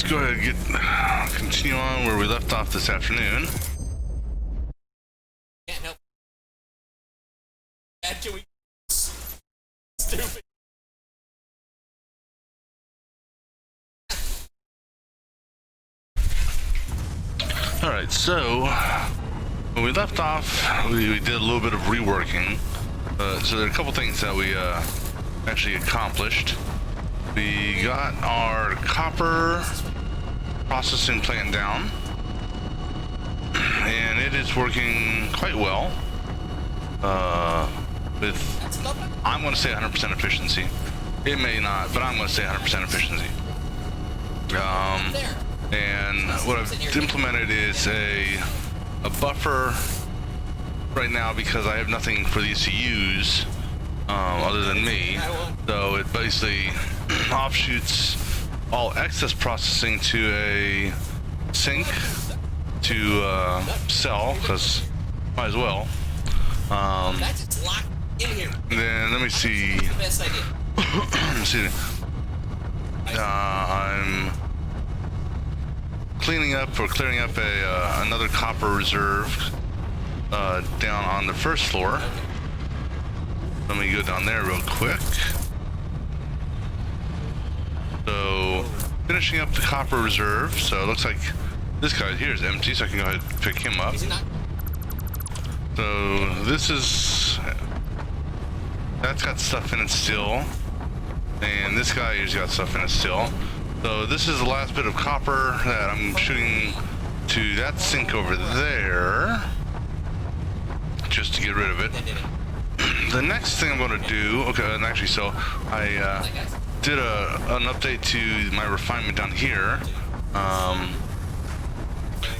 go ahead and continue on where we left off this afternoon. Can't help. Bad doing. Stupid. Alright, so when we left off, we did a little bit of reworking. So there are a couple things that we actually accomplished. We got our copper processing plant down, and it is working quite well. With, I'm going to say 100% efficiency. It may not, but I'm going to say 100% efficiency. And what I've implemented is a buffer right now because I have nothing for these to use other than me. So it basically offshoots all excess processing to a sink to sell, because might as well. Then let me see. Let me see. I'm clearing up another copper reserve down on the first floor. Let me go down there real quick. So finishing up the copper reserve. So it looks like this guy here is empty, so I can go ahead and pick him up. So this is, that's got stuff in it still, and this guy here's got stuff in it still. So this is the last bit of copper that I'm shooting to that sink over there, just to get rid of it. The next thing I'm going to do, okay, and actually, so I did an update to my refinement down here,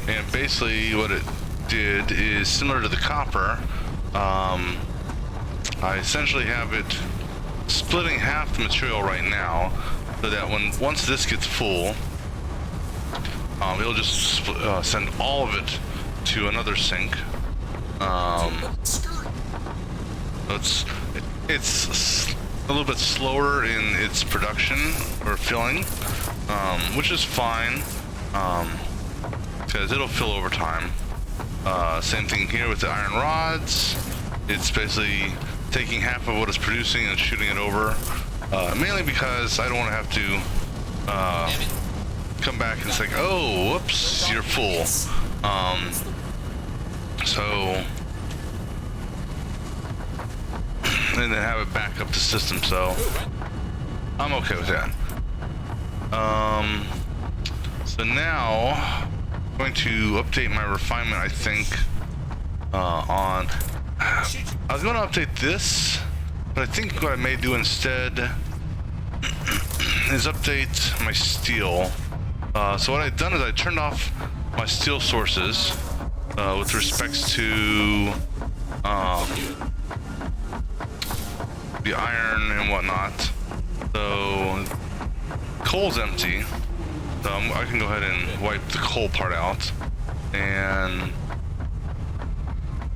and basically what it did is similar to the copper. I essentially have it splitting half the material right now, so that once this gets full, it'll just send all of it to another sink. It's a little bit slower in its production or filling, which is fine, because it'll fill over time. Same thing here with the iron rods. It's basically taking half of what it's producing and shooting it over, mainly because I don't want to have to come back and it's like, oh, whoops, you're full. So and then have it back up the system, so I'm okay with that. So now I'm going to update my refinement, I think, on, I was going to update this, but I think what I may do instead is update my steel. So what I've done is I turned off my steel sources with respects to the iron and whatnot. So coal's empty, so I can go ahead and wipe the coal part out, and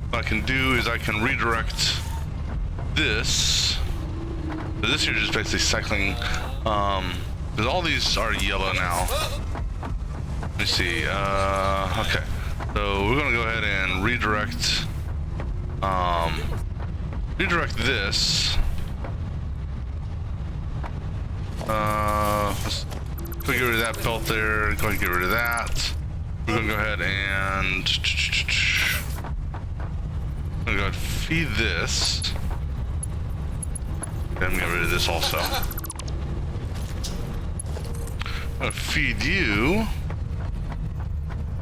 what I can do is I can redirect this. So this here is just basically cycling, because all these are yellow now. Let me see, okay, so we're gonna go ahead and redirect this. Let's get rid of that belt there. Go ahead and get rid of that. We're gonna go ahead and I'm gonna go ahead and feed this. Okay, I'm gonna get rid of this also. I'm gonna feed you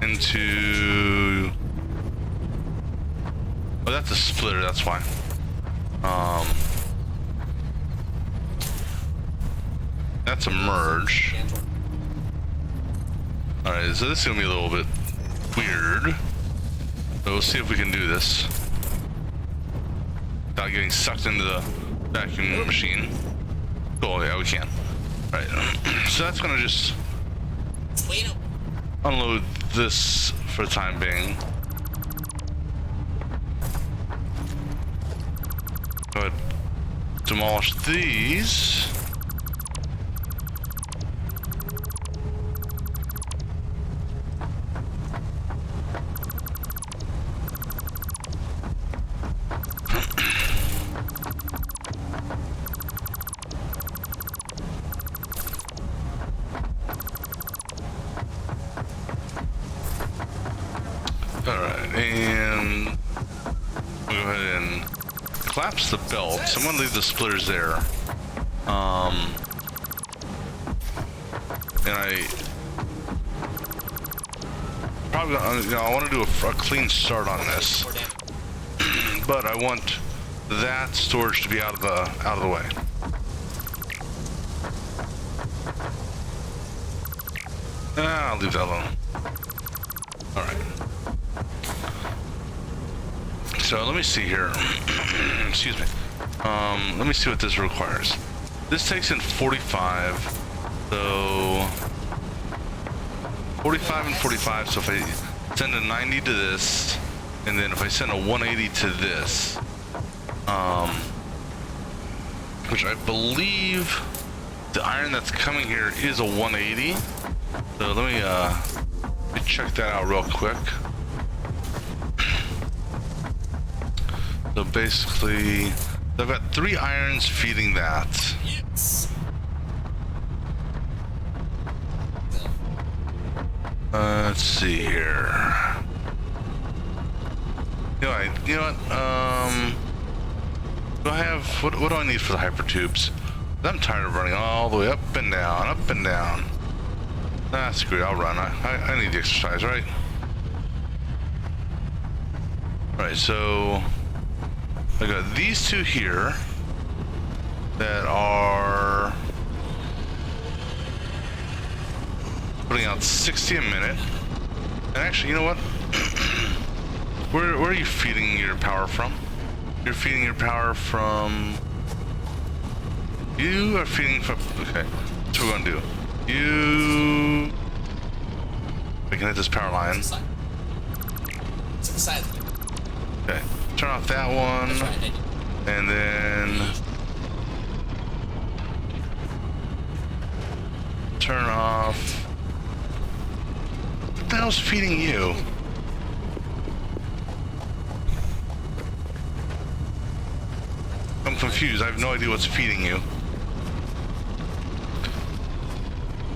into. Oh, that's a splitter. That's fine. That's a merge. Alright, so this is gonna be a little bit weird. So we'll see if we can do this without getting sucked into the vacuum machine. Cool, yeah, we can. Alright, so that's gonna just unload this for the time being. Go ahead, demolish these. doing, collapse the belt. So I'm gonna leave the splitters there. And I probably, I want to do a clean start on this, but I want that storage to be out of the way. I'll leave that alone. All right. So let me see here. Excuse me. Let me see what this requires. This takes in 45. So 45 and 45. So if I send a 90 to this, and then if I send a 180 to this, which I believe the iron that's coming here is a 180. So let me check that out real quick. So basically, I've got 3 irons feeding that. Yes. Let's see here. You know what? Do I have what do I need for the hypertubes? I'm tired of running all the way up and down, up and down. Nah, screw it, I'll run. I need the exercise, right? Alright, so I got these 2 here that are putting out 60 a minute. And actually, you know what? Where are you feeding your power from? You're feeding your power from... You are feeding from... Okay, that's what we're gonna do. You... We can hit this power line. To the side. Okay, turn off that one. That's right, And then... Turn off... What the hell's feeding you? I'm confused. I have no idea what's feeding you.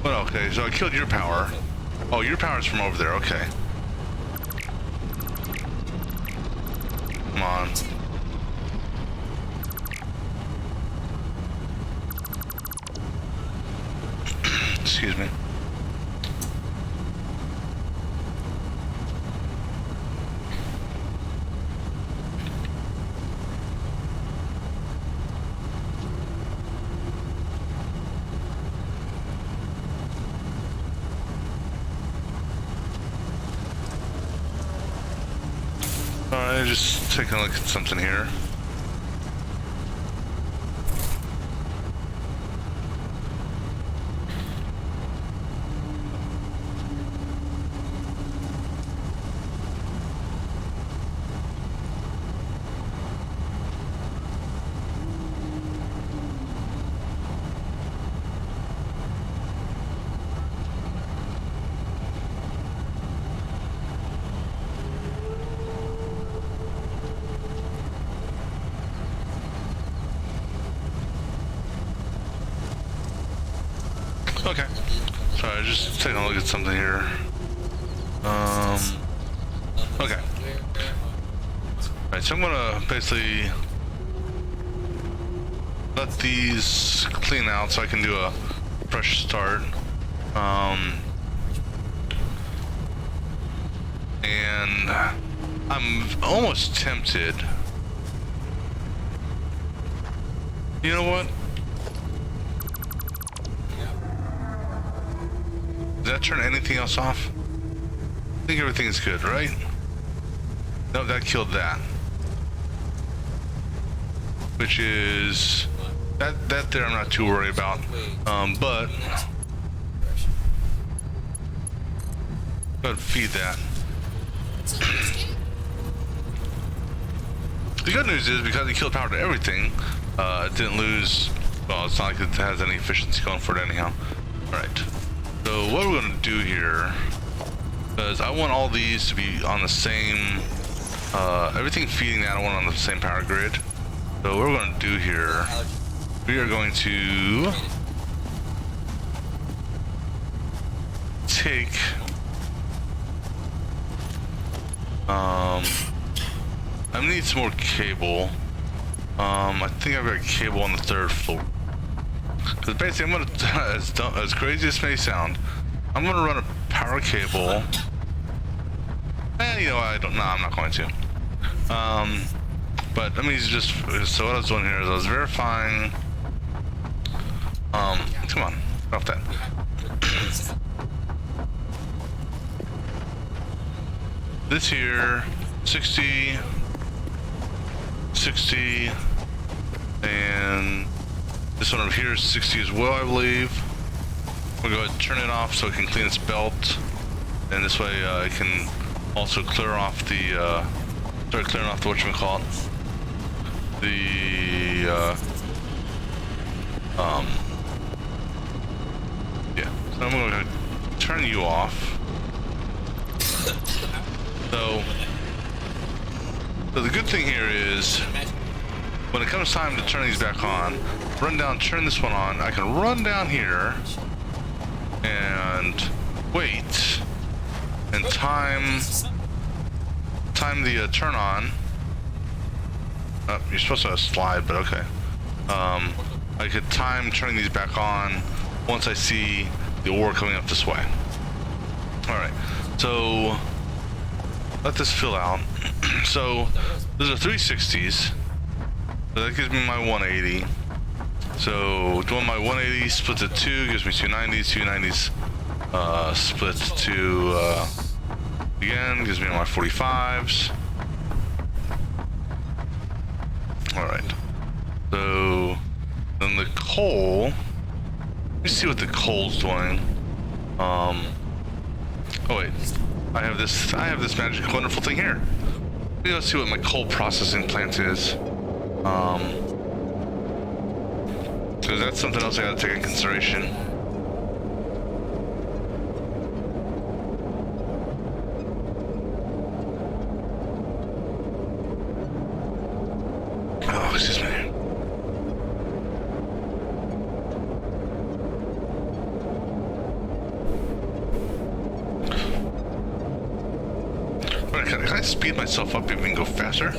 Well, okay, so I killed your power. Oh, your power's from over there. Okay. Come on. Excuse me. Alright, just taking a look at something here. Okay. Sorry, just taking a look at something here. Okay. Alright, so I'm gonna basically let these clean out so I can do a fresh start. And I'm almost tempted. You know what? Did that turn anything else off? I think everything's good, right? No, that killed that. Which is... That there I'm not too worried about. But... But feed that. The good news is, because it killed power to everything, it didn't lose... Well, it's not like it has any efficiency going for it anyhow. Alright. So what we're going to do here, because I want all these to be on the same, everything feeding that I want on the same power grid. So what we're going to do here, we are going to take, I need some more cable. I think I've got cable on the 3rd floor. Because basically, I'm gonna, as crazy as it may sound, I'm gonna run a power cable. And you know, I'm not going to. But let me just, so what I was doing here is I was verifying, come on, get off that. This here, 60, 60, and this one over here is 60 as well, I believe. We'll go ahead and turn it off so it can clean its belt, and this way it can also clear off the, start clearing off the whatchamacallit, yeah, so I'm going to turn you off. So the good thing here is, when it comes time to turn these back on, run down, turn this one on, I can run down here and wait and time the turn on. Oh, you're supposed to slide, but okay. I could time turning these back on once I see the ore coming up this way. Alright, so let this fill out. So those are 360s. So that gives me my 180. So doing my 180 split to 2 gives me 290s. 290s split to again gives me my 45s. Alright. So then the coal. Let me see what the coal's doing. Oh wait. I have this magic wonderful thing here. Let's see what my coal processing plant is. Because that's something else I gotta take in consideration. Oh, excuse me. Can I speed myself up even go faster?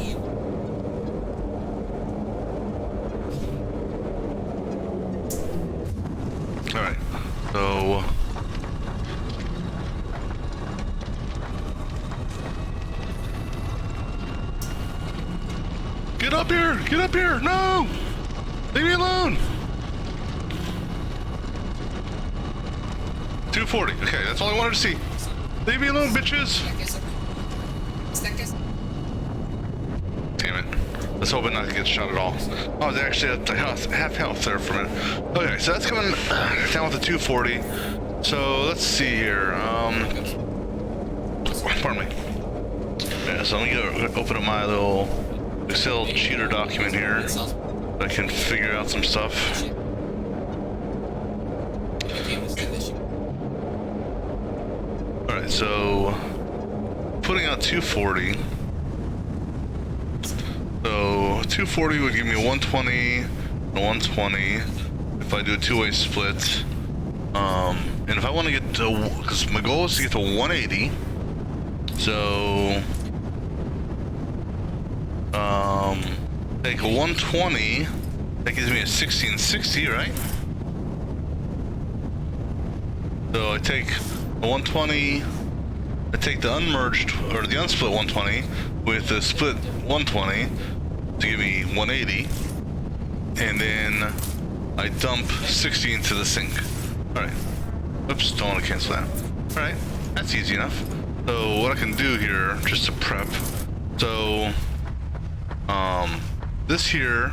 Alright, so... Get up here! Get up here! No! Leave me alone! 240. Okay, that's all I wanted to see. Leave me alone, bitches! Damn it. Let's hope it not get shot at all. Oh, they're actually at the half health there for a minute. Okay, so that's coming down with the 240. So let's see here. Pardon me. Yeah, so let me open up my little Excel cheater document here so I can figure out some stuff. Alright, so putting out 240. So 240 would give me 120 and 120 if I do a two-way split. And if I want to get to, because my goal is to get to 180. So take a 120, that gives me a 60 and 60, right? So I take a 120, I take the unmerged, or the unsplit 120 with the split 120 to give me 180, and then I dump 60 into the sink. Alright. Oops, don't want to cancel that. Alright, that's easy enough. So what I can do here, just to prep, so this here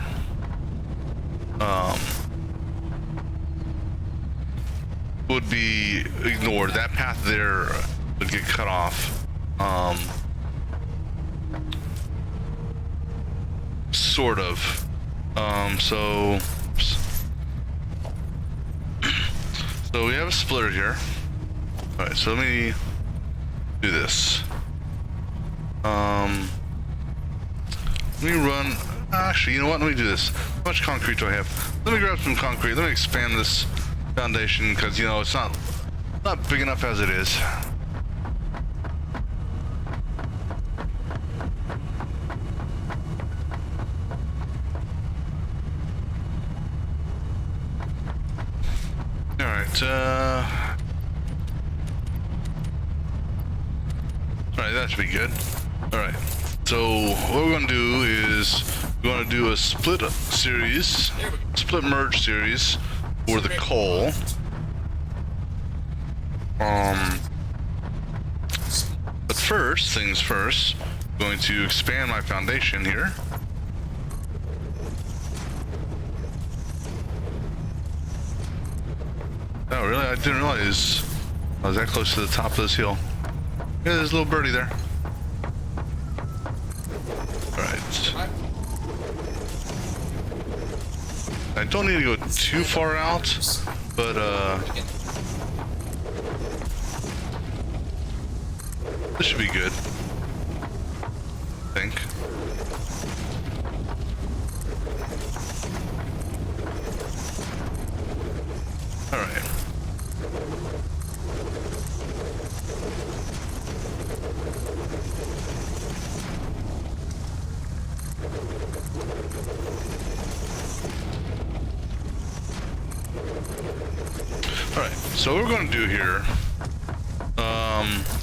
would be ignored. That path there would get cut off. Sort of. So we have a splitter here. Alright, so let me do this. Let me run. Actually, you know what? Let me do this. How much concrete do I have? Let me grab some concrete. Let me expand this foundation because, you know, it's not big enough as it is. Alright, that should be good. Alright, so what we're gonna do is we're gonna do a split series, split merge series for the coal. But first things first, I'm going to expand my foundation here. Oh, really? I didn't realize I was that close to the top of this hill. Yeah, there's a little birdie there. Alright. I don't need to go too far out, but this should be good. I think. Alright. Alright, so what we're going to do here,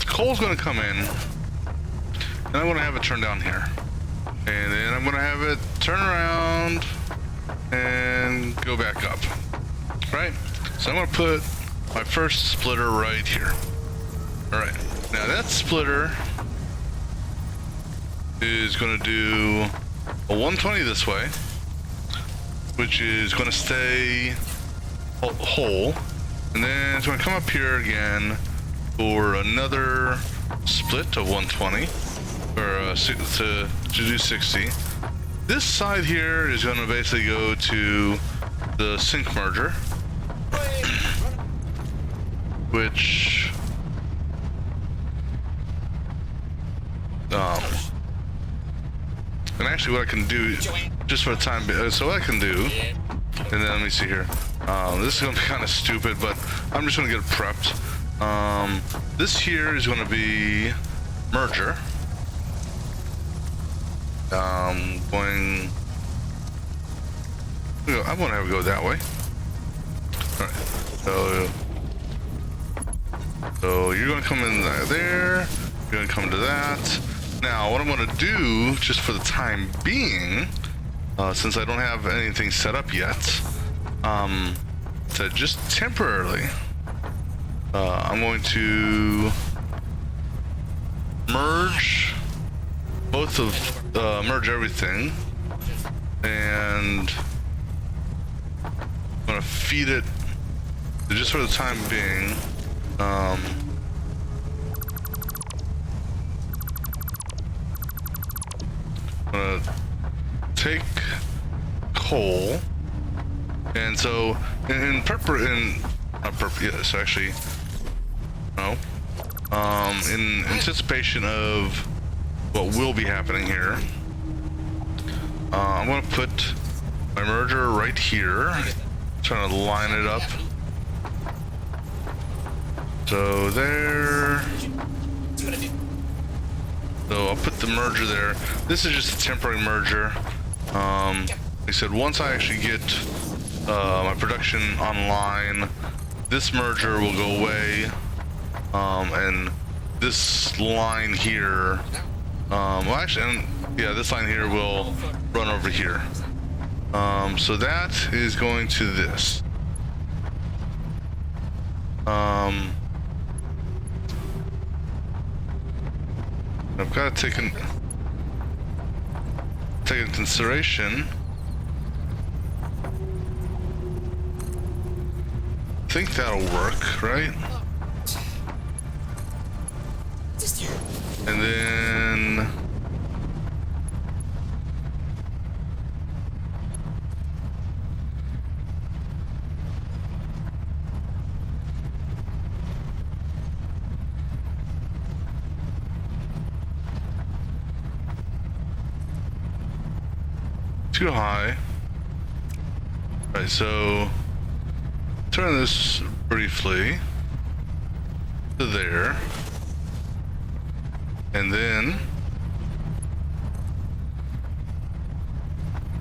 coal's going to come in, and I'm going to have it turn down here. And then I'm going to have it turn around and go back up. Right? So I'm going to put my first splitter right here. Alright, now that splitter is going to do a 120 this way, which is going to stay whole, and then it's going to come up here again for another split of 120, or to do 60. This side here is going to basically go to the sync merger, which and actually what I can do just for the time being, so what I can do, and then let me see here. This is going to be kind of stupid, but I'm just going to get it prepped. This here is going to be merger. I'm going to have it go that way. Alright, so you're going to come in there, you're going to come to that. Now, what I'm going to do, just for the time being, since I don't have anything set up yet, to just temporarily, I'm going to merge both of, merge everything, and I'm going to feed it, just for the time being, I'm going to take coal, and so in anticipation of what will be happening here, I'm going to put my merger right here, trying to line it up. So there. So I'll put the merger there. This is just a temporary merger. Like I said, once I actually get my production online, this merger will go away, and this line here, well actually, yeah, this line here will run over here. So that is going to this. I've got to take into consideration. I think that'll work, right? And then too high. Right, so turn this briefly to there, and then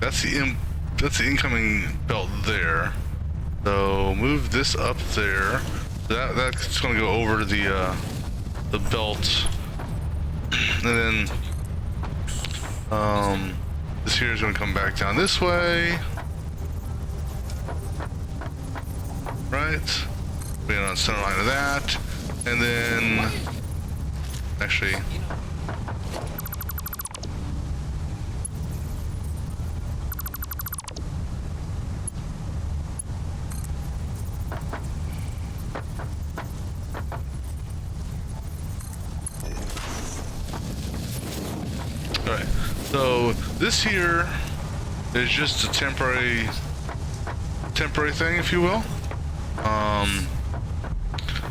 that's the incoming belt there. So move this up there. That's gonna go over to the belt, and then this here is gonna come back down this way, right? Being on the center line of that, and then actually. Alright, so this here is just a temporary thing, if you will.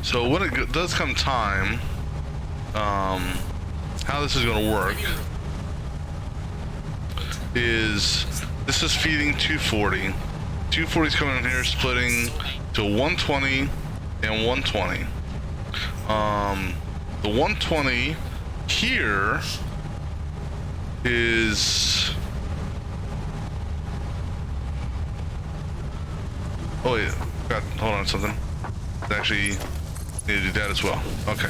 So when it does come time, how this is going to work is this is feeding 240. 240 is coming in here, splitting to 120 and 120. The 120 here is, oh wait, hold on something. Actually need to do that as well. Okay,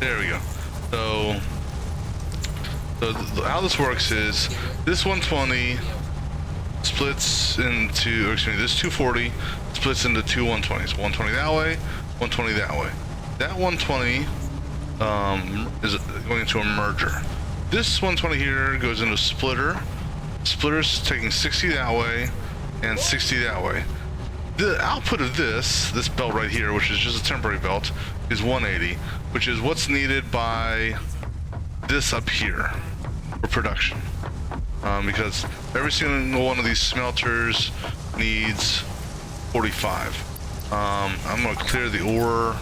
there we go. So how this works is this 120 splits into, or excuse me, this 240 splits into two 120s. 120 that way, 120 that way. That 120 is going into a merger. This 120 here goes into a splitter. Splitter's taking 60 that way and 60 that way. The output of this belt right here, which is just a temporary belt, is 180, which is what's needed by this up here for production. Because every single one of these smelters needs 45. I'm gonna clear the ore,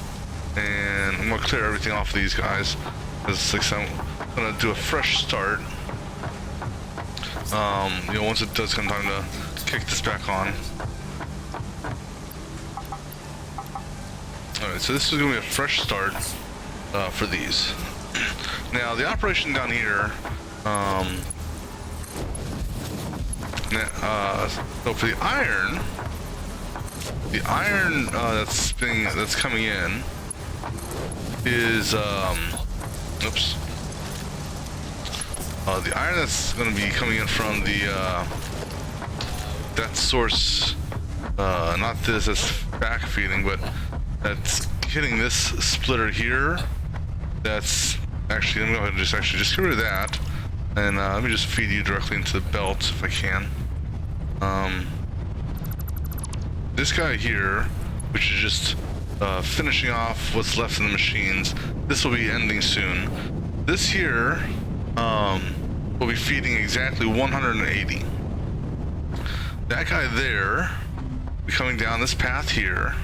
and I'm gonna clear everything off of these guys, because like I'm gonna do a fresh start. You know, once it does come time to kick this back on. Alright, so this is gonna be a fresh start for these. Now the operation down here, so for the iron that's coming in is oops. The iron that's going to be coming in from the that source, not this, that's back feeding, but that's hitting this splitter here. That's actually, I'm going to just get rid of that, and let me just feed you directly into the belt if I can. This guy here, which is just finishing off what's left in the machines, this will be ending soon. This here will be feeding exactly 180. That guy there will be coming down this path here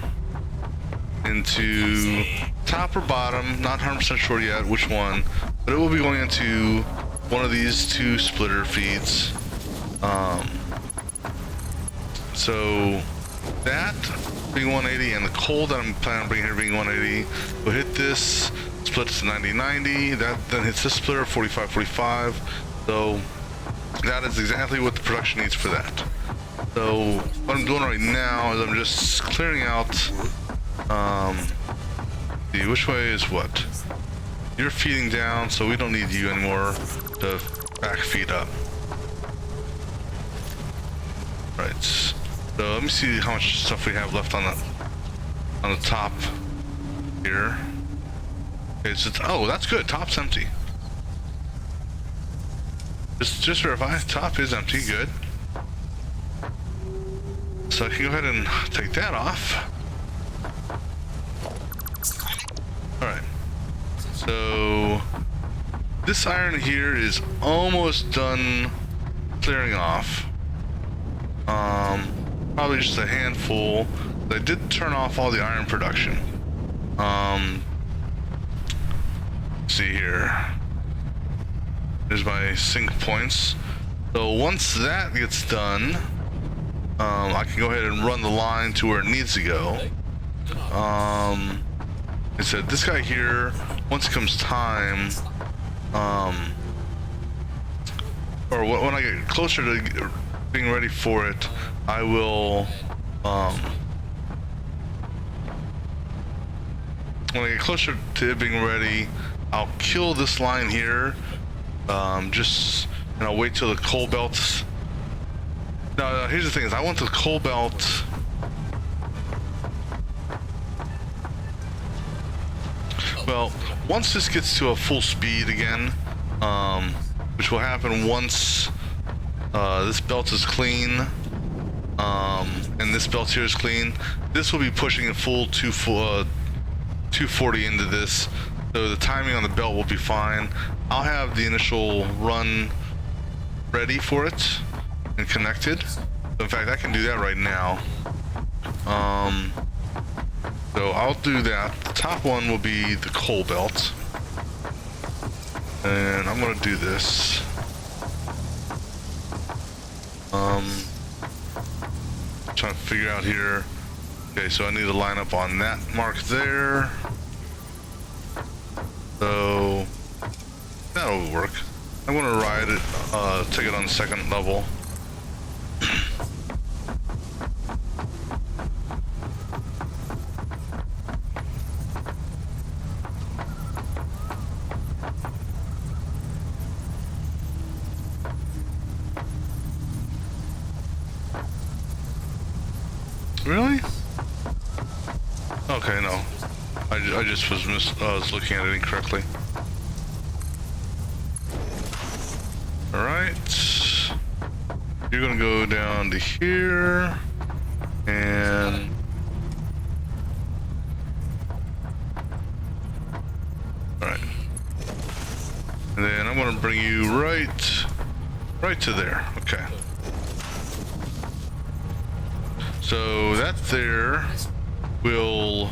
into top or bottom, not 100% sure yet which one, but it will be going into one of these two splitter feeds. So that being 180, and the coal that I'm planning on bringing here being 180, will hit this, split to 90-90, that then hits this splitter 45-45. So that is exactly what the production needs for that. So what I'm doing right now is I'm just clearing out, see which way is what. You're feeding down, so we don't need you anymore to back feed up. Right, so let me see how much stuff we have left on the top here. Okay, so oh, that's good, top's empty. Just verify, top is empty, good. So I can go ahead and take that off. Alright. So this iron here is almost done clearing off. Probably just a handful. I did turn off all the iron production. Let's see here. There's my sync points. So once that gets done, I can go ahead and run the line to where it needs to go. I said this guy here, once it comes time, or when I get closer to being ready for it, I will When I get closer to it being ready, I'll kill this line here. And I'll wait till the coal belts. No, here's the thing: is I want the coal belt. Well, once this gets to a full speed again, which will happen once this belt is clean, and this belt here is clean, this will be pushing a full 240 into this, so the timing on the belt will be fine. I'll have the initial run ready for it and connected. In fact, I can do that right now. So I'll do that. The top one will be the coal belt. And I'm gonna do this. Trying to figure out here. Okay, so I need to line up on that mark there. So that'll work. I'm gonna ride it, take it on the second level. Really? Okay, no. I just was looking at it incorrectly. Alright. You're gonna go down to here. And... Alright. And then I'm gonna bring you right to there. Okay. So that there will,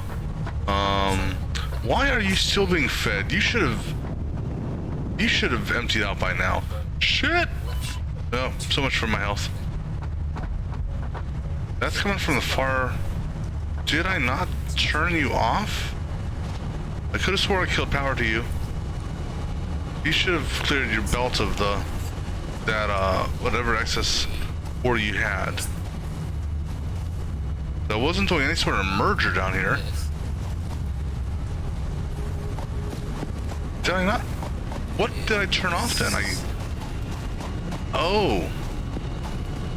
why are you still being fed? You should have emptied out by now. Shit! Oh, so much for my health. That's coming from the far... Did I not turn you off? I could have swore I killed power to you. You should have cleared your belt of whatever excess ore you had. That wasn't doing any sort of merger down here. Did I not? What did I turn off then? Oh.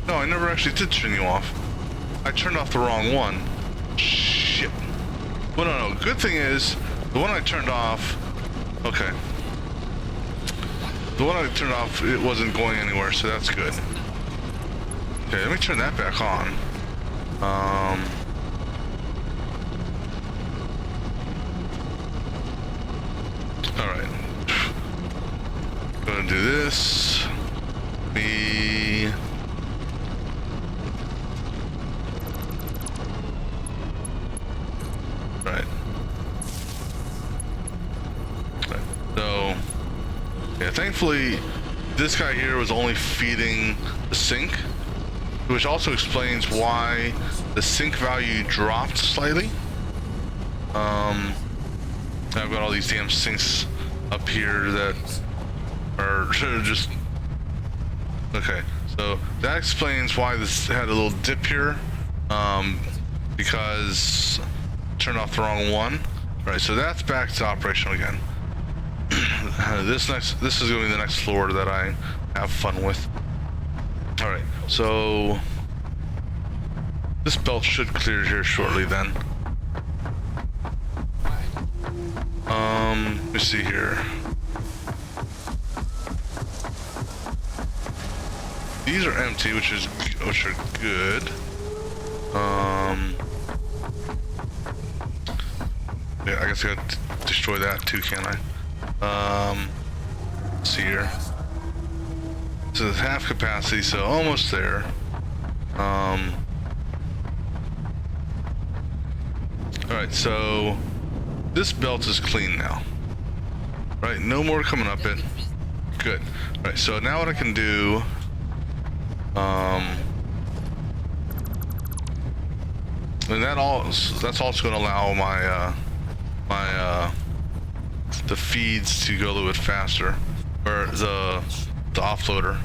No, I never actually did turn you off. I turned off the wrong one. Shit. Well, no. Good thing is, the one I turned off... Okay. The one I turned off, it wasn't going anywhere, so that's good. Okay, let me turn that back on. Alright. Gonna do this. Right. So, yeah, thankfully, this guy here was only feeding the sink, which also explains why the sink value dropped slightly. I've got all these damn sinks up here that are just... Okay, so that explains why this had a little dip here, because I turned off the wrong one. All right, so that's back to operational again. This is going to be the next floor that I have fun with. All right, so this belt should clear here shortly then. Let me see here. These are empty, which are good. Yeah, I guess I gotta destroy that too, can't I? Let's see here. So it's half capacity, so almost there. Alright, so this belt is clean now. Right, no more coming up it. Good. Alright, so now what I can do, and that's also going to allow my the feeds to go a little bit faster, or the offloader.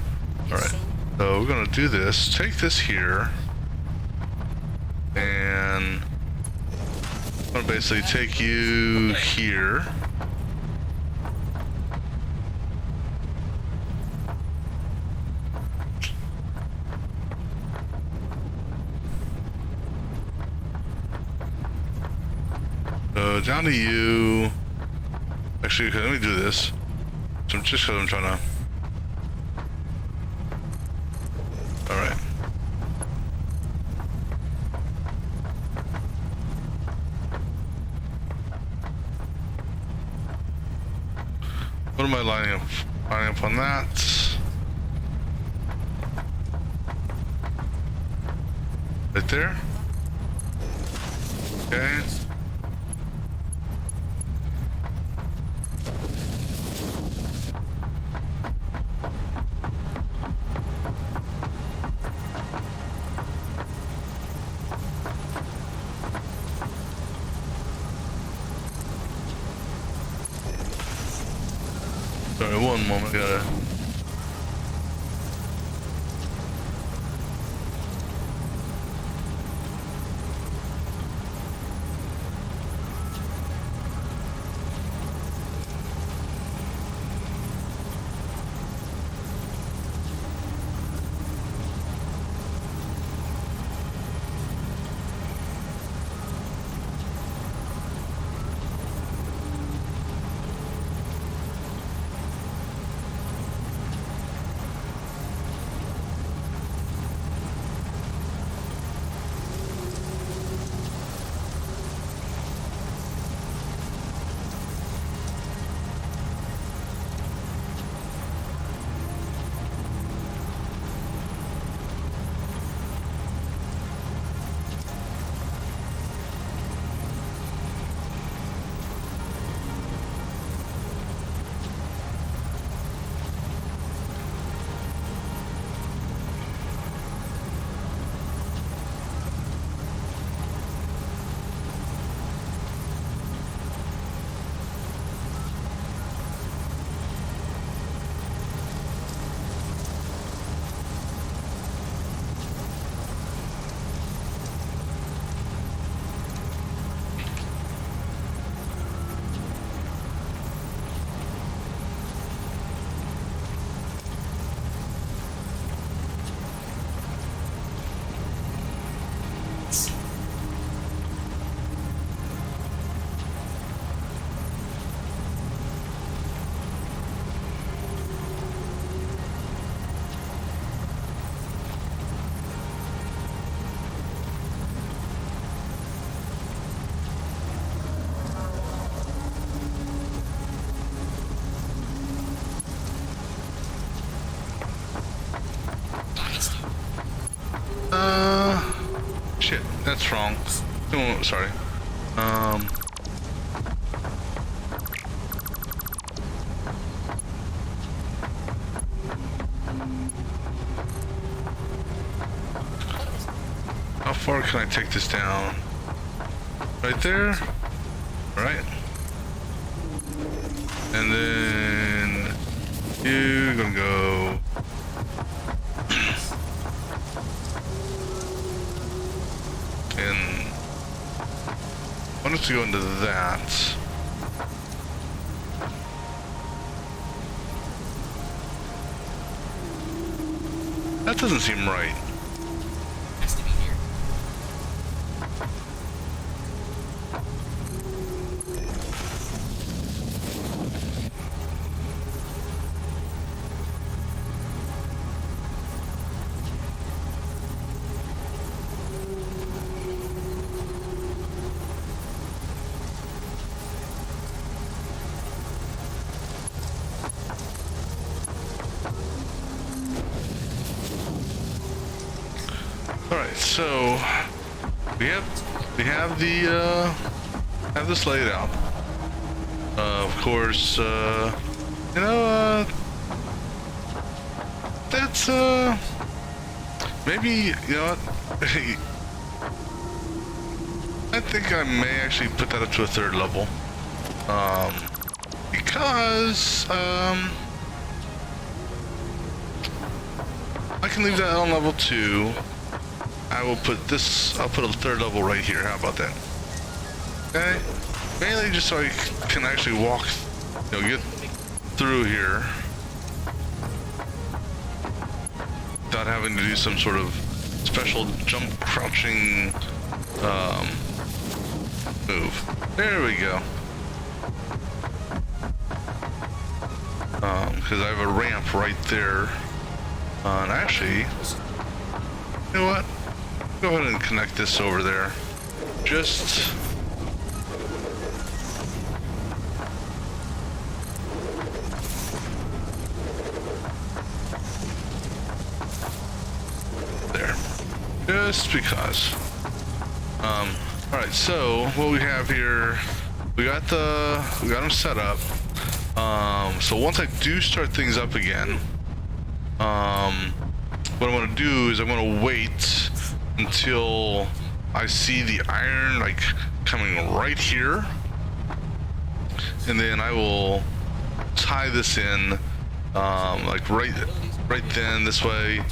All right, so we're going to do this. Take this here, And I'm gonna basically take you here. So down to you. Actually, okay, let me do this. So just because I'm trying to. All right. What am I lining up? Lining up on that. Right there. Okay. Sorry, one moment, gotta. Shit, that's wrong. Oh, sorry. How far can I take this down? Right there? Right. And then you're gonna go. And why don't you go into that? That doesn't seem right. Has to be here. Alright, so we have the have this laid out. Of course, you know, that's maybe, you know what? I think I may actually put that up to a 3rd level. Because I can leave that on level 2. I will put this, I'll put a third level right here. How about that? Okay. Mainly just so I can actually walk, get through here without having to do some sort of special jump crouching move. There we go. Because I have a ramp right there. And actually, you know what? Go ahead and connect this over there. Just there. Just because. Alright, so what we have here, we got them set up. So once I do start things up again, what I'm gonna do is I'm gonna wait until I see the iron like coming right here, and then I will tie this in like right then. This way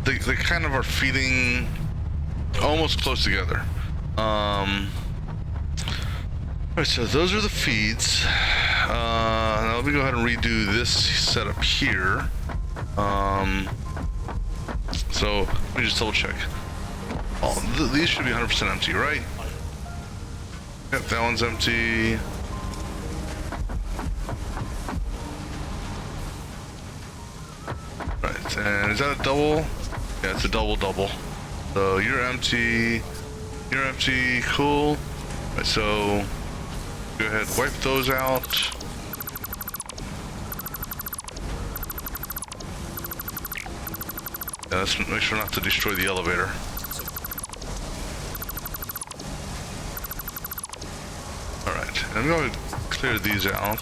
they kind of are feeding almost close together. Alright, so those are the feeds. Now let me go ahead and redo this setup here. So let me just double check. Oh, these should be 100% empty, right? Yep, that one's empty. Right, and is that a double? Yeah, it's a double. So you're empty, cool. Right, so go ahead, wipe those out. Yeah, let's make sure not to destroy the elevator. Alright, I'm going to clear these out.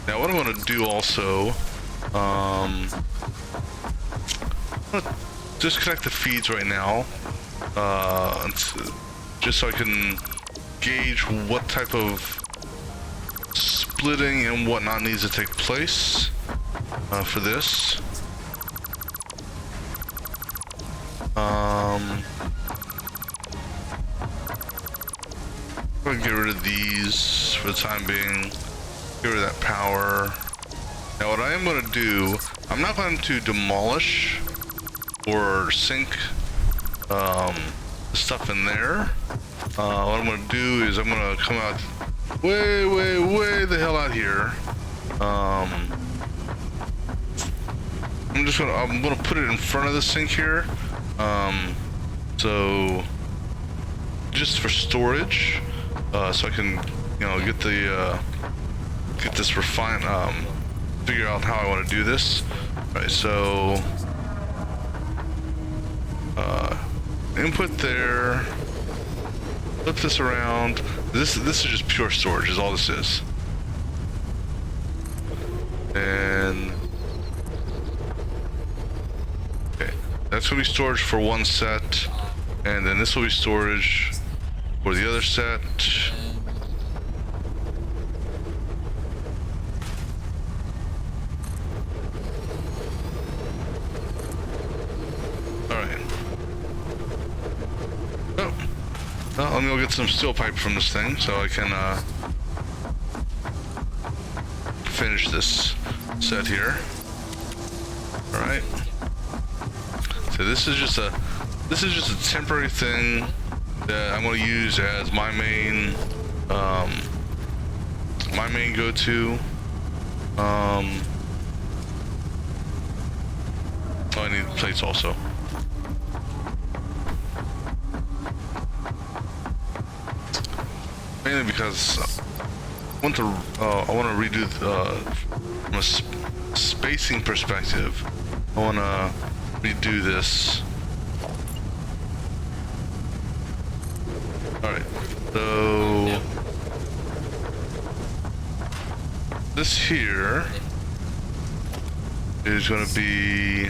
Now what I'm going to do also, I'm going to disconnect the feeds right now, just so I can gauge what type of splitting and whatnot needs to take place for this. I'm going to get rid of these for the time being. Get rid of that power. Now what I am going to do, I'm not going to demolish or sink the stuff in there. What I'm going to do is I'm going to come out way the hell out here. I'm gonna put it in front of the sink here. So just for storage, so I can, get this refined, figure out how I want to do this. All right, so input there, flip this around. This is just pure storage, is all this is. And okay, that's gonna be storage for one set, and then this will be storage for the other set. Well, let me go get some steel pipe from this thing so I can finish this set here. All right. So this is just a temporary thing that I'm going to use as my main go-to. Oh, I need plates also. Mainly because I want to redo from a spacing perspective. I want to redo this. All right, so this here is going to be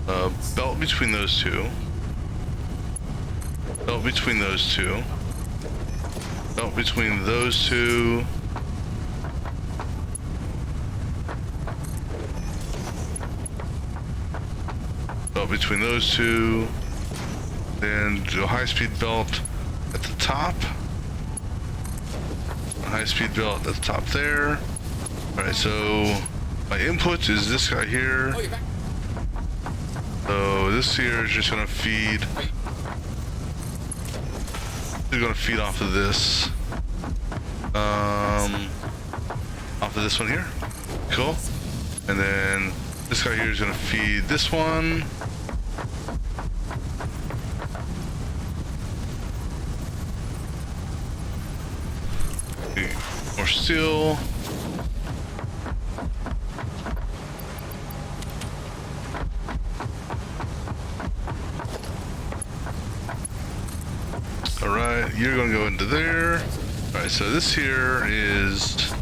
a belt between those two. Belt between those two. Belt between those two. belt between those two. Then do a high-speed belt at the top. A high-speed belt at the top there. Alright, so my input is this guy here. Oh, you're back. So this here is just gonna feed. It's gonna feed off of this. Off of this one here. Cool. And then this guy here is gonna feed this one. Okay, more steel. Alright, you're gonna go into there. Alright, so this here is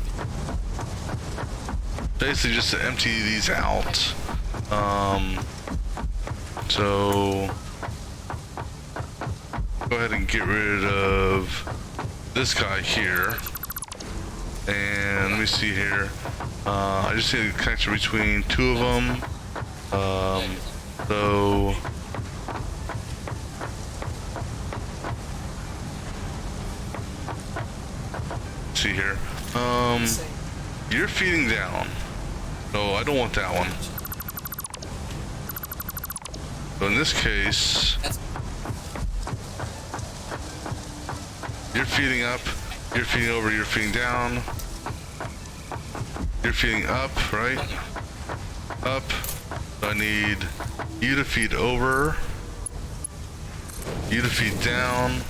basically just to empty these out. So go ahead and get rid of this guy here. And let me see here. I just need a connection between two of them. So let's see here. You're feeding down. So I don't want that one. So in this case, you're feeding up, you're feeding over, you're feeding down. You're feeding up, right? Up. So I need you to feed over, you to feed down.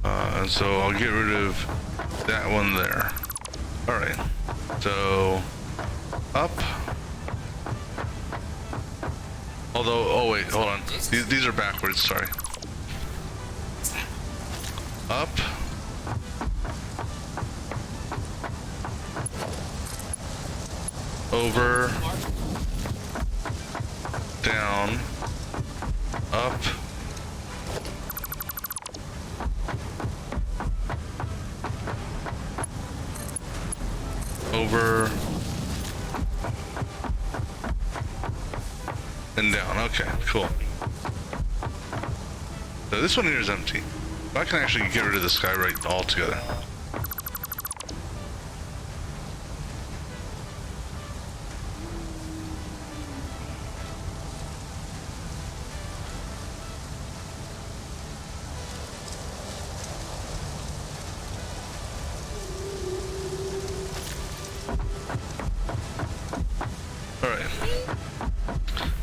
And so I'll get rid of that one there. Alright, so up. Although, oh wait, hold on. These are backwards, sorry. Up. Over. Down. Up. Over and down. Okay, cool. So this one here is empty. I can actually get rid of this guy right altogether.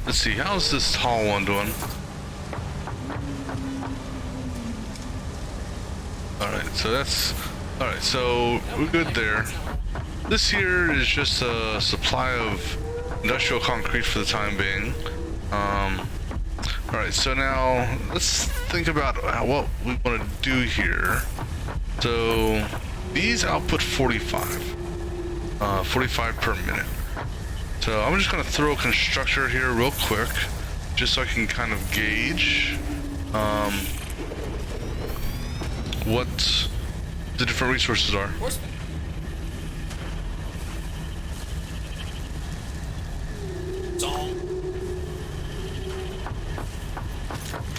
Let's see, how's this tall one doing? Alright, so that's... Alright, so we're good there. This here is just a supply of industrial concrete for the time being. Alright, so now let's think about what we want to do here. So these output 45. 45 per minute. So I'm just going to throw a constructor here real quick, just so I can kind of gauge what the different resources are.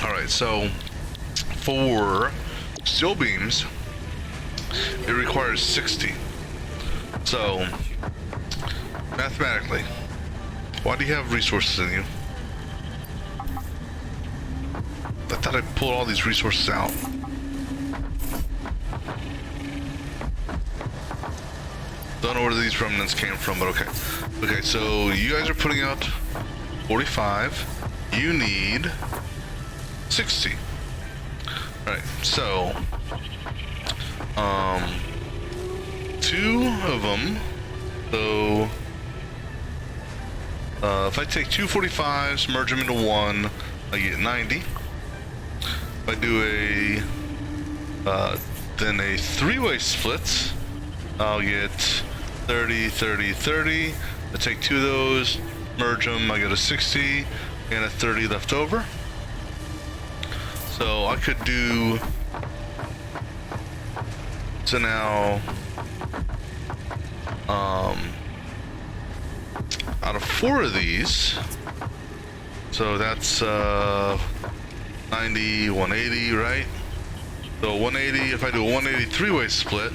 Alright, so for steel beams, it requires 60. So mathematically, why do you have resources in you? I thought I pulled all these resources out. Don't know where these remnants came from, but okay. Okay, so you guys are putting out 45. You need 60. Alright, so two of them. So if I take two 45s, merge them into one, I get 90. If I do then a three-way split, I'll get 30, 30, 30. I take two of those, merge them, I get a 60 and a 30 left over. So I could do, so now, out of 4 of these. So that's 90, 180, right? So 180, if I do a 180 three-way split,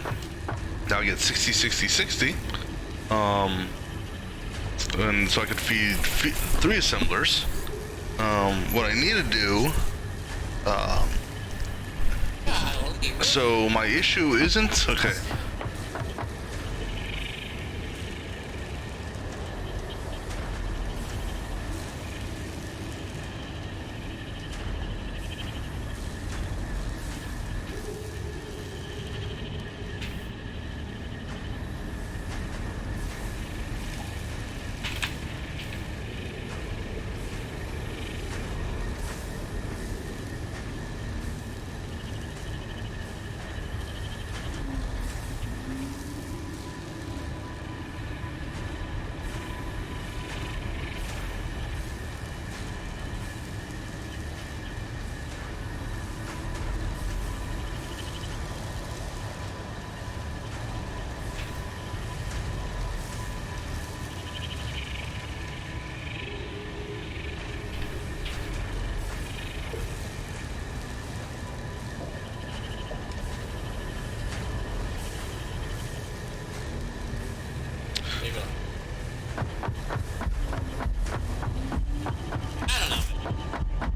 now I get 60, 60, 60. And so I could feed 3 assemblers. What I need to do, so my issue isn't, okay.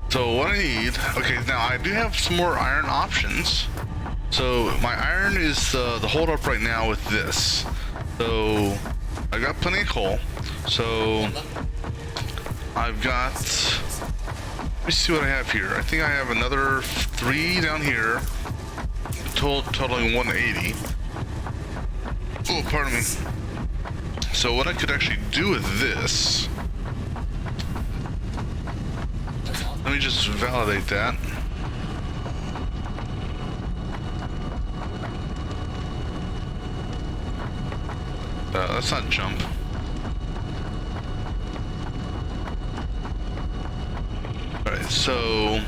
So what I need, okay, now I do have some more iron options. So my iron is the hold up right now with this. So I got plenty of coal. So I've got, let me see what I have here. I think I have another 3 down here, totaling 180. Oh, pardon me. So what I could actually do with this, let me just validate that. Let's not jump. Alright, so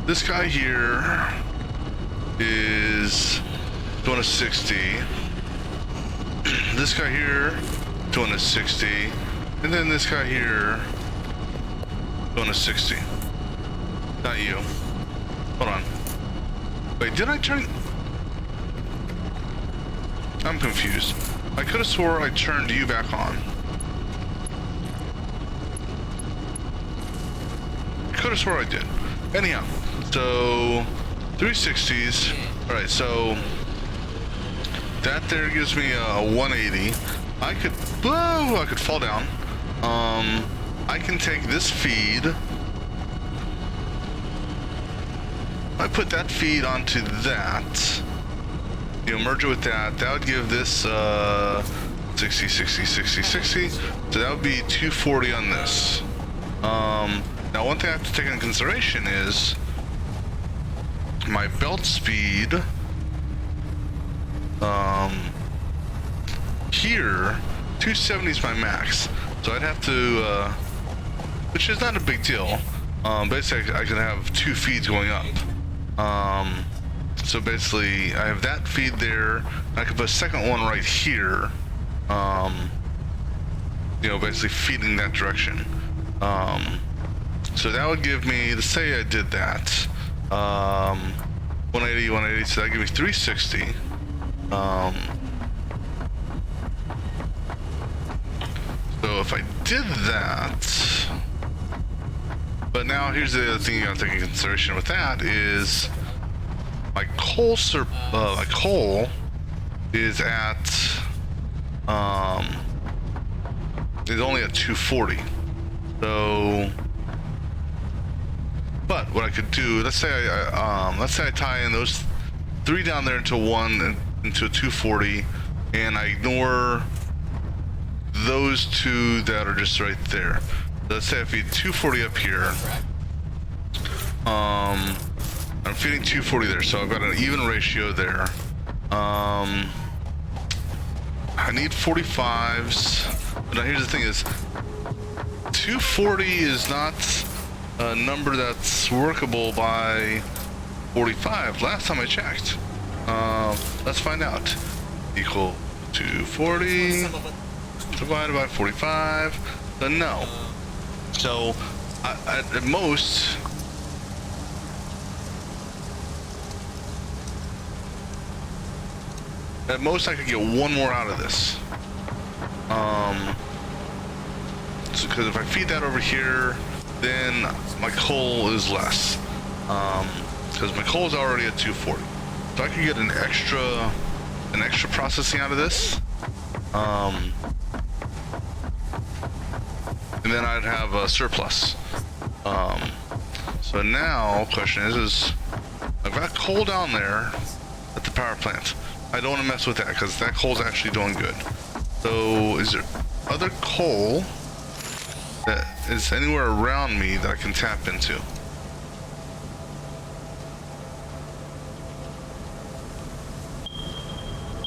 this guy here is doing a 60. This guy here doing a 60. And then this guy here doing a 60. Not you. Hold on. Wait, did I turn? I'm confused. I could have swore I turned you back on. Could have swore I did. Anyhow, so 360s. Alright, so that there gives me a 180. I could, whoa, I could fall down. I can take this feed. I put that feed onto that. You know, merge it with that. That would give this 60, 60, 60, 60. So that would be 240 on this. Now one thing I have to take into consideration is my belt speed. Here, 270 is my max. So I'd have to, which is not a big deal. Basically, I can have 2 feeds going up. So basically, I have that feed there. I could put a second one right here. You know, basically feeding that direction. So that would give me, let's say I did that. 180, 180, so that would give me 360. So if I did that, but now here's the other thing you gotta take into consideration with that is my coal my coal is at is only at 240. So, but what I could do, let's say I tie in those 3 down there into one and into a 240, and I ignore those 2 that are just right there. Let's say I feed 240 up here. I'm feeding 240 there, so I've got an even ratio there. I need 45s. But now here's the thing is, 240 is not a number that's workable by 45. Last time I checked. Let's find out. Equal 240 divided by 45. Then no. So at most, I could get one more out of this. So because if I feed that over here, then my coal is less. Because my coal is already at 240, so I could get an extra processing out of this. And then I'd have a surplus. So now, question is I've got coal down there at the power plant. I don't want to mess with that because that coal's actually doing good. So is there other coal that is anywhere around me that I can tap into?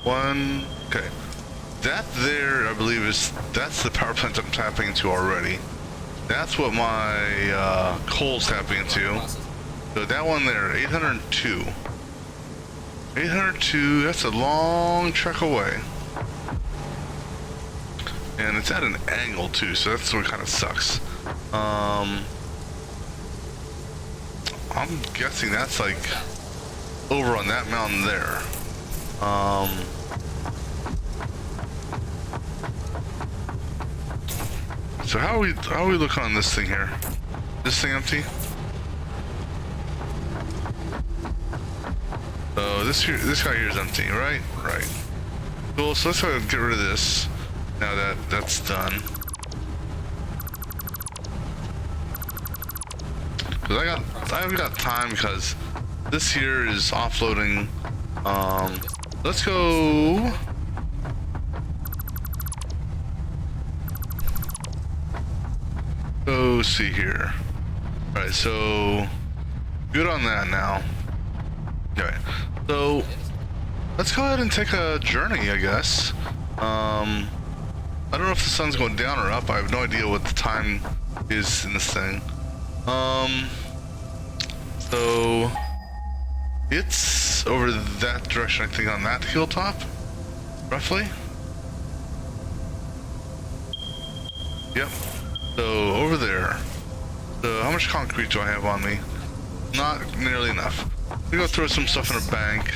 One, okay. That there, I believe, that's the power plant I'm tapping into already. That's what my coal's tapping into. So that one there, 802. 802, that's a long trek away. And it's at an angle too, so that's what kind of sucks. I'm guessing that's like over on that mountain there. So how are we looking on this thing here? This thing empty? So this guy here is empty, right? Right. Cool. So let's go ahead and get rid of this. Now that that's done. Because I've got time because this here is offloading. Let's go. Go see here. All right, so good on that now. Okay, so let's go ahead and take a journey, I guess. I don't know if the sun's going down or up. I have no idea what the time is in this thing. So it's over that direction, I think, on that hilltop, roughly. Yep. So over there. So how much concrete do I have on me? Not nearly enough. We go throw some stuff in a bank.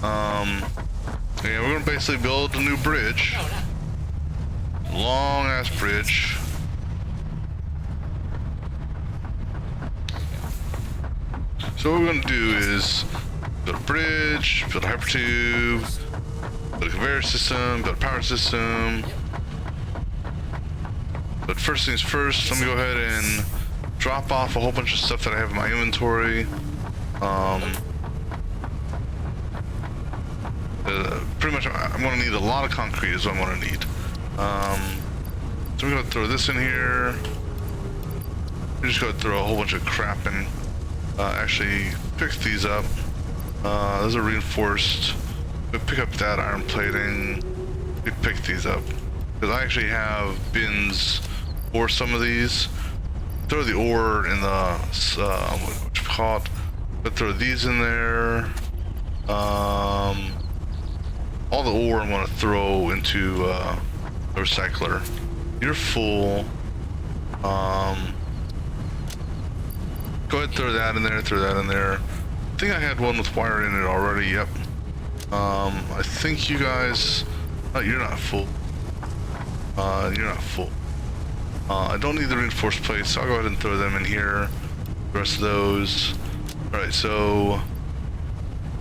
Yeah, we're gonna basically build a new bridge. Long ass bridge. So what we're gonna do is build a bridge, build a hypertube, build a conveyor system, build a power system. But first things first, let me go ahead and drop off a whole bunch of stuff that I have in my inventory. Pretty much I'm gonna need a lot of concrete is what I'm gonna need. So we're gonna throw this in here. We're just gonna throw a whole bunch of crap in. Actually pick these up. Those are reinforced. We pick up that iron plating. We pick these up. Because I actually have bins for some of these. Throw the ore in the what you call it. But throw these in there. All the ore I'm gonna throw into the recycler. You're full. Go ahead and throw that in there, throw that in there. I think I had one with wire in it already, yep. I think you guys, you're not full. You're not full. I don't need the reinforced plates, so I'll go ahead and throw them in here. The rest of those. Alright, so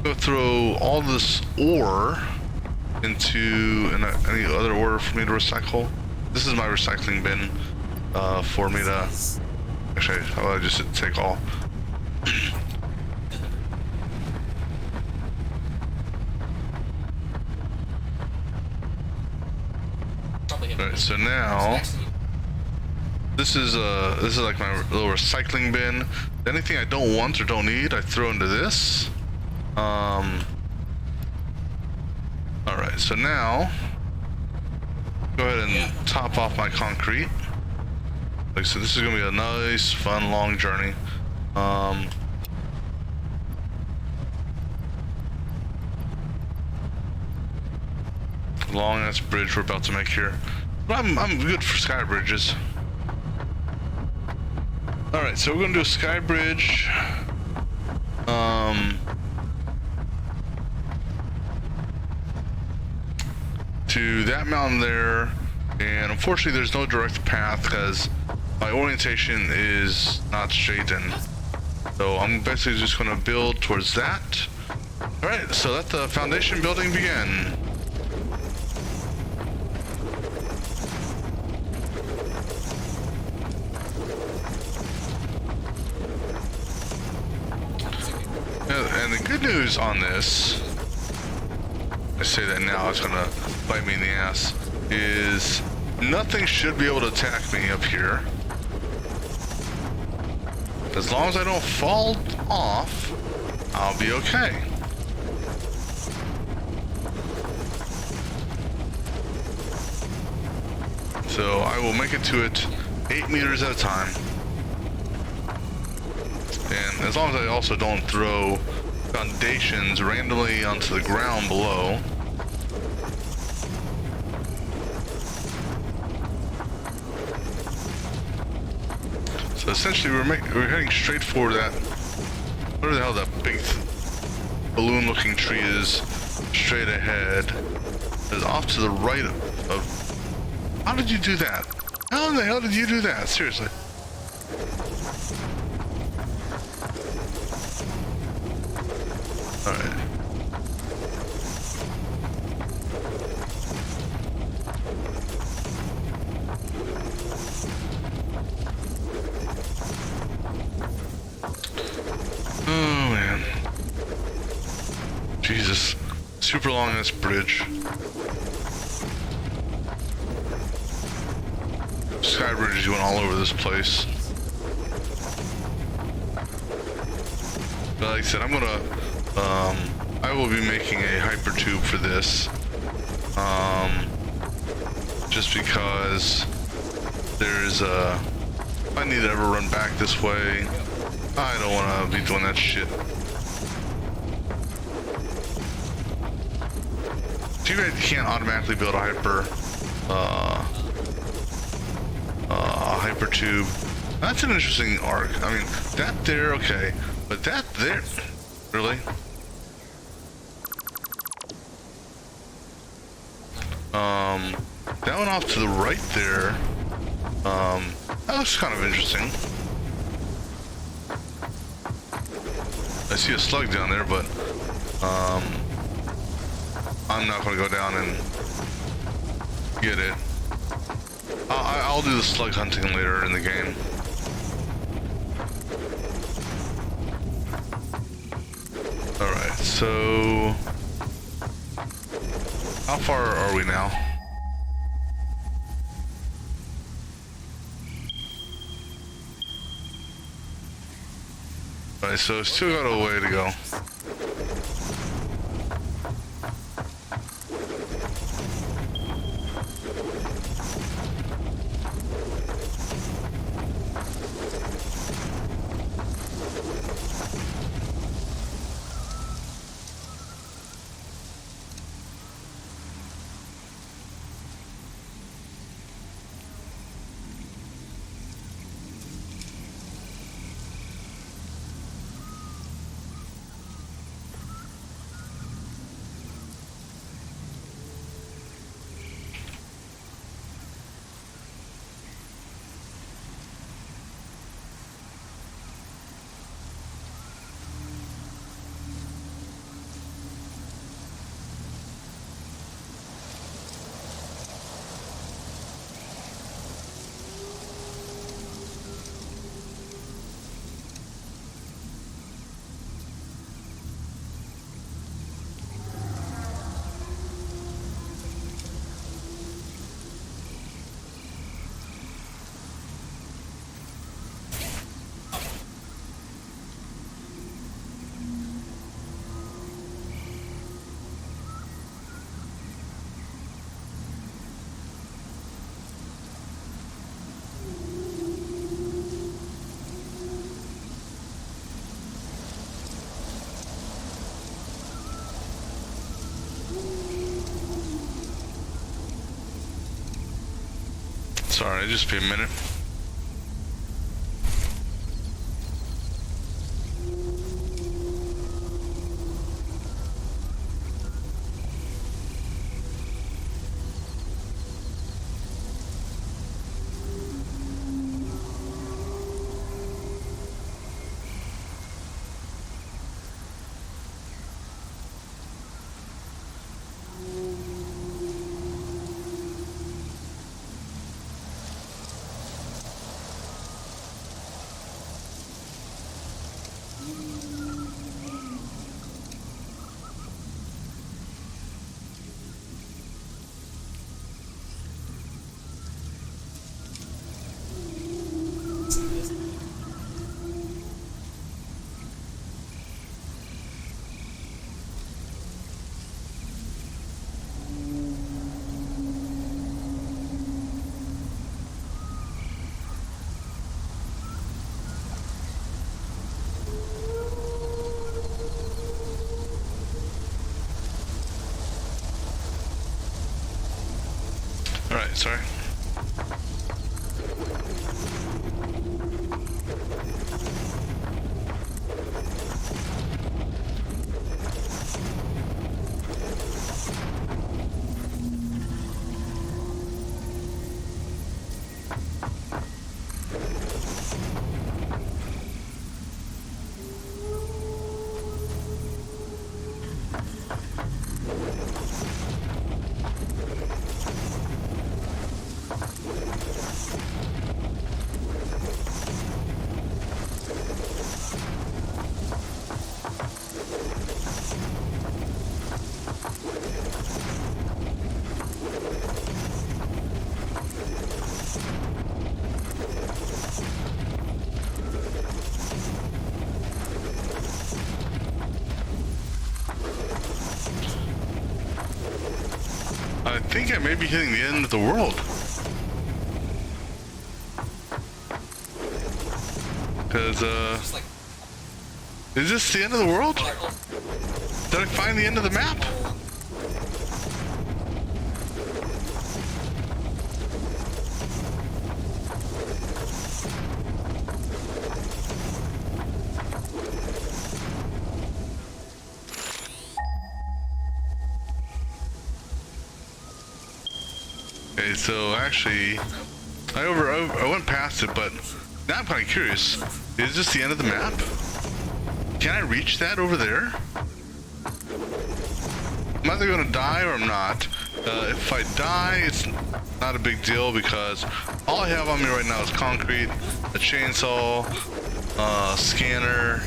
go throw all this ore into any other ore for me to recycle. This is my recycling bin for me to, actually, how about I just take all. Alright, so now this is like my little recycling bin. Anything I don't want or don't need, I throw into this. Alright, so now go ahead and top off my concrete. Like I said, this is gonna be a nice, fun, long journey. Long ass bridge we're about to make here. But I'm good for sky bridges. All right, so we're gonna do a sky bridge. To that mountain there, and unfortunately there's no direct path because my orientation is not straight in. So I'm basically just gonna build towards that. All right, so let the foundation building begin. And the good news on this, I say that now, it's gonna bite me in the ass, is nothing should be able to attack me up here. As long as I don't fall off, I'll be okay. So I will make it to it 8 meters at a time. And as long as I also don't throw foundations randomly onto the ground below. So essentially we're heading straight for that, whatever the hell that big balloon looking tree is, straight ahead. It's off to the right of, how did you do that? How in the hell did you do that? Seriously. Alright. Oh man. Jesus. Super long this bridge. Sky bridges going all over this place. But like I said, I'm gonna I will be making a hyper tube for this. Just because there's if I need to ever run back this way, I don't want to be doing that shit. Too bad you can't automatically build a hyper tube. That's an interesting arc. I mean, that there, okay, but that there, really? That one off to the right there. That looks kind of interesting. I see a slug down there, but I'm not going to go down and get it. I'll do the slug hunting later in the game. Alright, so how far are we now? Alright, so still got a way to go. Sorry, just be a minute. Alright, sorry. I think I may be hitting the end of the world. Cause, Just like, is this the end of the world? Did I find the end of the map? Okay, so actually, I went past it, but now I'm kind of curious. Is this the end of the map? Can I reach that over there? I'm either going to die or I'm not. If I die, it's not a big deal because all I have on me right now is concrete, a chainsaw, scanner.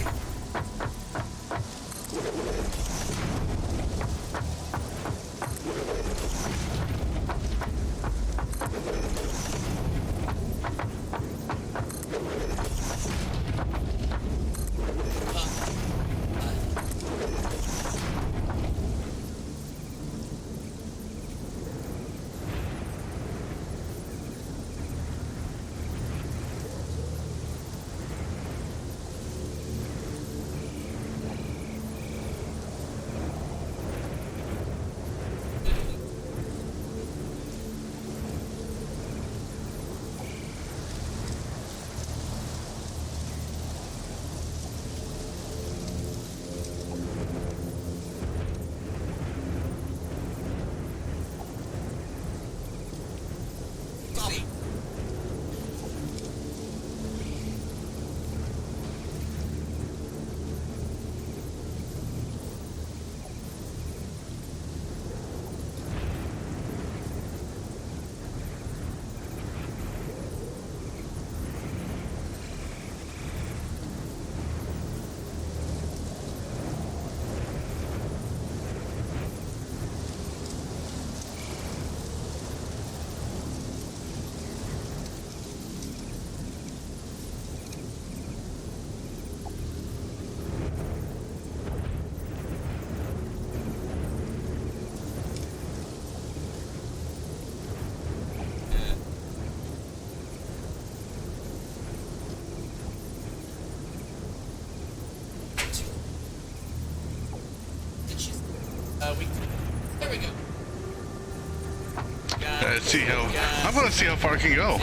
see how far I can go.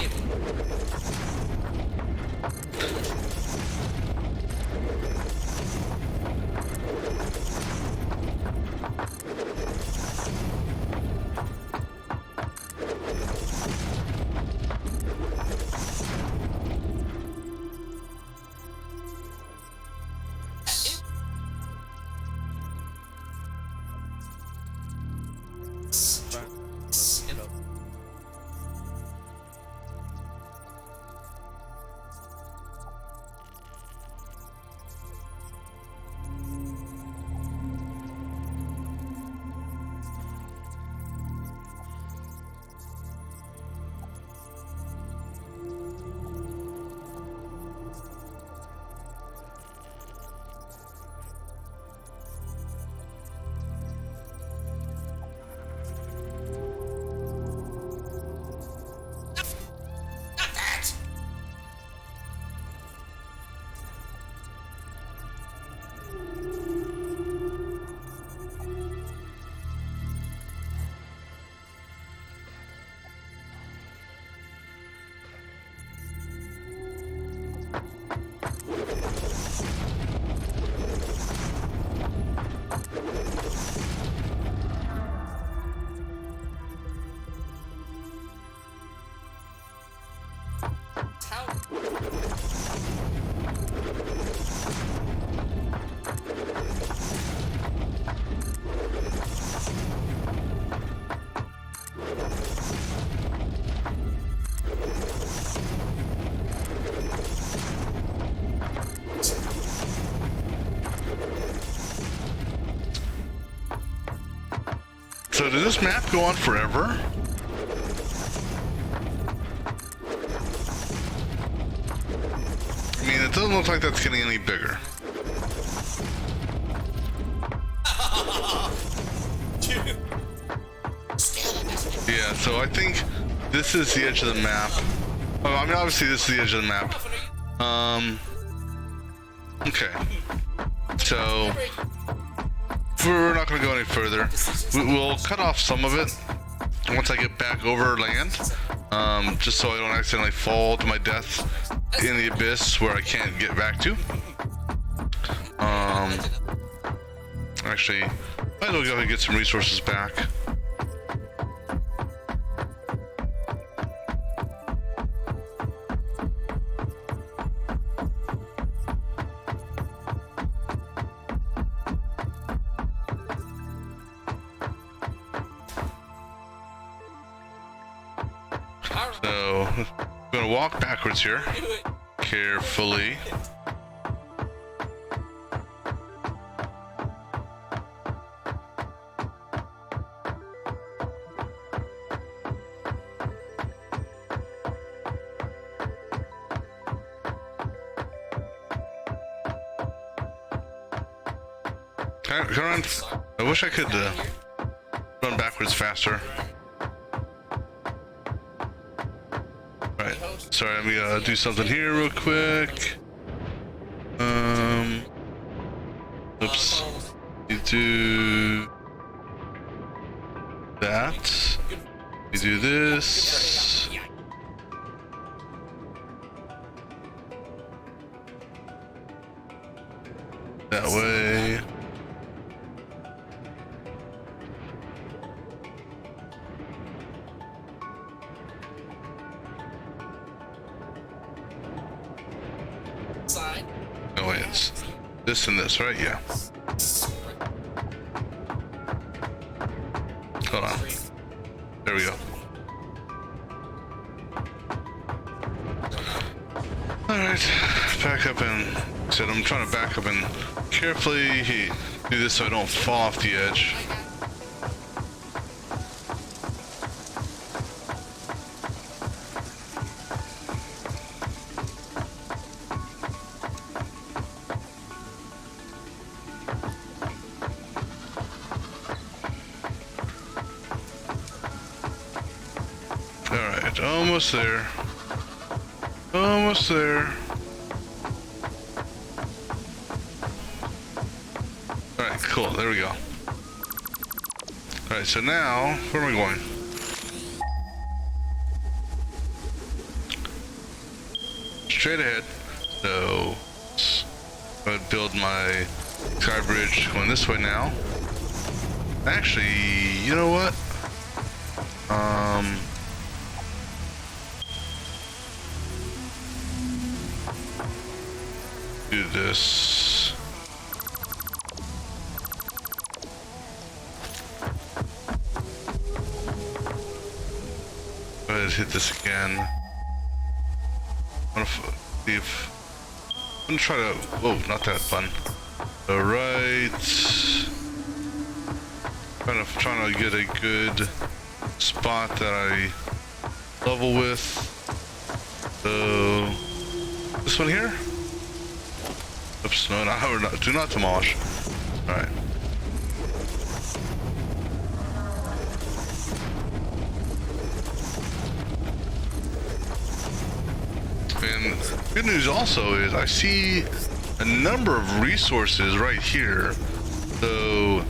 So did this map go on forever? I mean, it doesn't look like that's getting any bigger. Yeah, so I think this is the edge of the map. Oh, I mean, obviously this is the edge of the map. Okay. So we're not going to go any further. We'll cut off some of it once I get back over land, just so I don't accidentally fall to my death in the abyss where I can't get back to. Actually, might as well go ahead and get some resources back. So, I'm gonna walk backwards here, carefully. Can I run? I wish I could run backwards faster. Right. Sorry, let me do something here real quick. Oops. You do that. You do this. That way. Oh wait, it's this and this, right? Yeah. Hold on. There we go. Alright, back up and said I'm trying to back up and carefully do this so I don't fall off the edge. Alright, almost there. Almost there. Alright, cool, there we go. Alright, so now, where am I going? straight ahead. So I'm gonna build my sky bridge going this way now. Actually, you know what? Do this. Go ahead and hit this again. I'm gonna try to, whoa, not that button. Alright. Trying to get a good spot that I level with. So, this one here? Oops, no, do not demolish. Alright. And good news also is I see a number of resources right here. So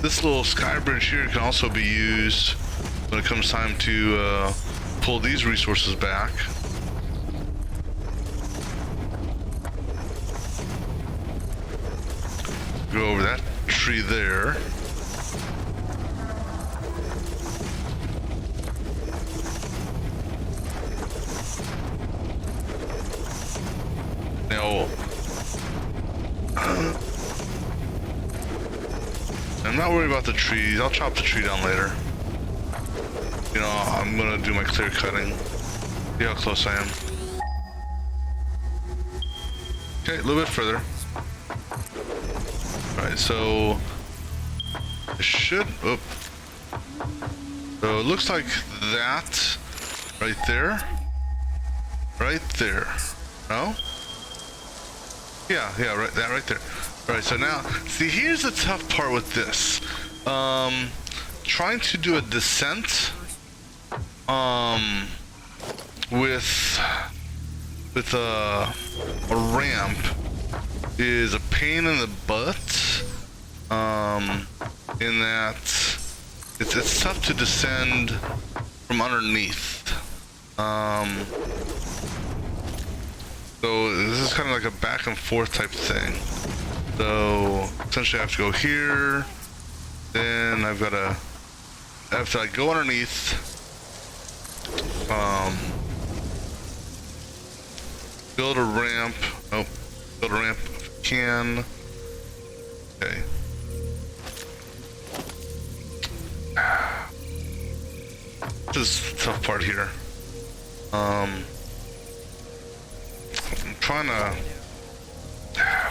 this little sky bridge here can also be used when it comes time to pull these resources back. Go over that tree there. Now, I'm not worried about the trees. I'll chop the tree down later. You know, I'm gonna do my clear cutting. See how close I am. Okay, a little bit further. Alright, so it should, oh. So it looks like that right there. Right there. No? Yeah, right, that right there. Alright, so now, see, here's the tough part with this. Trying to do a descent, with a ramp is a pain in the butt, in that it's tough to descend from underneath. So this is kind of like a back and forth type thing. So essentially I have to go here, then I have to like go underneath, build a ramp, build a ramp if I can. Okay. This is the tough part here.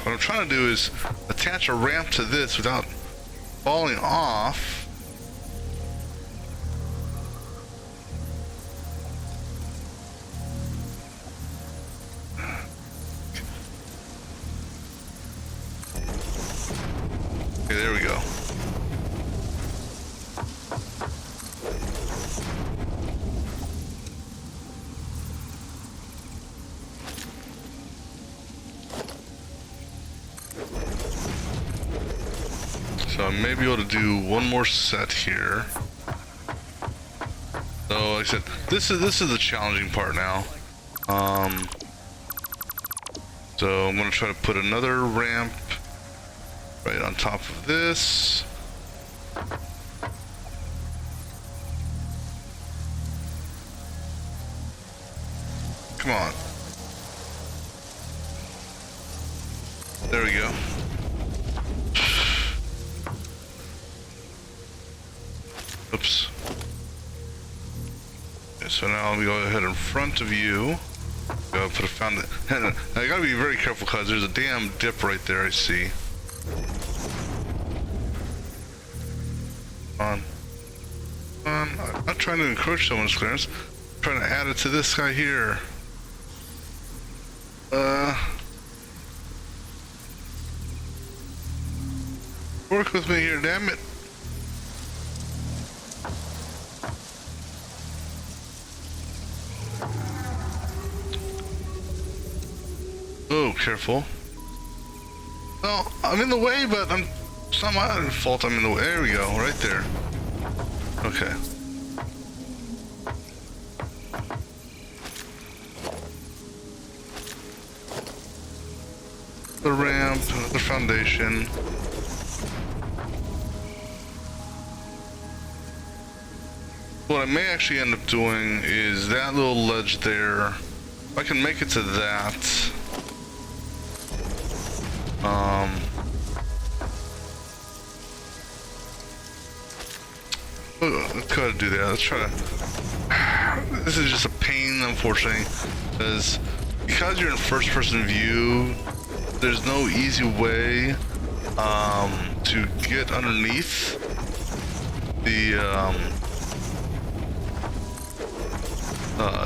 What I'm trying to do is attach a ramp to this without falling off. Okay, there we go. So I may be able to do one more set here. So like I said, this is the challenging part now. So I'm gonna try to put another ramp right on top of this. Come on. There we go. Oops. Okay, so now let me go ahead in front of you. Go put a fountain. I gotta be very careful because there's a damn dip right there I see. I'm not trying to encroach someone's clearance. I'm trying to add it to this guy here. Work with me here, damn it. Oh, careful. No, I'm in the way, but it's not my fault I'm in the way. There we go, right there. Okay. ramp, another foundation. What I may actually end up doing is that little ledge there. If I can make it to that, let's go ahead and do that. Let's try to. This is just a pain, unfortunately, because you're in first-person view. There's no easy way to get underneath the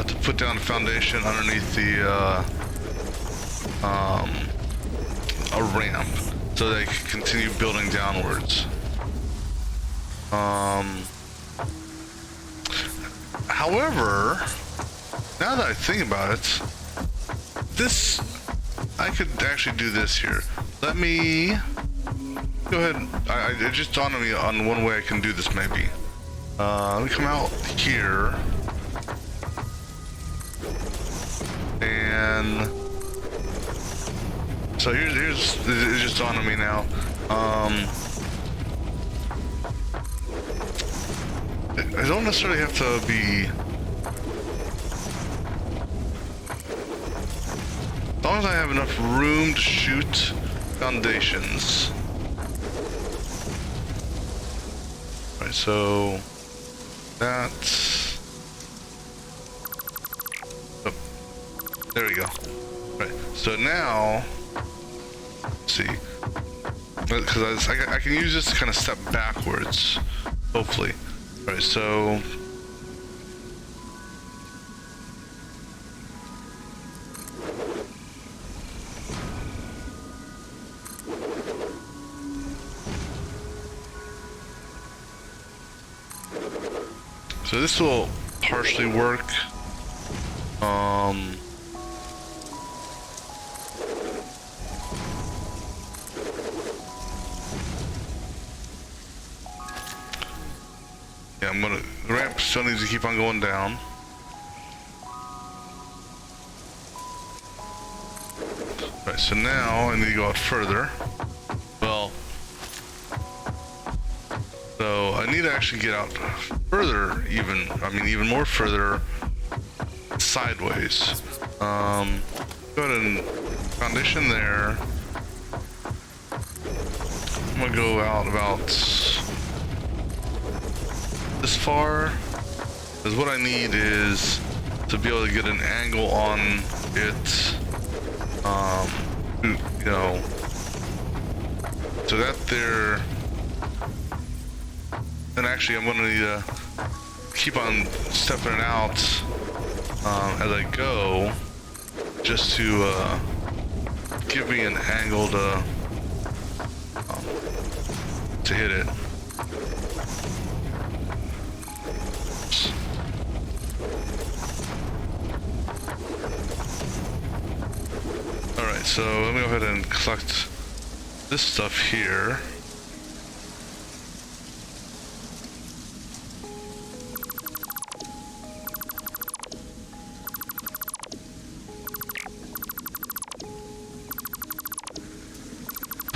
to put down a foundation underneath the a ramp so they can continue building downwards. However, now that I think about it, this, I could actually do this here. Let me go ahead. It just dawned on me on one way I can do this maybe. Let me come out here. And so here's it's just dawned on me now. I don't necessarily have to be, as long as I have enough room to shoot foundations. Right, so that's, oh, there we go. Right, so now, let's see, because I can use this to kind of step backwards, hopefully. All right, so this will partially work. Yeah, the ramp still needs to keep on going down. Right, so now I need to go out further. Well, so I need to actually get out further, even more further sideways. Go ahead and foundation there. I'm gonna go out about this far, because what I need is to be able to get an angle on it, you know, so that there. And actually, I'm gonna need to keep on stepping it out as I go, just to give me an angle to hit it. Alright, so let me go ahead and collect this stuff here.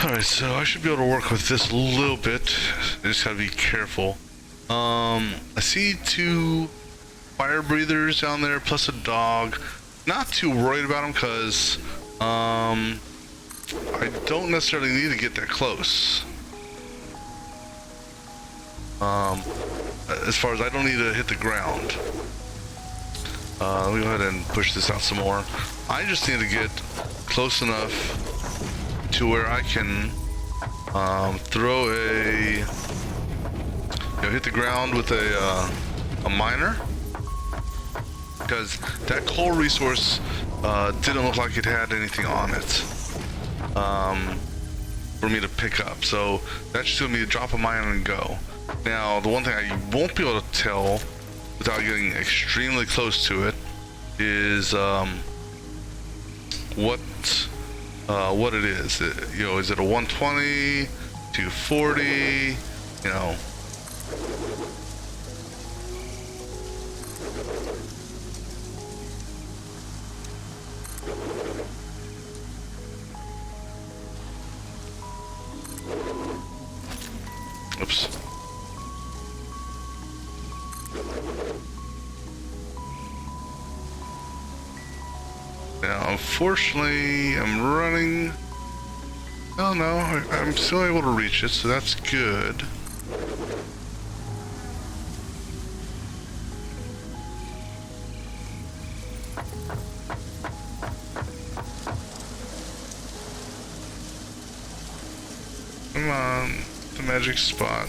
Alright, so I should be able to work with this a little bit. I just gotta be careful. I see 2 fire breathers down there, plus a dog. Not too worried about them, because I don't necessarily need to get that close. As far as I don't need to hit the ground. Let me go ahead and push this out some more. I just need to get close enough to where I can throw hit the ground with a miner, because that coal resource didn't look like it had anything on it for me to pick up. So that's just gonna be to drop a miner and go. Now, the one thing I won't be able to tell without getting extremely close to it is what it is. Is it a 120, 240, you know? Now, unfortunately, I'm running. Oh no, I'm still able to reach it, so that's good. Come on, the magic spot.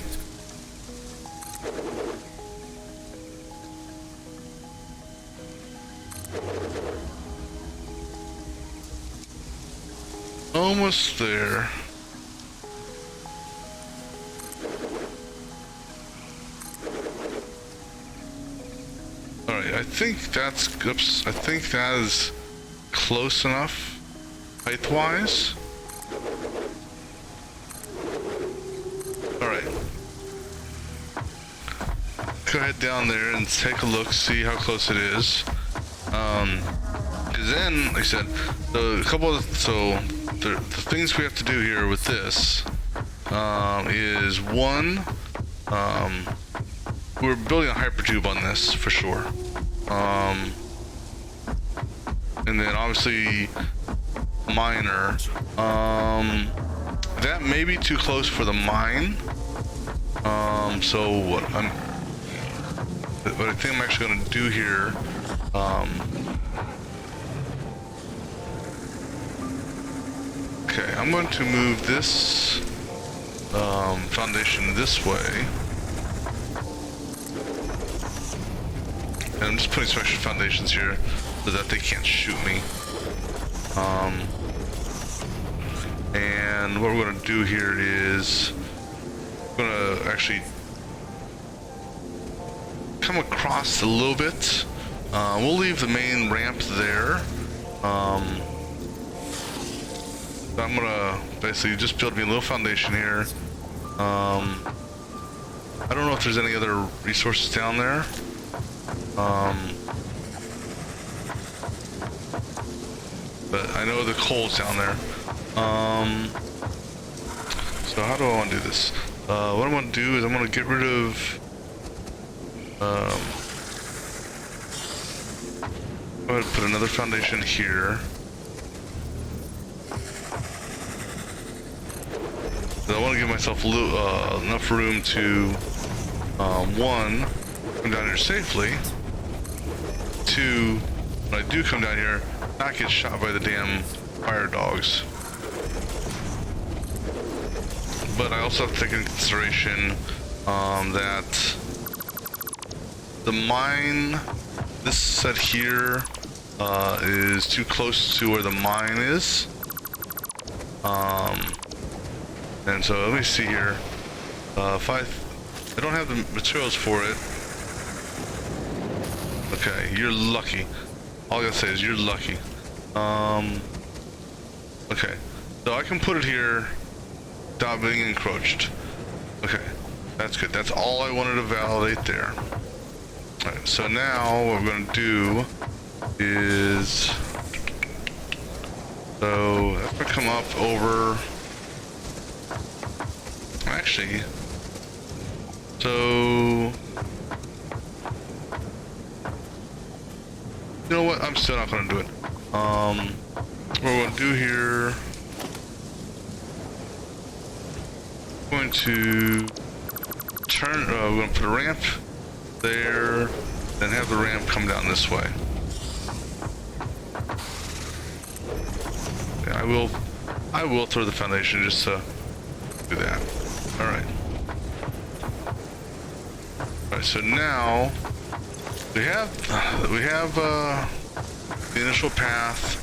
Almost there. Alright, I think that's, oops, I think that is close enough height-wise. Alright. Go ahead down there and take a look, see how close it is. Because then, like I said, the things we have to do here with this is one, we're building a hypertube on this for sure. And then obviously miner. That may be too close for the mine. So what I think I'm actually going to do here, okay, I'm going to move this foundation this way. And I'm just putting some extra foundations here so that they can't shoot me. And what we're going to do here is we're going to actually come across a little bit. We'll leave the main ramp there. I'm gonna basically just build me a little foundation here. I don't know if there's any other resources down there. But I know the coal's down there. So how do I want to do this? What I'm going to do is I'm going to get rid of go ahead and put another foundation here. So I want to give myself enough room to one, come down here safely. Two, when I do come down here, not get shot by the damn fire dogs. But I also have to take into consideration that the mine, this set here, is too close to where the mine is. And so let me see here. If I don't have the materials for it. Okay, you're lucky. All I gotta say is you're lucky. Okay, so I can put it here without being encroached. Okay, that's good. That's all I wanted to validate there. Alright, so now what we're gonna do is, so that's gonna come up over, actually, so you know what, I'm still not gonna do it. What we're gonna do here, we're going to turn, we're gonna put a ramp there, then have the ramp come down this way. Okay, I will throw the foundation just to do that. Alright. Alright, so now we have the initial path.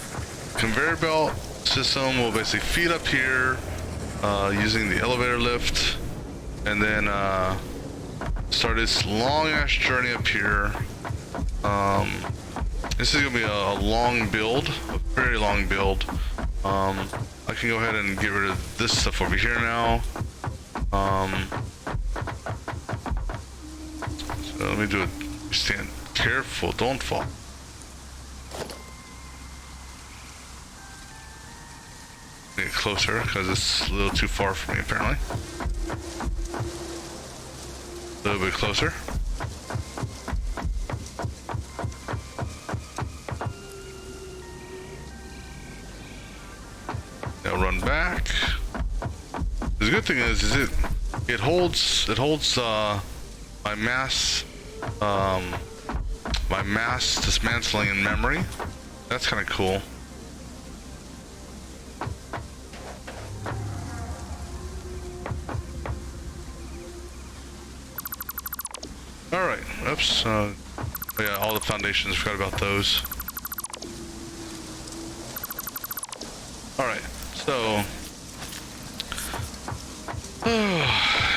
Conveyor belt system will basically feed up here using the elevator lift, and then start this long ass journey up here. This is gonna be a long build, a very long build. I can go ahead and get rid of this stuff over here now. So let me do it. Stand careful, don't fall. Get closer because it's a little too far for me apparently. A little bit closer. run back. The good thing is it holds my mass dismantling in memory. That's kind of cool. All right. Oops. Oh yeah, all the foundations. Forgot about those. All right. So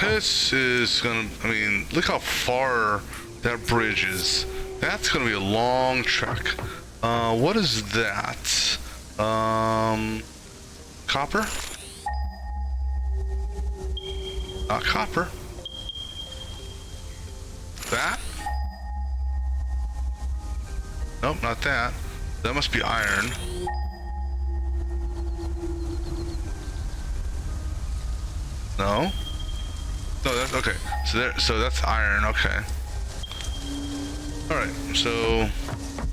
this is gonna. I mean, look how far that bridge is. That's gonna be a long trek. What is that? Copper? Not copper. That? Nope, not that. That must be iron. No? No, that's okay. So that's iron, okay. Alright, so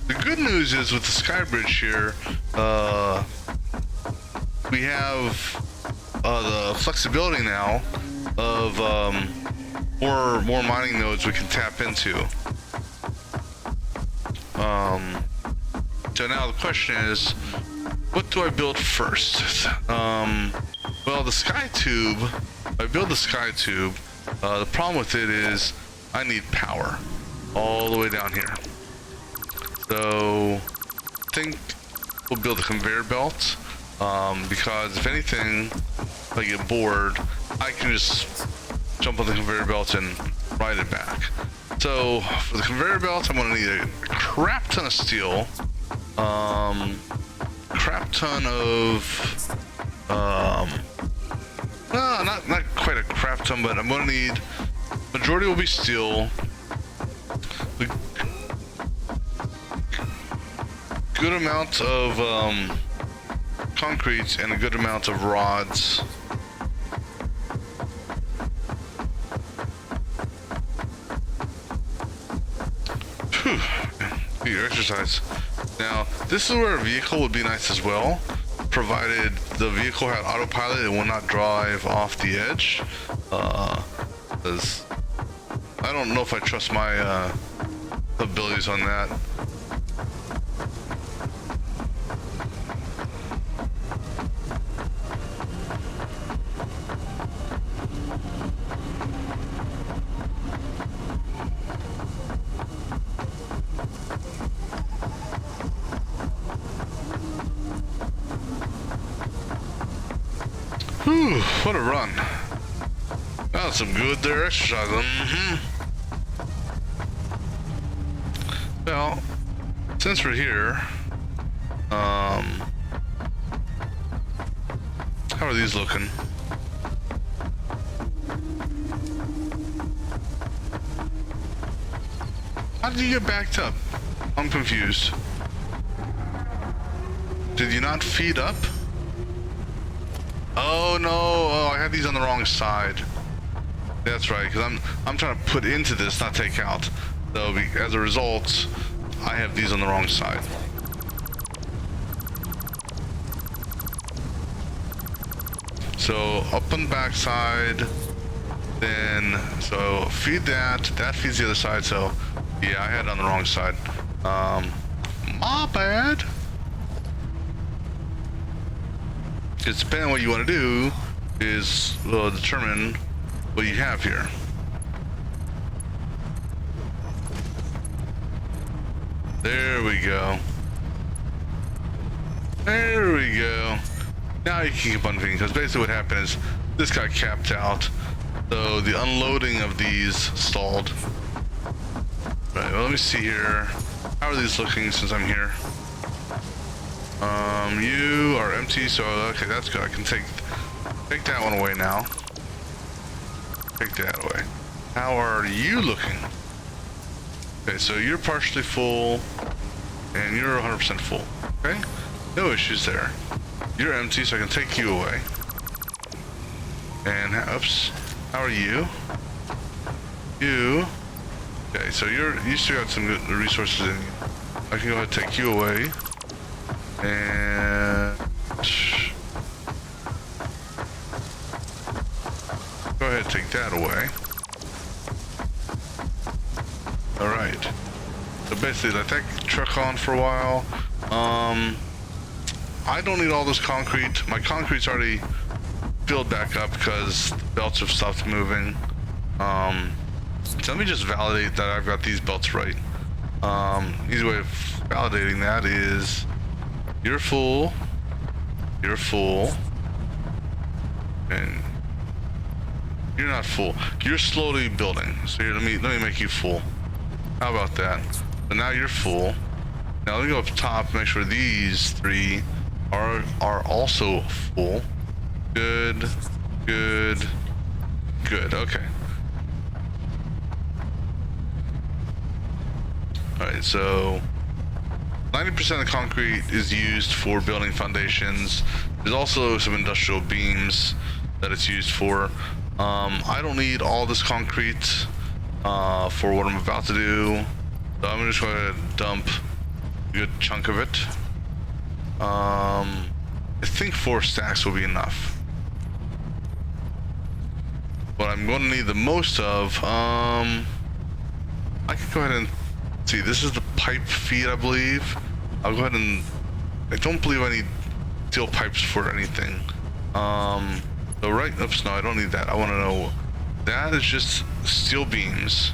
the good news is with the sky bridge here, we have the flexibility now of more mining nodes we can tap into. So now the question is, what do I build first? Well, the sky tube, if I build the sky tube, the problem with it is I need power all the way down here. So I think we'll build a conveyor belt, because if anything, if I get bored, I can just jump on the conveyor belt and ride it back. So for the conveyor belt, I'm gonna need a crap ton of steel, crap ton of, well, not quite a crap ton, but I'm gonna need, majority will be steel, the good amount of concrete, and a good amount of rods. Your exercise. Now, this is where a vehicle would be nice as well, provided the vehicle had autopilot and would not drive off the edge. Because I don't know if I trust my abilities on that. Whew, what a run. That was some good there exercising. Well, since we're here, how are these looking? How did you get backed up? I'm confused. Did you not feed up? Oh no, oh, I had these on the wrong side. That's right, because I'm trying to put into this, not take out. So as a result, I have these on the wrong side. So up on the back side, then, so feed that feeds the other side, so yeah, I had it on the wrong side. My bad. It's depending on what you want to do is determine what you have here. There we go. There we go. Now you can keep on feeding, because basically what happened is this got capped out, so the unloading of these stalled. Right, well, let me see here. How are these looking since I'm here? You are empty, so okay, that's good. I can take that one away now. Take that away. How are you looking? Okay, so you're partially full, and you're 100% full. Okay, no issues there. You're empty, so I can take you away. And oops, how are you? You. Okay, so you still got some good resources in you. I can go ahead and take you away. And to take that away. All right. So basically, let that truck on for a while. I don't need all this concrete. My concrete's already filled back up because the belts have stopped moving. So let me just validate that I've got these belts right. Easy way of validating that is you're full, and you're not full. You're slowly building. So here, let me make you full. How about that? So now you're full. Now let me go up top, make sure these three are also full. Good. Okay. Alright, so 90% of the concrete is used for building foundations. There's also some industrial beams that it's used for. I don't need all this concrete for what I'm about to do. So I'm just going to dump a good chunk of it. I think 4 stacks will be enough. What I'm going to need the most of, I could go ahead and see, this is the pipe feed, I believe. I'll go ahead and, I don't believe I need steel pipes for anything. So oops, no, I don't need that. I want to know, that is just steel beams,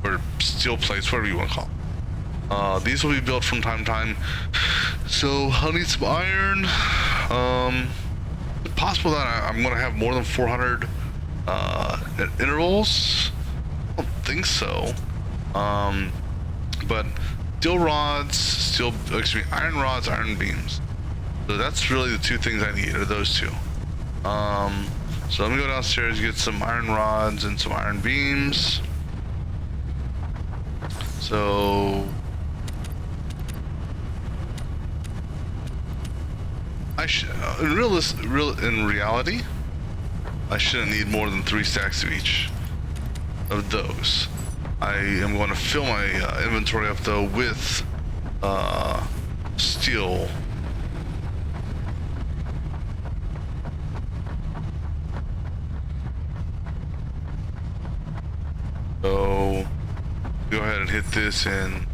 or steel plates, whatever you want to call them. These will be built from time to time. So I'll need some iron. It's possible that I'm going to have more than 400 at intervals. I don't think so. But steel rods, iron rods, iron beams. So that's really the 2 things I need, are those 2. So let me go downstairs, get some iron rods and some iron beams. So I should, in reality, I shouldn't need more than 3 stacks of each of those. I am going to fill my inventory up though with steel. So go ahead and hit this and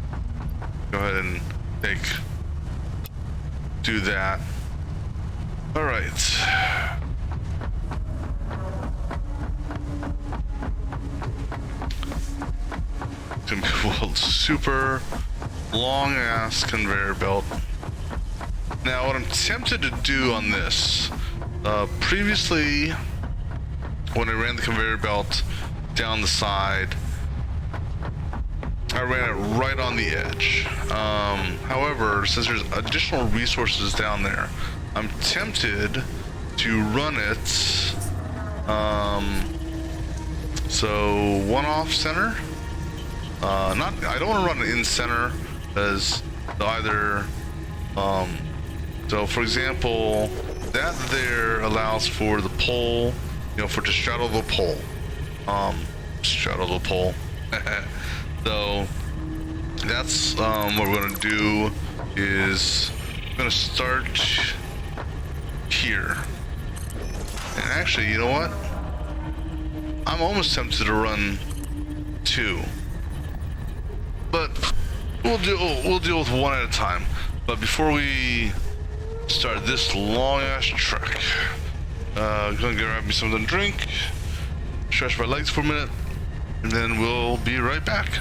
go ahead and do that. All right. Super long ass conveyor belt. Now what I'm tempted to do on this, previously when I ran the conveyor belt down the side, I ran it right on the edge. However, since there's additional resources down there, I'm tempted to run it so one off center. I don't want to run it in center as either. So for example, that there allows for the pole, for to straddle the pole. Straddle the pole. So that's what we're gonna do is I'm gonna start here. And actually, you know what? I'm almost tempted to run 2. But we'll deal with 1 at a time. But before we start this long ass trek, gonna grab me something to drink, stretch my legs for a minute, and then we'll be right back.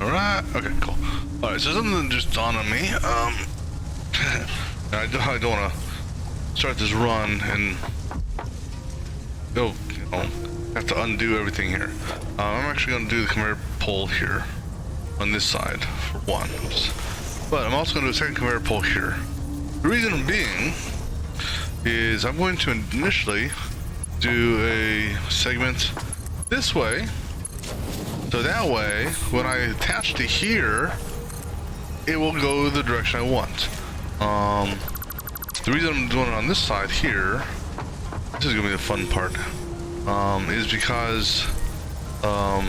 Alright, okay, cool. Alright, so something just dawned on me. I don't want to start this run and go, have to undo everything here. I'm actually going to do the conveyor pole here on this side for one. But I'm also going to do a second conveyor pole here. The reason being is I'm going to initially do a segment this way. So that way, when I attach to here, it will go the direction I want. The reason I'm doing it on this side here, this is gonna be the fun part, is because, oh,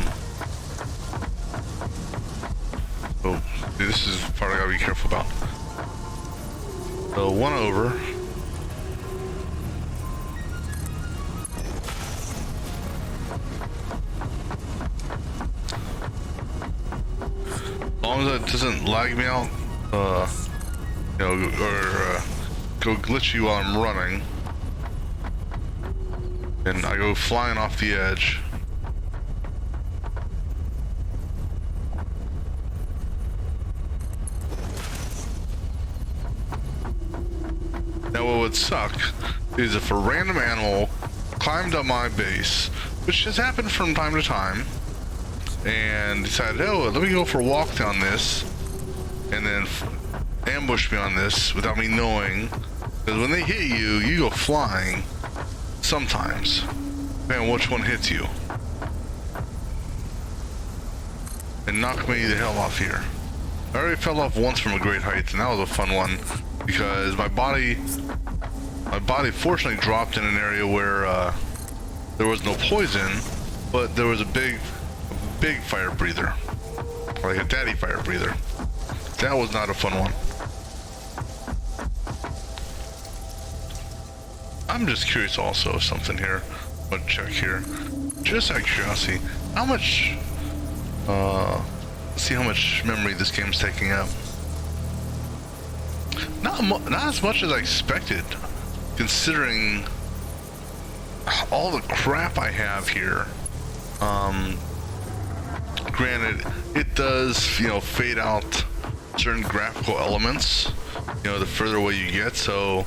this is the part I gotta be careful about. So one over. As long as it doesn't lag me out, or go glitchy while I'm running, and I go flying off the edge. Now what would suck is if a random animal climbed up my base, which has happened from time to time, and decided, oh, let me go for a walk down this, and then ambush me on this without me knowing, because when they hit you, you go flying sometimes, depending on which one hits you, and knock me the hell off here. I already fell off once from a great height, and that was a fun one, because my body fortunately dropped in an area where there was no poison, but there was a big fire breather, like a daddy fire breather. That was not a fun one. I'm just curious also of something here. I'm gonna check here, just out of curiosity. How much? Let's see how much memory this game's taking up. Not as much as I expected, considering all the crap I have here. Granted, it does, fade out certain graphical elements, the further away you get, so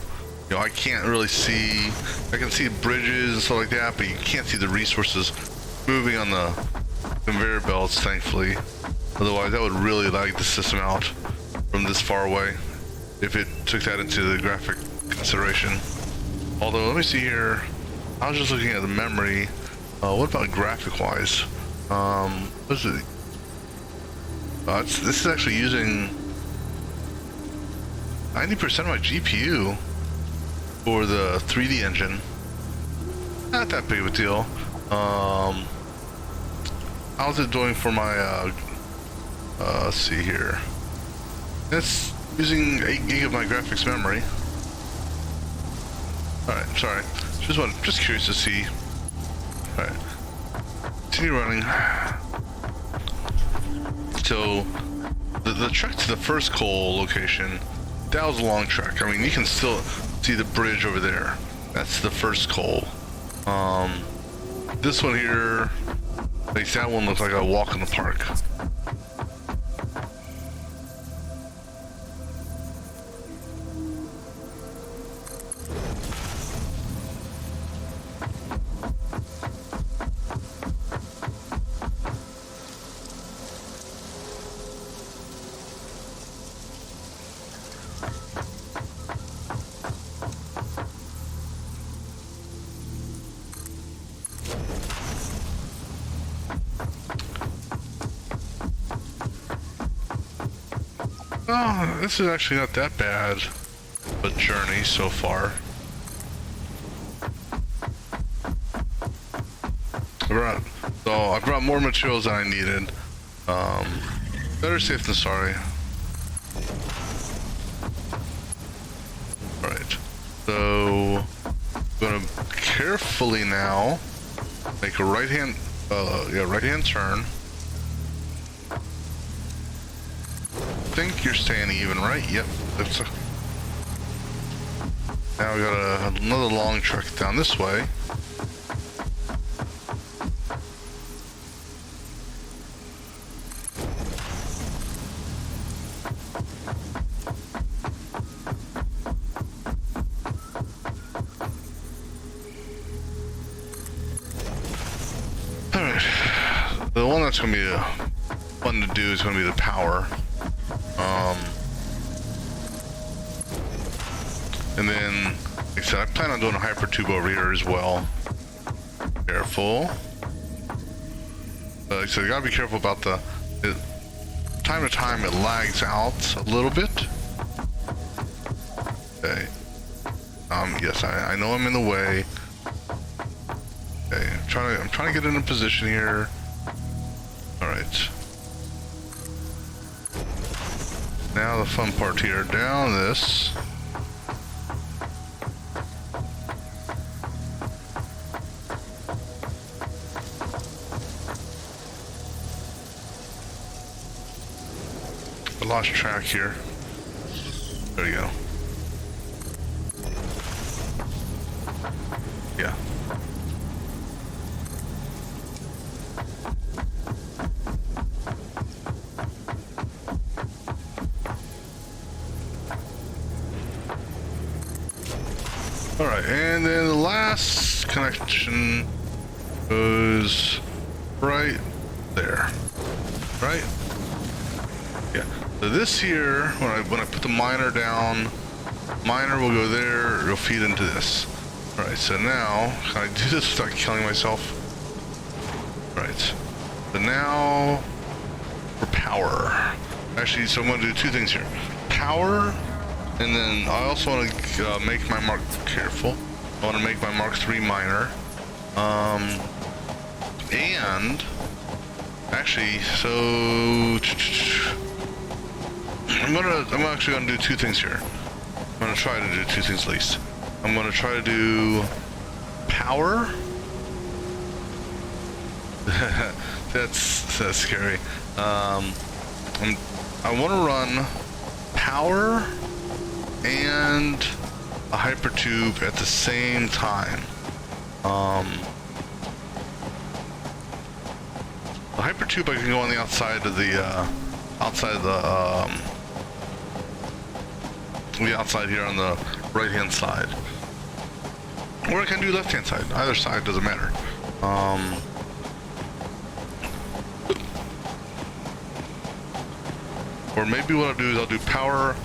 You know, I can't really see. I can see bridges and stuff like that, but you can't see the resources moving on the conveyor belts, thankfully. Otherwise, that would really lag the system out from this far away if it took that into the graphic consideration. Although, let me see here. I was just looking at the memory. What about graphic-wise? What is it? This is actually using 90% of my GPU for the 3D engine. Not that big of a deal. How's it doing for my, let's see here. It's using 8 gig of my graphics memory. Alright, sorry. Just curious to see. Alright. Continue running. So, the trek to the first coal location, that was a long trek. I mean, you can still see the bridge over there. That's the first coal. This one here, makes that one look like a walk in the park. Oh, this is actually not that bad of a journey so far. I brought more materials than I needed. Better safe than sorry. Alright, so I'm gonna carefully now make a right hand turn. I think you're staying even, right? Yep. Now we got another long trek down this way. Alright. The one that's going to be fun to do is going to be the power. And then, like I said, I plan on doing a hyper tube over here as well. Careful. Like I said, you gotta be careful about time to time it lags out a little bit. Okay. Yes, I know I'm in the way. Okay, I'm trying to get in a position here. Alright. Now the fun part here, down this. I lost track here. There you go. Yeah. Alright, and then the last connection goes right there. Right? Yeah. So this here, when I put the miner down, miner will go there, it'll feed into this. Alright, so now, can I do this without killing myself? Right. So now, for power. Actually, so I'm going to do two things here. Power, and then I also want to make my Mark, careful. I want to make my Mark III miner. And, actually, so... I'm actually gonna do two things here. I'm gonna try to do two things at least. I'm gonna try to do power. That's scary. I want to run power and a hypertube at the same time. The hypertube I can go on the outside of the outside here on the right hand side. Or I can do left hand side. Either side doesn't matter. Or maybe what I'll do is I'll do power.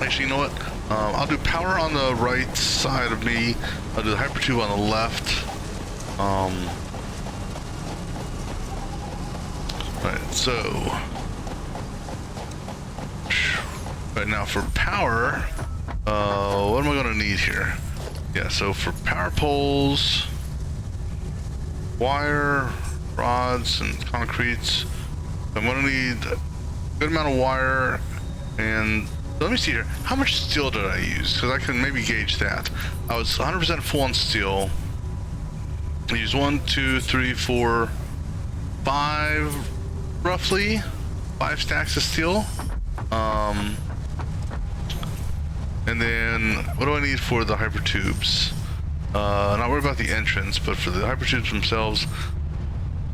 Actually, you know what? I'll do power on the right side of me. I'll do the hypertube on the left. Right, so right now for power, what am I going to need here? Yeah, so for power poles, wire, rods, and concretes, I'm going to need a good amount of wire. And let me see here, how much steel did I use? Because I can maybe gauge that. I was 100% full on steel. I used 1, 2, 3, 4, 5, roughly 5 stacks of steel. And then what do I need for the hypertubes? Not worried about the entrance, but for the hypertubes themselves,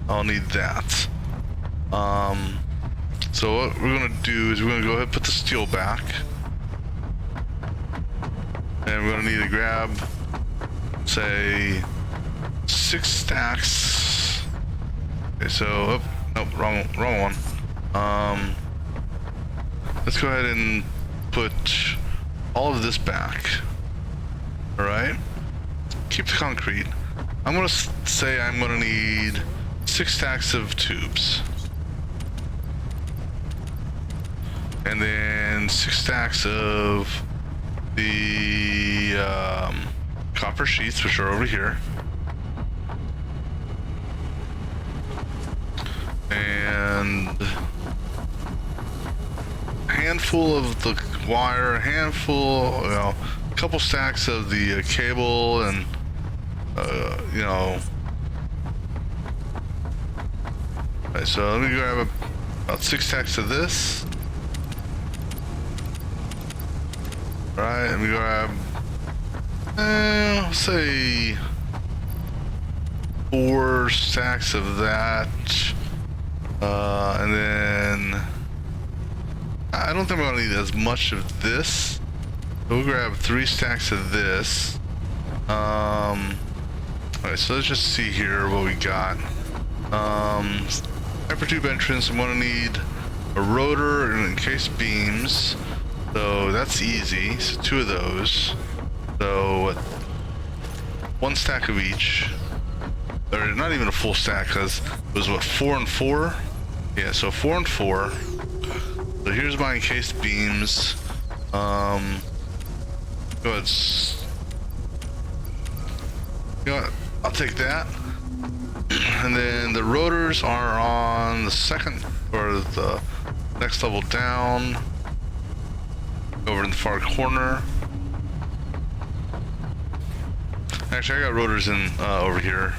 I'll need that. So what we're gonna do is we're gonna go ahead and put the steel back. And we're gonna need to grab, say, 6 stacks. Okay, so, oh, nope, wrong one. Let's go ahead and put all of this back. All right, keep the concrete. I'm gonna say I'm gonna need 6 stacks of tubes. And then 6 stacks of the copper sheets, which are over here. And a handful of the wire, a handful, you know, a couple stacks of the cable, and you know. Alright, so let me grab about 6 stacks of this. Alright, let me grab, say 4 stacks of that. And then I don't think I'm gonna need as much of this. We'll grab 3 stacks of this. Alright, so let's just see here what we got. Hypertube entrance, I'm gonna need a rotor and encased beams. So that's easy. So 2 of those. So 1 stack of each. Or not even a full stack, because it was what, 4 and 4? Yeah, so 4 and 4. So here's my encased beams. Go ahead. You know what? I'll take that. And then the rotors are on the second, or the next level down. Over in the far corner. Actually, I got rotors in over here.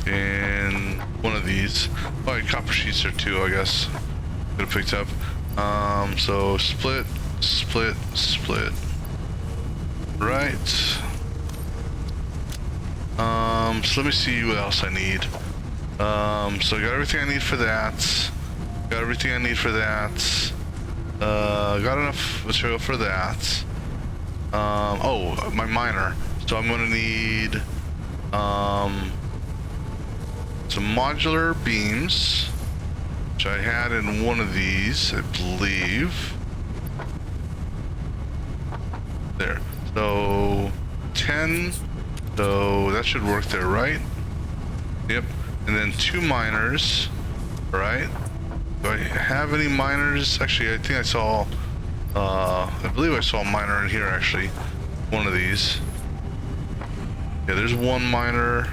And one of these. Oh, copper sheets are 2, I guess. Could have picked up. So split, split, split. Right. So let me see what else I need. So I got everything I need for that. Got everything I need for that. Got enough material for that. Oh, my miner. So I'm gonna need some modular beams, which I had in one of these, I believe. There. So 10. So that should work there, right? Yep. And then 2 miners. All right. Do I have any miners? Actually, I think I saw, I believe I saw a miner in here, actually. One of these. Yeah, there's 1 miner.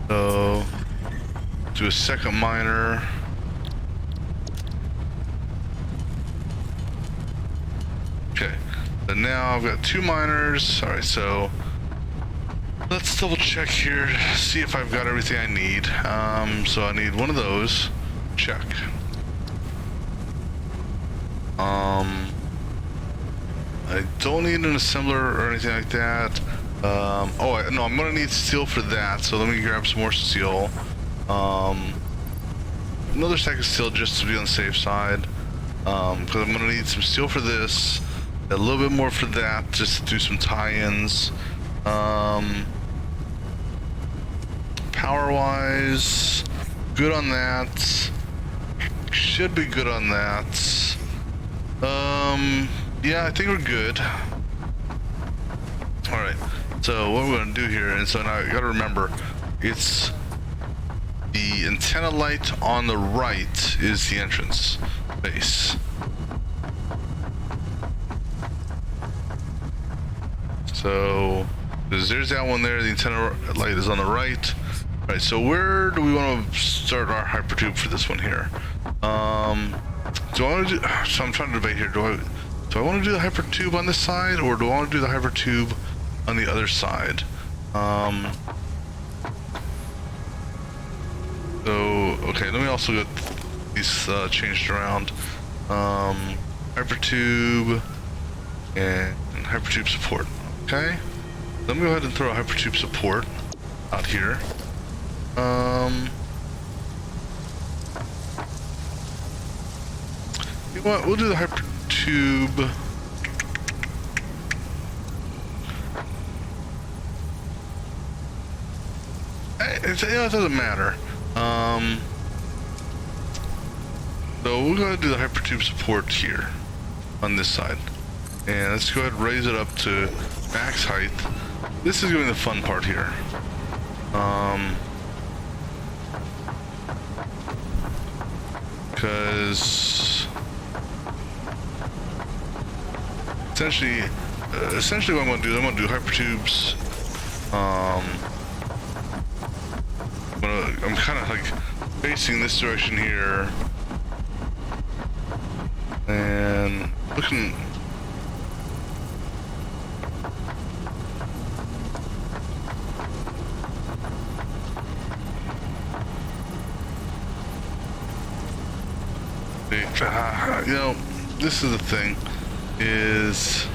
So, do a second miner. Okay, and now I've got 2 miners. All right, so let's double check here, see if I've got everything I need. So I need one of those. Check. I don't need an assembler or anything like that. Oh, no, I'm gonna need steel for that, so let me grab some more steel. Another stack of steel just to be on the safe side. because I'm gonna need some steel for this, a little bit more for that, just to do some tie-ins. Power-wise, good on that. Should be good on that. Yeah, I think we're good. All right. So what we're gonna do here, and so now you gotta remember, it's the antenna light on the right is the entrance base. So there's that one there. The antenna light is on the right. All right. So where do we want to start our hypertube for this one here? Do I want to do? So I'm trying to debate here. Do I want to do the hypertube on this side, or do I want to do the hypertube on the other side? So okay, let me also get these changed around. Hypertube and hypertube support. Okay, let me go ahead and throw a hypertube support out here. You know what? We'll do the hypertube. It doesn't matter. So we're going to do the hypertube support here on this side. And let's go ahead and raise it up to max height. This is going to be the fun part here. Because essentially what I'm going to do is I'm going to do hypertubes. I'm kind of like facing this direction here, and looking. You know, this is the thing, is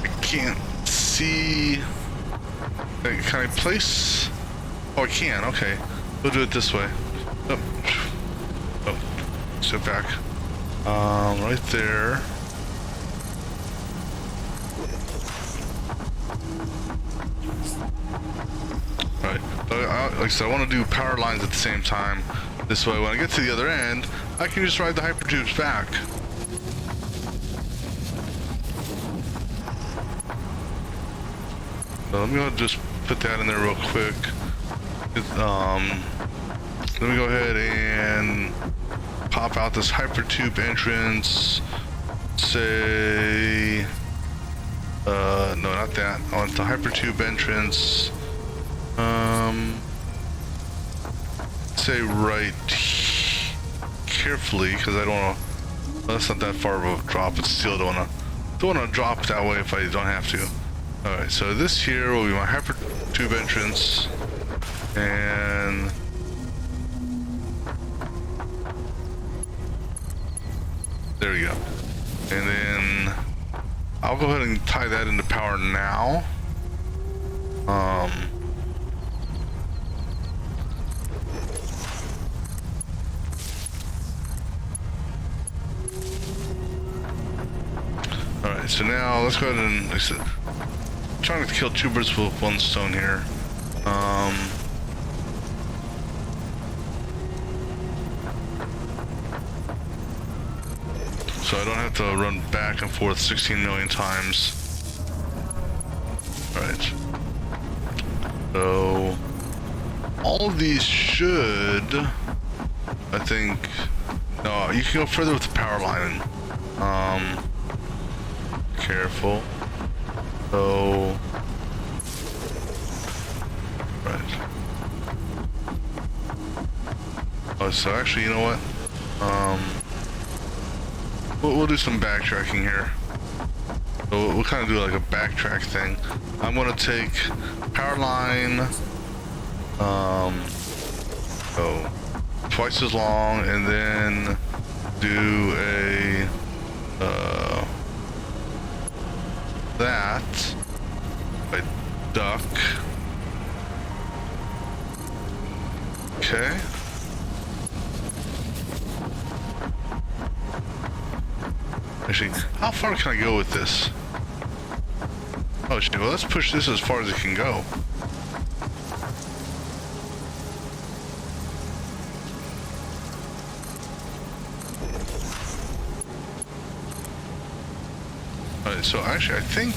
I can't see. Can I place? Oh, I can. Okay, we'll do it this way. Oh, step back. Right there. All right. Like I said, I want to do power lines at the same time. This way, when I get to the other end, I can just ride the hypertubes back. So let me just put that in there real quick. Let me go ahead and pop out this hypertube entrance. Say, no, not that. I want the hypertube entrance. Say right carefully, because I don't want to. That's not that far of a drop, but still don't want to drop that way if I don't have to. All right, so this here will be my hypertube entrance, and there we go. And then I'll go ahead and tie that into power now. Alright, so now let's go ahead and, like I said, I'm trying to kill two birds with one stone here. So I don't have to run back and forth 16 million times. Alright. So all of these should, I think, no, you can go further with the power line. Careful. So, right. Oh, so actually, you know what? We'll do some backtracking here. So we'll kind of do like a backtrack thing. I'm gonna take power line, so twice as long, and then do a that by duck. Okay. Actually, how far can I go with this? Oh shit, well let's push this as far as it can go. Alright, so actually I think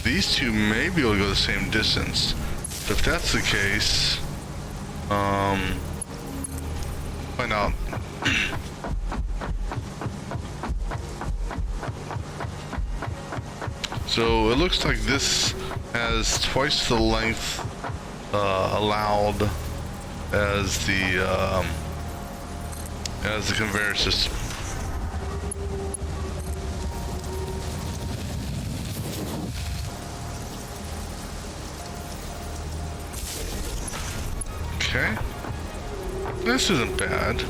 these two may be able to go the same distance. If that's the case, find out. So it looks like this has twice the length allowed as the conveyor system. Okay, this isn't bad.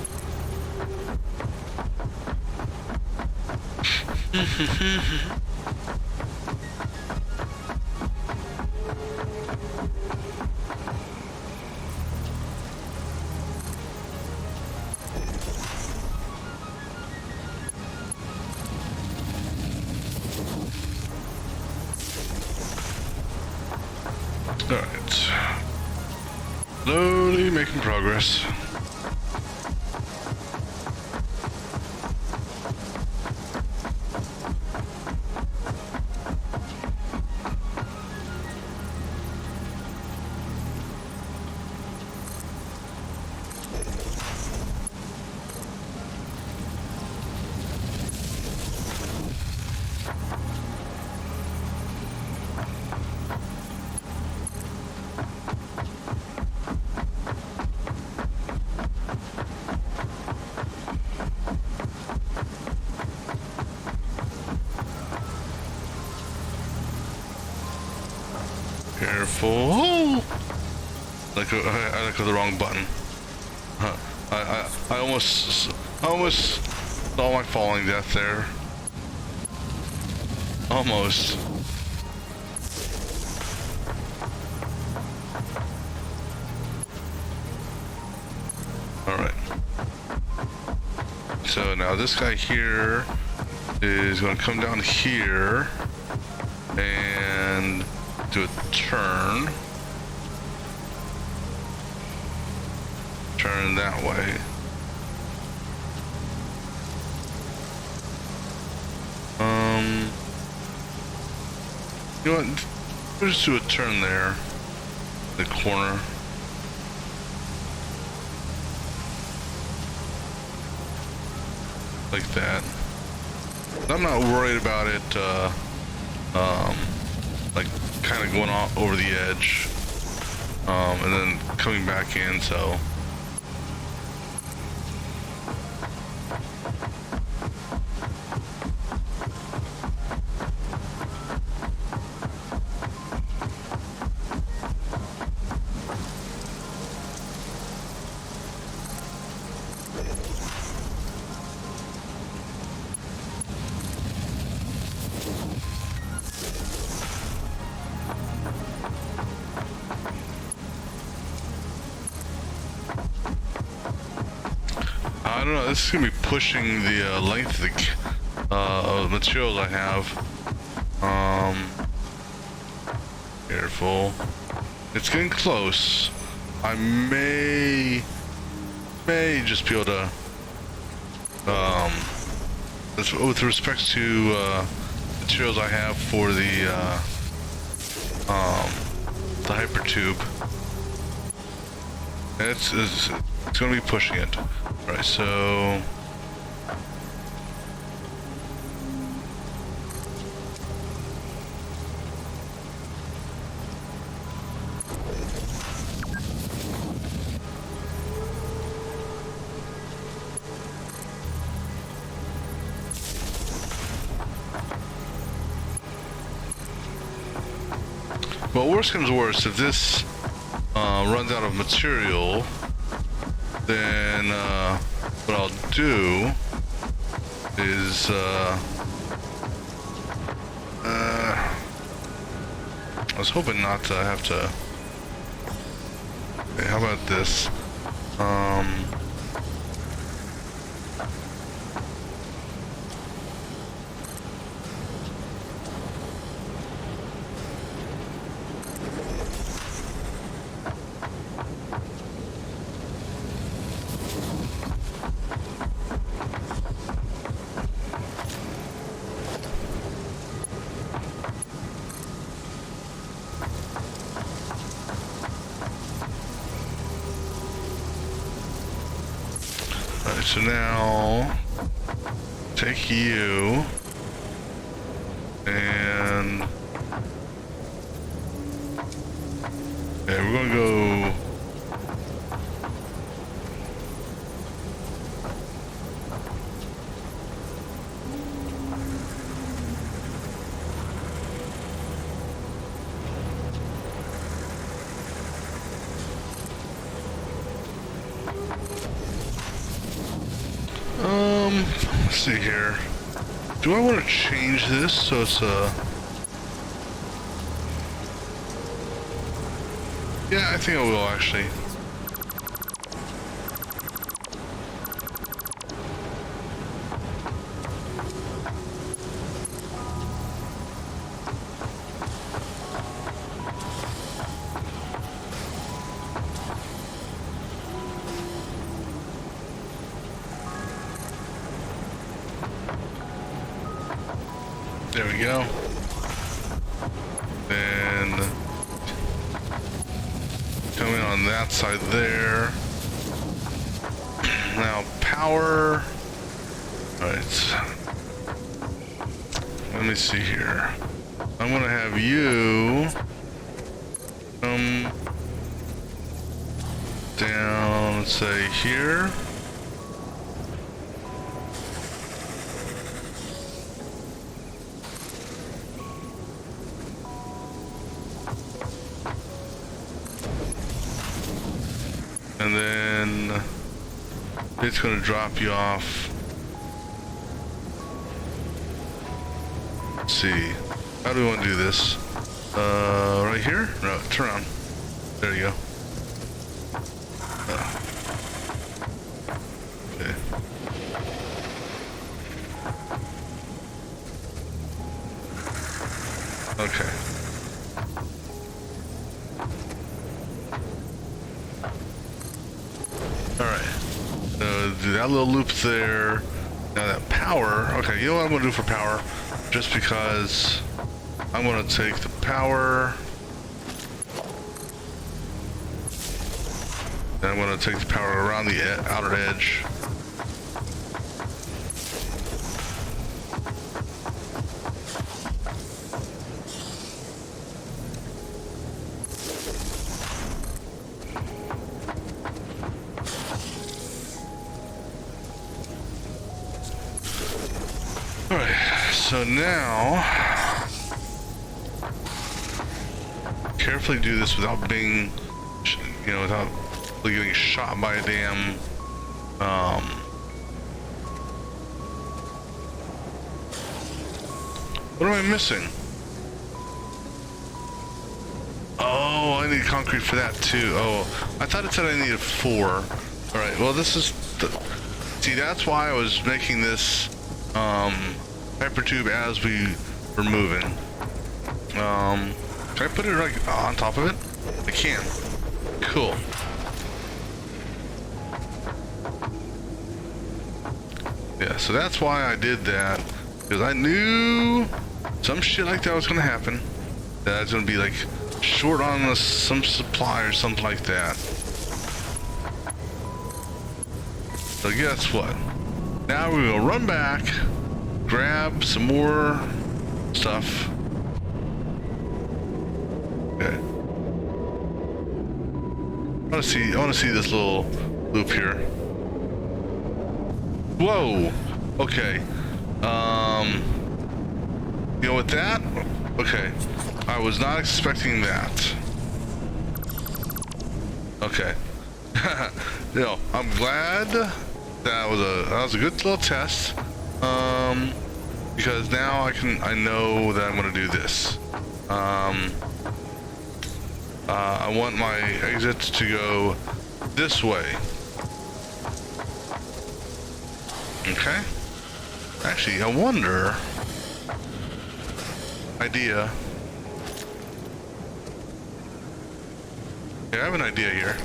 Alright. Slowly making progress. Careful. I clicked the wrong button. Huh. I almost saw my falling death there. Almost. Alright. So now this guy here is going to come down here and do a turn. Turn that way. You know what? We'll just do a turn there. The corner. Like that. I'm not worried about it, like kind of going off over the edge, and then coming back in, so. I don't know, this is going to be pushing the length of the materials I have. Careful. It's getting close. I may just be able to, with respect to materials I have for the hypertube. It's going to be pushing it. Alright, so... Well, worst comes to worst, if this runs out of material, then what I'll do is I was hoping not to have to. Okay, how about this? so now take you and okay, we're gonna go. Let's see here. Do I want to change this so it's yeah, I think I will actually. There we go. And coming on that side there. Now power. Alright. Let me see here. I'm gonna have you come down, let's say here. And then it's going to drop you off. Let's see. How do we want to do this? Right here? No, turn around. There you go. Okay. Okay. Do that little loop there. Now that power, okay, you know what I'm gonna do for power? Just because I'm gonna take the power, and I'm gonna take the power around the outer edge. So now, carefully do this without being, you know, without getting shot by a damn, what am I missing? Oh, I need concrete for that too. Oh, I thought it said I needed 4. All right, well this is, see, that's why I was making this, hypertube as we were moving. Can I put it like on top of it? I can. Cool. Yeah, so that's why I did that, because I knew some shit like that was gonna happen. That I was gonna be like short on some supply or something like that. So guess what? Now we will run back, grab some more stuff. Okay. I want to see this little loop here. Whoa. Okay. You know what that? Okay. I was not expecting that. Okay. You know, I'm glad that was a good little test. Because now I know that I'm gonna do this. I want my exit to go this way. Okay. Actually, I wonder. Idea. Yeah, I have an idea here.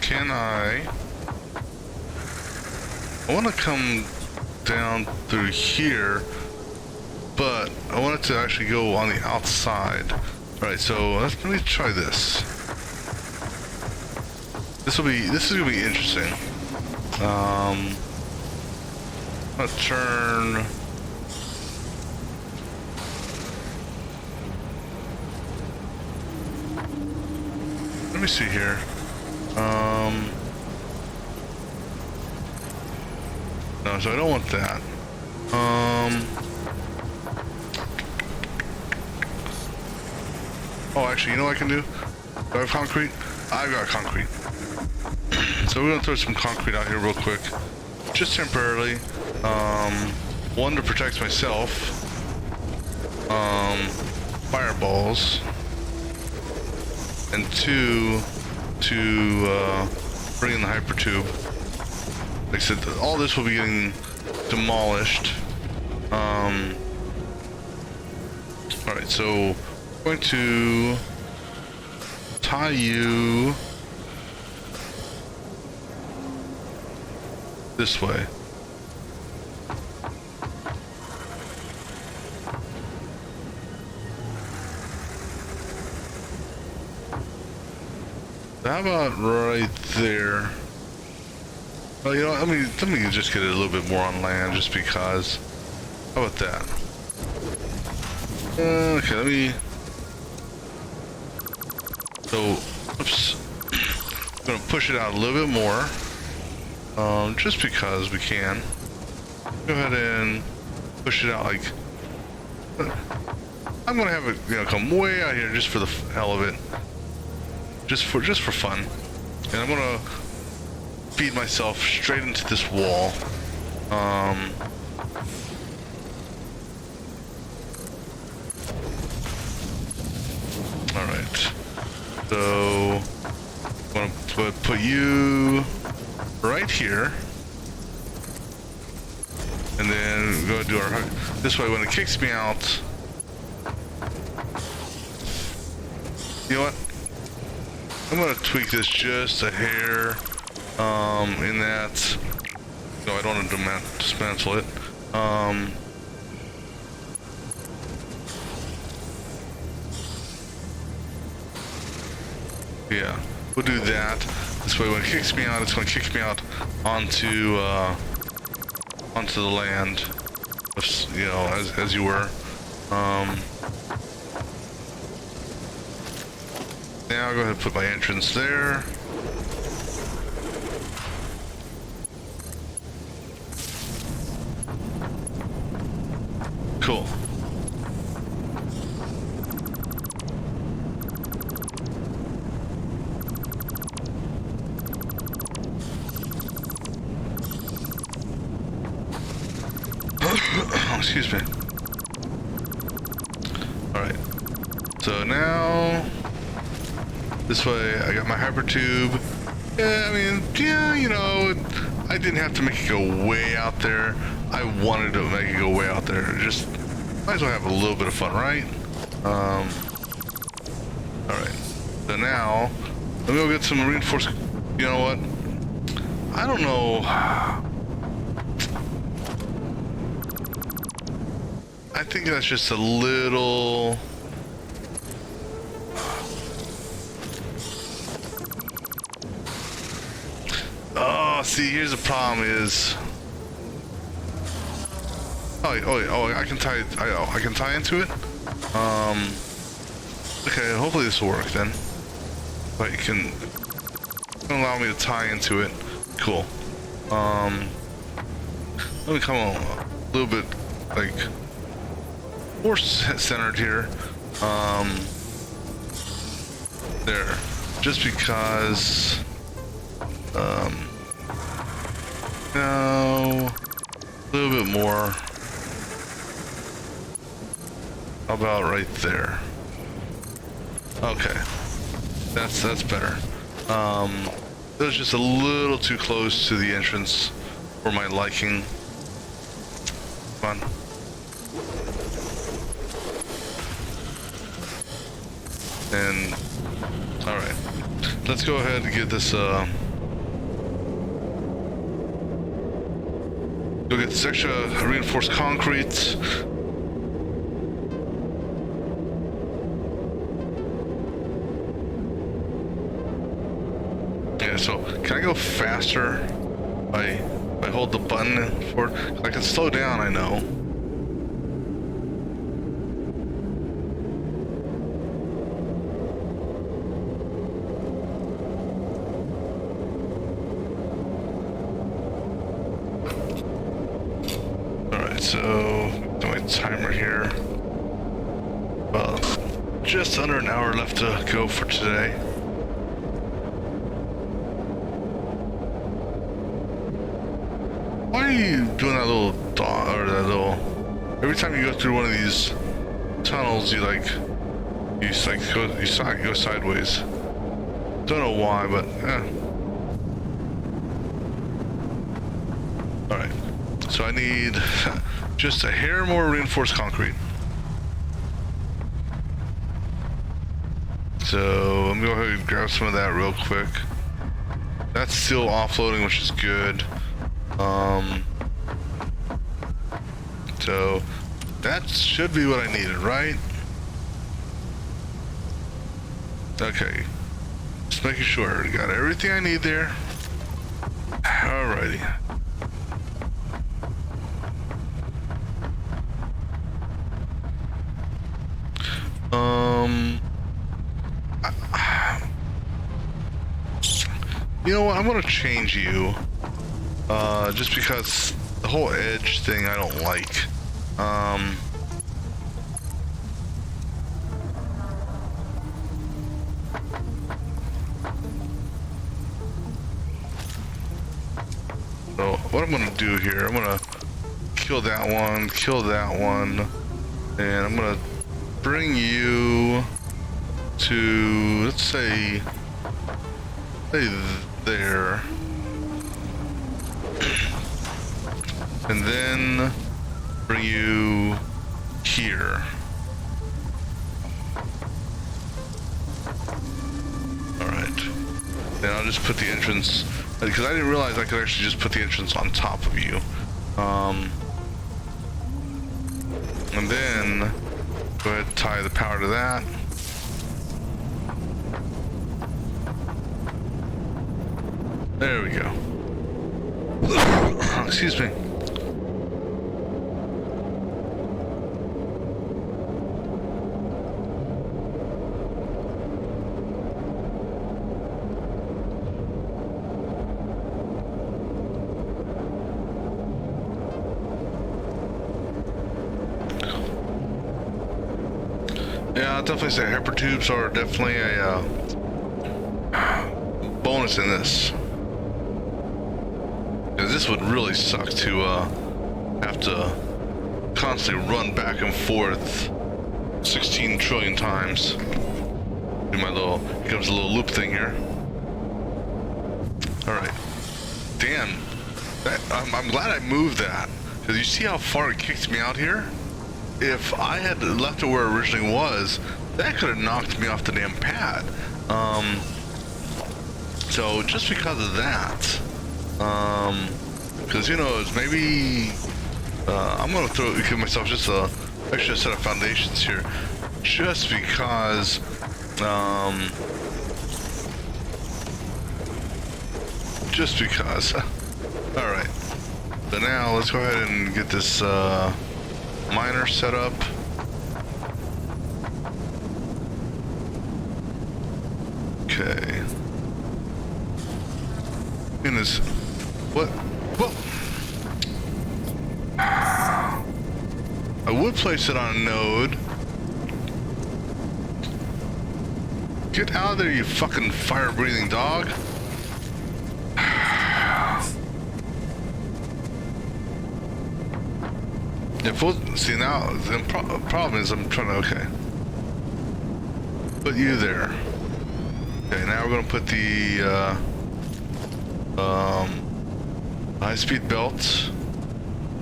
Can I want to come down through here, but I want it to actually go on the outside. All right, so let me try this. This is gonna be interesting. I'm gonna turn. Let me see here. No, so I don't want that. Oh, actually, you know what I can do? Do I have concrete? I've got concrete. So we're gonna throw some concrete out here real quick. Just temporarily. One, to protect myself. Fireballs. And two, to bring in the hyper tube. Like I said, all this will be getting demolished. Alright, so I'm going to tie you this way. How about right there? Well, you know, let me just get it a little bit more on land, just because. How about that? Okay, let me. So, oops. I'm gonna push it out a little bit more, just because we can. Go ahead and push it out like. I'm gonna have it, you know, come way out here just for the hell of it. Just for fun, and I'm gonna feed myself straight into this wall. All right. So I'm gonna put you right here, and then we're gonna do our this way. When it kicks me out, you know what? I'm gonna tweak this just a hair, in that, no, I don't want to dismantle it, yeah, we'll do that. This way when it kicks me out, it's gonna kick me out onto the land, you know, as you were, now I'll go ahead and put my entrance there. Cool. Excuse me. All right. So now, this way I got my hyper tube. Yeah, I mean, yeah, you know, I didn't have to make it go way out there. I wanted to make it go way out there. Just might as well have a little bit of fun, right? All right. So now, let me go get some reinforced. You know what? I don't know. I think that's just a little. Oh, see, here's the problem is. Oh, I can tie it. I can tie into it. Okay, hopefully this will work then. But you can allow me to tie into it. Cool. Let me come a little bit like more centered here. There, just because. No, a little bit more. How about right there? Okay, that's better. It was just a little too close to the entrance for my liking. Come on. And all right, let's go ahead and get this. Go get this extra reinforced concrete. Yeah, so can I go faster by hold the button for it? I can slow down, I know. Alright, so do my timer here. Well, just under an hour left to go for today. Why are you doing that little dot or that little? Every time you go through one of these tunnels, you go sideways. Don't know why, but All right. So I need just a hair more reinforced concrete. So I'm gonna go ahead and grab some of that real quick. That's still offloading, which is good. So that should be what I needed, right? Okay. Just making sure. Got everything I need there. Alrighty. You know what? I'm gonna change you. Just because the whole edge thing I don't like. So what I'm gonna do here, I'm gonna kill that one, and I'm gonna bring you to, let's say there. And then bring you here. Alright. Then I'll just put the entrance, because I didn't realize I could actually just put the entrance on top of you. And then go ahead and tie the power to that. There we go. Excuse me. Yeah, I'll definitely say hyper tubes are definitely a bonus in this. This would really suck to have to constantly run back and forth 16 trillion times. Do my little, here comes a little loop thing here. Alright. Damn. I'm glad I moved that. Because you see how far it kicked me out here? If I had left it where it originally was, that could have knocked me off the damn pad. So just because of that, because you know, it's maybe I'm gonna give myself just a extra set of foundations here, just because all right, so now let's go ahead and get this miner set up. Okay. Goodness. What? I would place it on a node. Get out of there, you fucking fire-breathing dog. See, now the problem is I'm trying to, okay. Put you there. Okay, now we're gonna put the high-speed belt.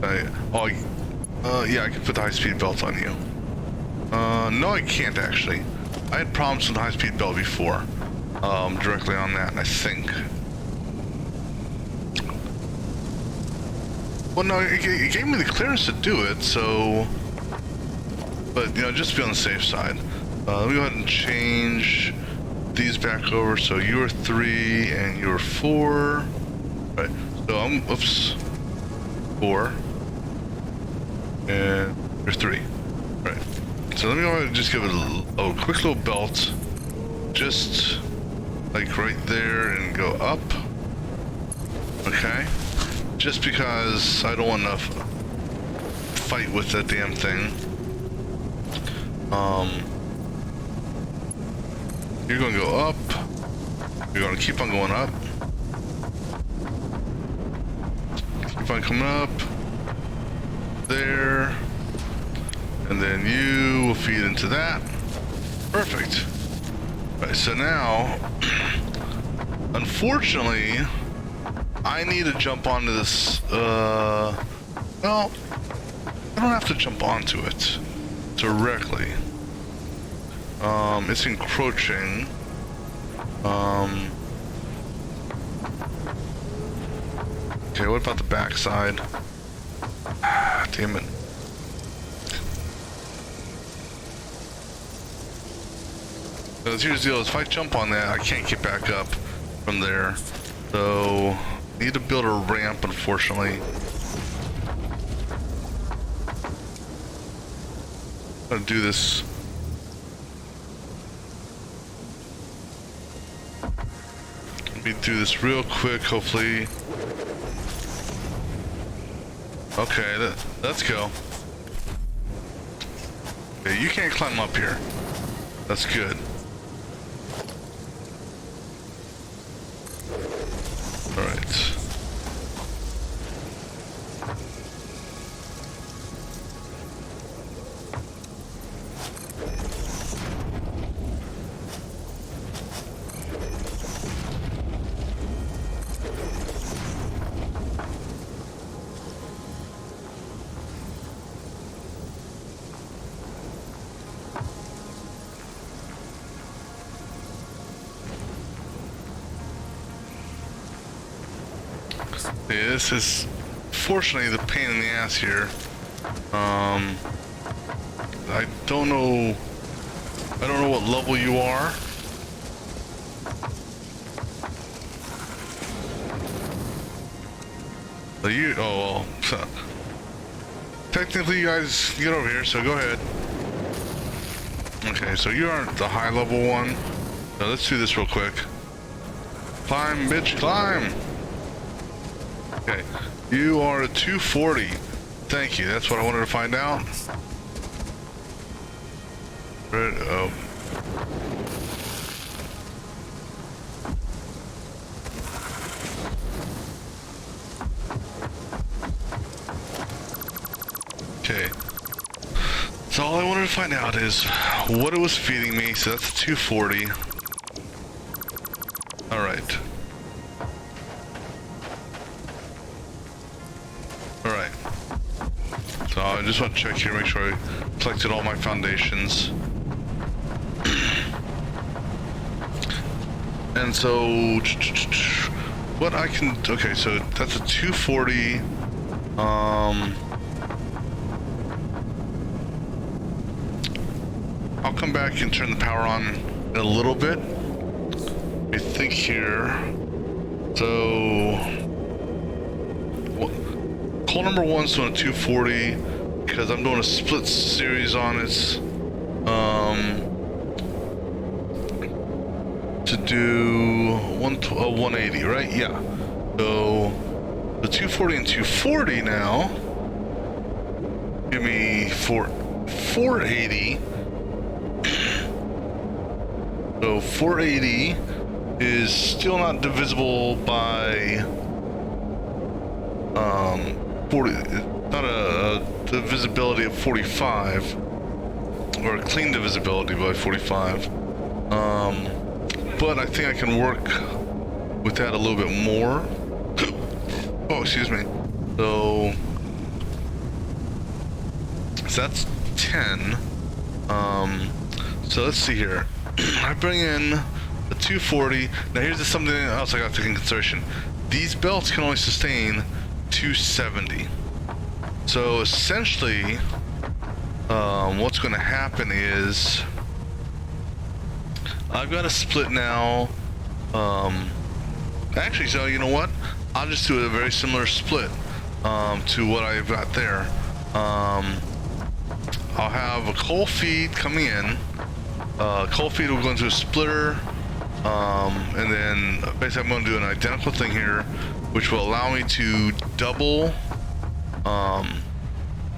Yeah, I can put the high-speed belt on you. No, I can't actually. I had problems with the high-speed belt before. Directly on that, I think. Well, no, it gave me the clearance to do it, so... But, you know, just to be on the safe side. Let me go ahead and change these back over. So you are 3 and you're 4. Right. So I'm, oops, 4 and you're 3. Right. So let me go ahead and just give it a quick little belt, just like right there, and go up. Okay. Just because I don't want to fight with that damn thing. You're gonna go up. You're gonna keep on going up. Keep on coming up. There. And then you will feed into that. Perfect. Right, so now, unfortunately, I need to jump onto this, well, I don't have to jump onto it directly. It's encroaching. Okay, what about the backside? Ah, damn it. So here's the deal, if I jump on that, I can't get back up from there. So, I need to build a ramp, unfortunately. I'm gonna do this. Let me do this real quick, hopefully. Okay, let's go. Okay, you can't climb up here. That's good. All right. Yeah, this is fortunately the pain in the ass here. I don't know what level you are. So you, oh well, technically you guys get over here, so go ahead. Okay, so you aren't the high level one. So let's do this real quick. Climb, bitch, climb! Okay, you are a 240. Thank you, that's what I wanted to find out. Oh. Okay. So all I wanted to find out is what it was feeding me, so that's a 240. Alright. Alright. So I just want to check here, make sure I collected all my foundations. And so, what I can, okay, so that's a 240. I'll come back and turn the power on in a little bit. I think here. So, coal number one's doing a 240 because I'm doing a split series on it. To do 180, right? Yeah. So the 240 and 240 now give me 480. So 480 is still not divisible by 40. Not a divisibility of 45, or a clean divisibility by 45. But I think I can work with that a little bit more. Oh, excuse me. So that's 10. So let's see here. I bring in the 240. Now here's something else I got to take in consideration. These belts can only sustain 270. So essentially, what's going to happen is I've got a split now. Actually, so you know what? I'll just do a very similar split to what I've got there. I'll have a coal feed coming in. Coal feed will go into a splitter. And then basically I'm going to do an identical thing here, which will allow me to double.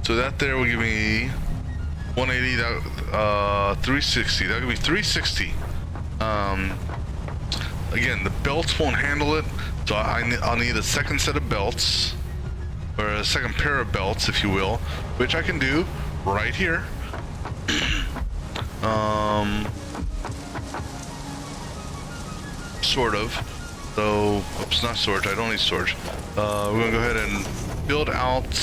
So that there will give me 180, that 360. That would be 360. Again, the belts won't handle it, so I'll need a second set of belts, or a second pair of belts, if you will, which I can do right here. Sort of. So, oops, not storage. I don't need storage. We're gonna go ahead and build out,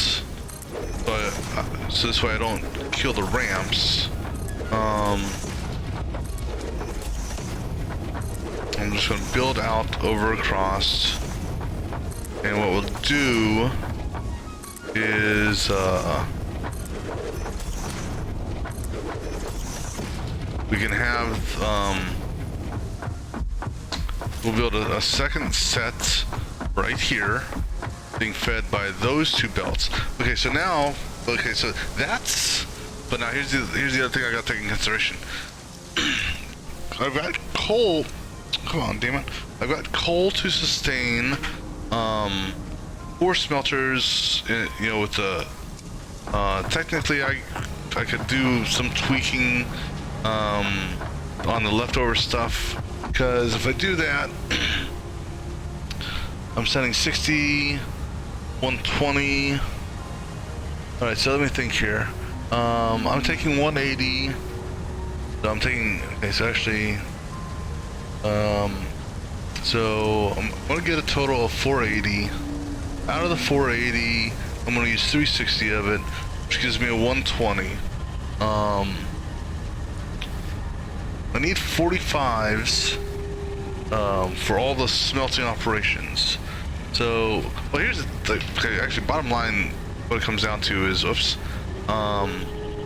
so this way I don't kill the ramps. I'm just gonna build out over across, and what we'll do is we can have we'll build a second set right here, being fed by those two belts. Okay, so now, okay, so that's, but now here's the other thing I gotta take in consideration. I've got coal. Come on, damn it! I've got coal to sustain 4 smelters. You know, with the technically I could do some tweaking on the leftover stuff, because if I do that, I'm sending 60, 120. All right, so let me think here. I'm taking 180. So I'm taking, okay, so actually, so I'm gonna get a total of 480. Out of the 480, I'm gonna use 360 of it, which gives me a 120. I need 45s for all the smelting operations. So, well, here's the okay, actually, bottom line, what it comes down to is, oops, how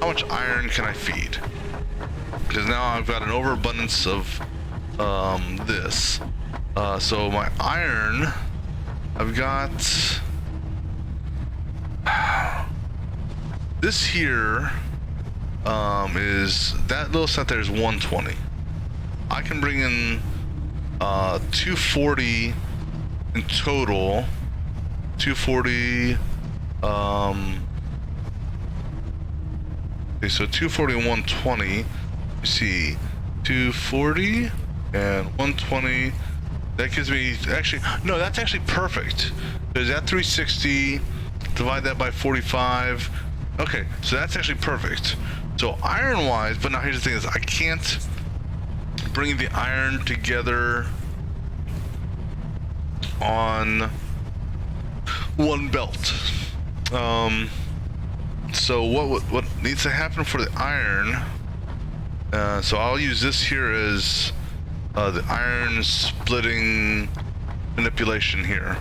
much iron can I feed? Because now I've got an overabundance of this. So my iron, I've got this here. Is that little set there is 120. I can bring in 240 in total. 240. Okay, so 240 and 120. You see, 240 and 120. That gives me, actually, no, that's actually perfect. Because that 360, divide that by 45. Okay, so that's actually perfect. So iron wise, but now here's the thing is I can't bring the iron together on one belt. So what needs to happen for the iron, so I'll use this here as the iron splitting manipulation here.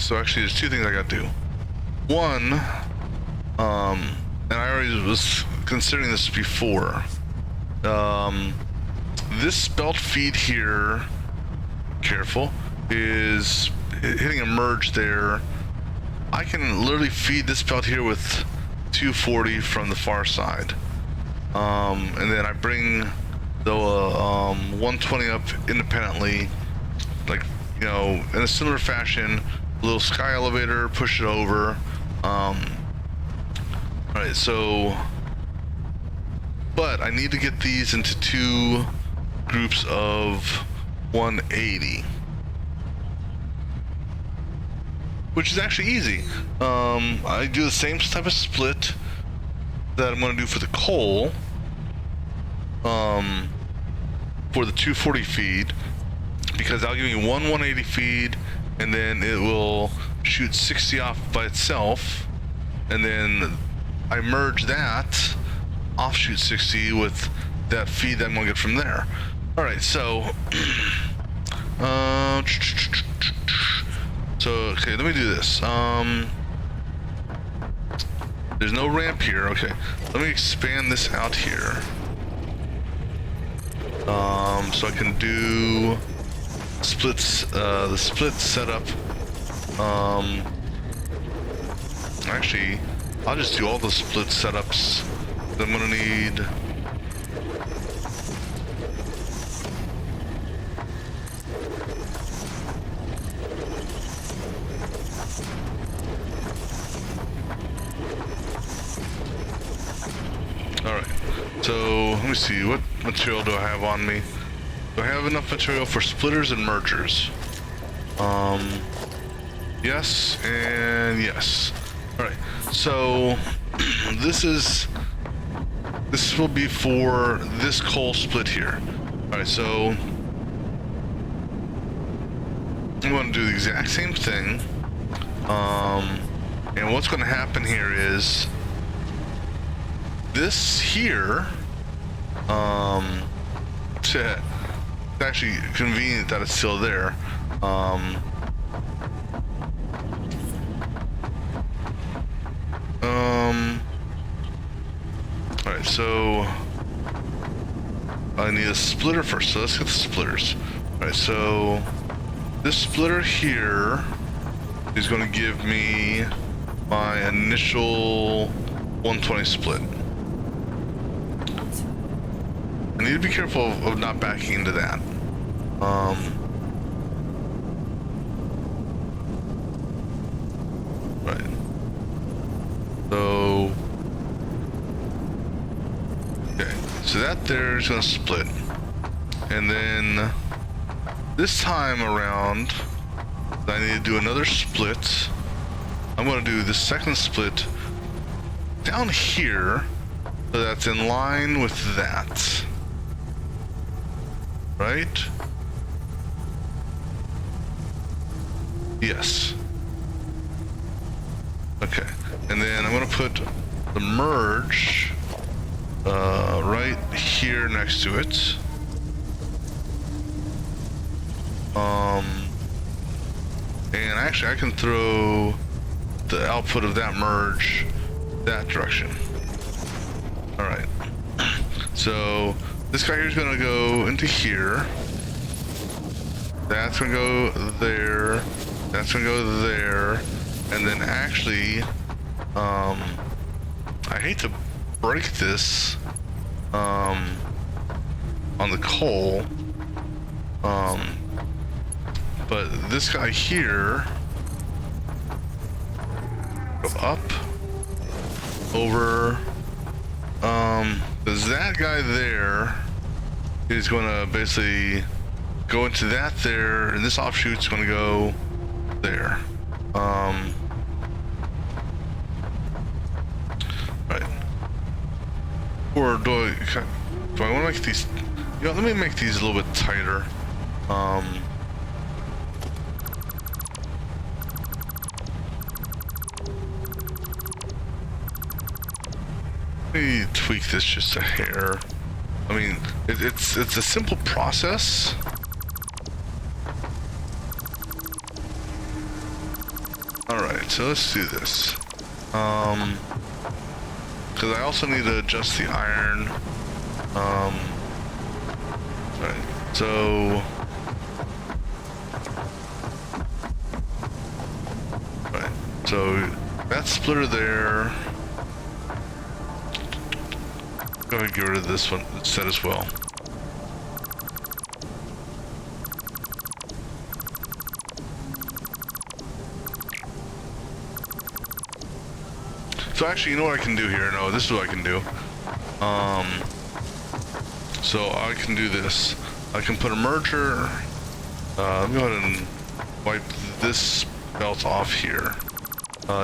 So actually there's 2 things I gotta do. One, and I already was considering this before. This belt feed here, careful, is hitting a merge there. I can literally feed this belt here with 240 from the far side. And then I bring the 120 up independently, like, you know, in a similar fashion, a little sky elevator, push it over. Alright, so, but I need to get these into 2 groups of 180, which is actually easy. I do the same type of split that I'm going to do for the coal, for the 240 feed, because that'll give me 180 feed, and then it will shoot 60 off by itself, and then I merge that offshoot 60 with that feed that I'm going to get from there. All right, so okay, let me do this. There's no ramp here. Okay, let me expand this out here. So I can do splits, the split setup. Actually, I'll just do all the split setups. I'm gonna need. Alright, so let me see, what material do I have on me? Do I have enough material for splitters and mergers? Yes, and yes. Alright, so this will be for this coal split here. Alright, so I'm going to do the exact same thing. And what's going to happen here is this here, it's actually convenient that it's still there. Alright, so I need a splitter first, so let's get the splitters. Alright, so this splitter here is going to give me my initial 120 split. I need to be careful of not backing into that. Right. So, okay. So that there is going to split. And then this time around, I need to do another split. I'm going to do the second split down here, so that's in line with that. Right? Yes. Okay. And then I'm going to put the merge right here next to it. And actually I can throw the output of that merge that direction. Alright. So this guy here is going to go into here. That's going to go there. That's going to go there. And then actually, I hate to break this on the coal. But this guy here go up over, because that guy there is going to basically go into that there, and this offshoot's going to go there. Right. Or do I want to make these, you know, let me make these a little bit tighter. Let me tweak this just a hair. I mean, it's a simple process. Alright, so let's do this. Because I also need to adjust the iron. Right, so... Right, so that splitter there. Go ahead and get rid of this one instead as well. So actually, you know what I can do here? No, this is what I can do. So I can do this. I can put a merger. Let me go ahead and wipe this belt off here.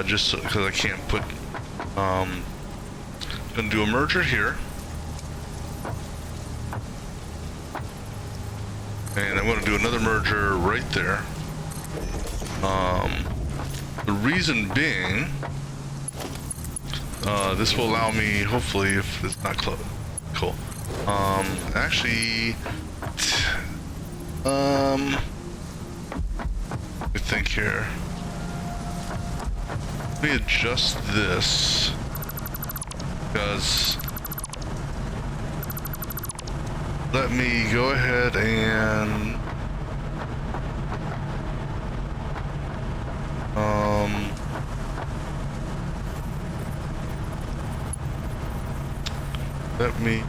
Just so, because I can't put... I'm gonna do a merger here. And I'm gonna do another merger right there. The reason being, this will allow me, hopefully, if it's not close, cool. Actually, let me think here. Let me adjust this, because let me go ahead and let me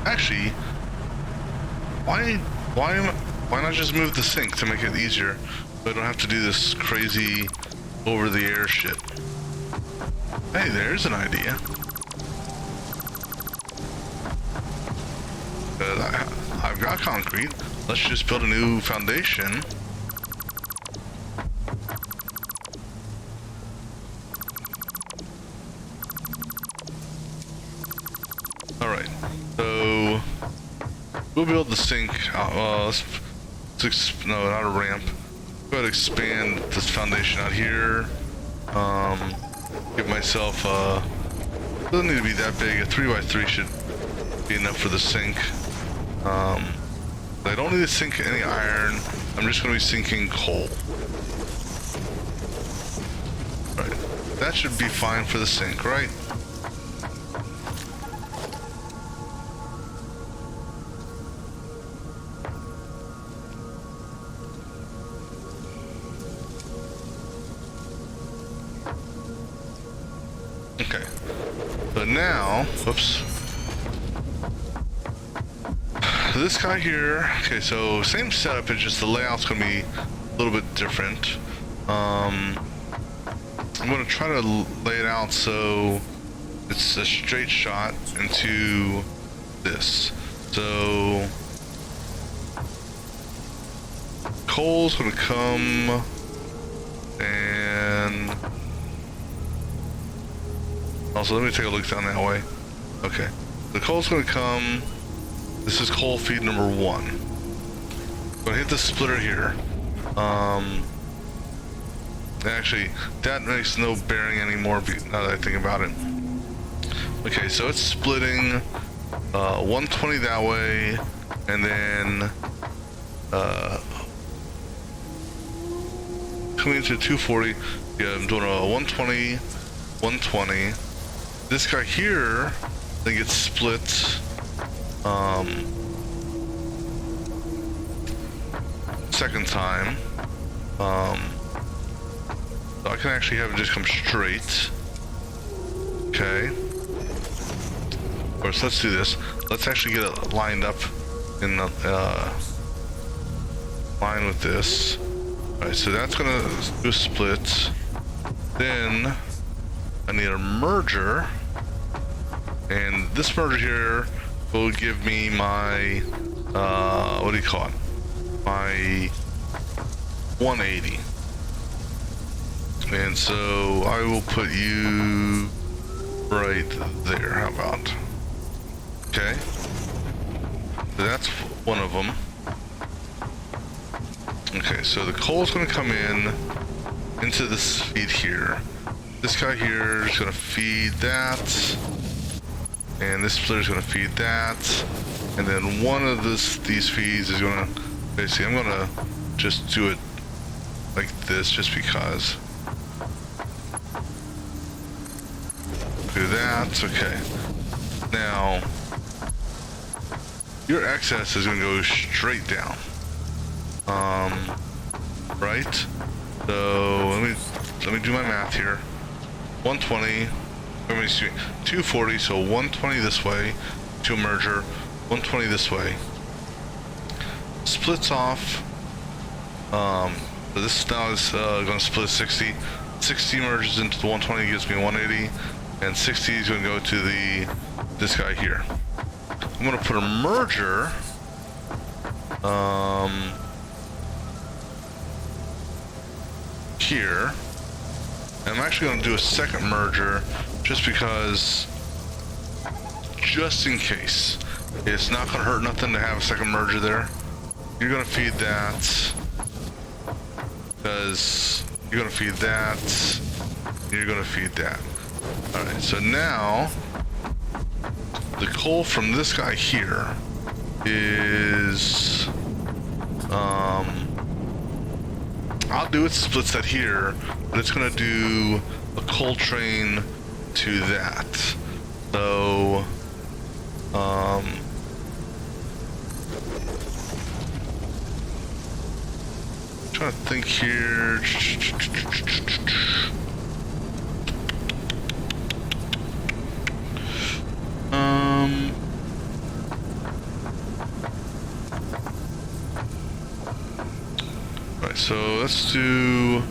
actually why not just move the sink to make it easier so I don't have to do this crazy over the air shit. Hey, there's an idea. I've got concrete. Let's just build a new foundation. Alright, so we'll build the sink. No, not a ramp. Go ahead and expand this foundation out here. Give myself doesn't need to be that big. A 3x3 should be enough for the sink. I don't need to sink any iron. I'm just going to be sinking coal. Right, that should be fine for the sink, right? Okay, but now, whoops. This guy here, okay, so same setup, it's just the layout's gonna be a little bit different. I'm gonna try to lay it out so it's a straight shot into this. So coal's gonna come and also let me take a look down that way. Okay, the coal's gonna come. This is coal feed number 1. I'm gonna hit the splitter here. Actually, that makes no bearing anymore now that I think about it. Okay, so it's splitting 120 that way, and then coming into 240. Yeah, I'm doing a 120, 120. This guy here then gets split. Second time. So I can actually have it just come straight. Okay. Of course, let's do this. Let's actually get it lined up in the line with this. Alright, so that's gonna do a split. Then I need a merger. And this merger here will give me my, what do you call it? My 180. And so I will put you right there. How about? Okay. So that's one of them. Okay, so the coal's going to come into this feed here. This guy here is going to feed that. And this splitter is going to feed that. And then one of these feeds is going to, basically, I'm going to just do it like this just because. Do that, okay. Now, your excess is going to go straight down. Right? So, let me do my math here. 120. Let me see, 240, so 120 this way to a merger, 120 this way. Splits off. So this now is going to split 60. 60 merges into the 120, gives me 180, and 60 is going to go to this guy here. I'm going to put a merger. Here. And I'm actually going to do a second merger. Just because, just in case, it's not going to hurt nothing to have a second merger there. You're going to feed that, because you're going to feed that, you're going to feed that. Alright, so now, the coal from this guy here is, I'll do it splits that here, but it's going to do a coal train to that. So, trying to think here. Right, so let's do.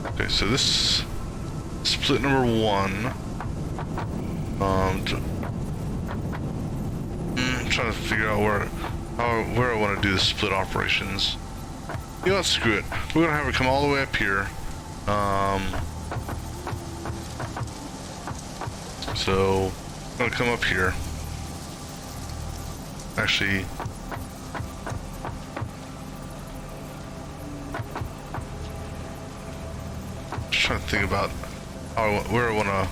Okay, so this split number 1. I'm trying to figure out where I want to do the split operations. You know what, screw it. We're gonna have her come all the way up here. So I'm gonna come up here. Actually, just trying to think about where I want to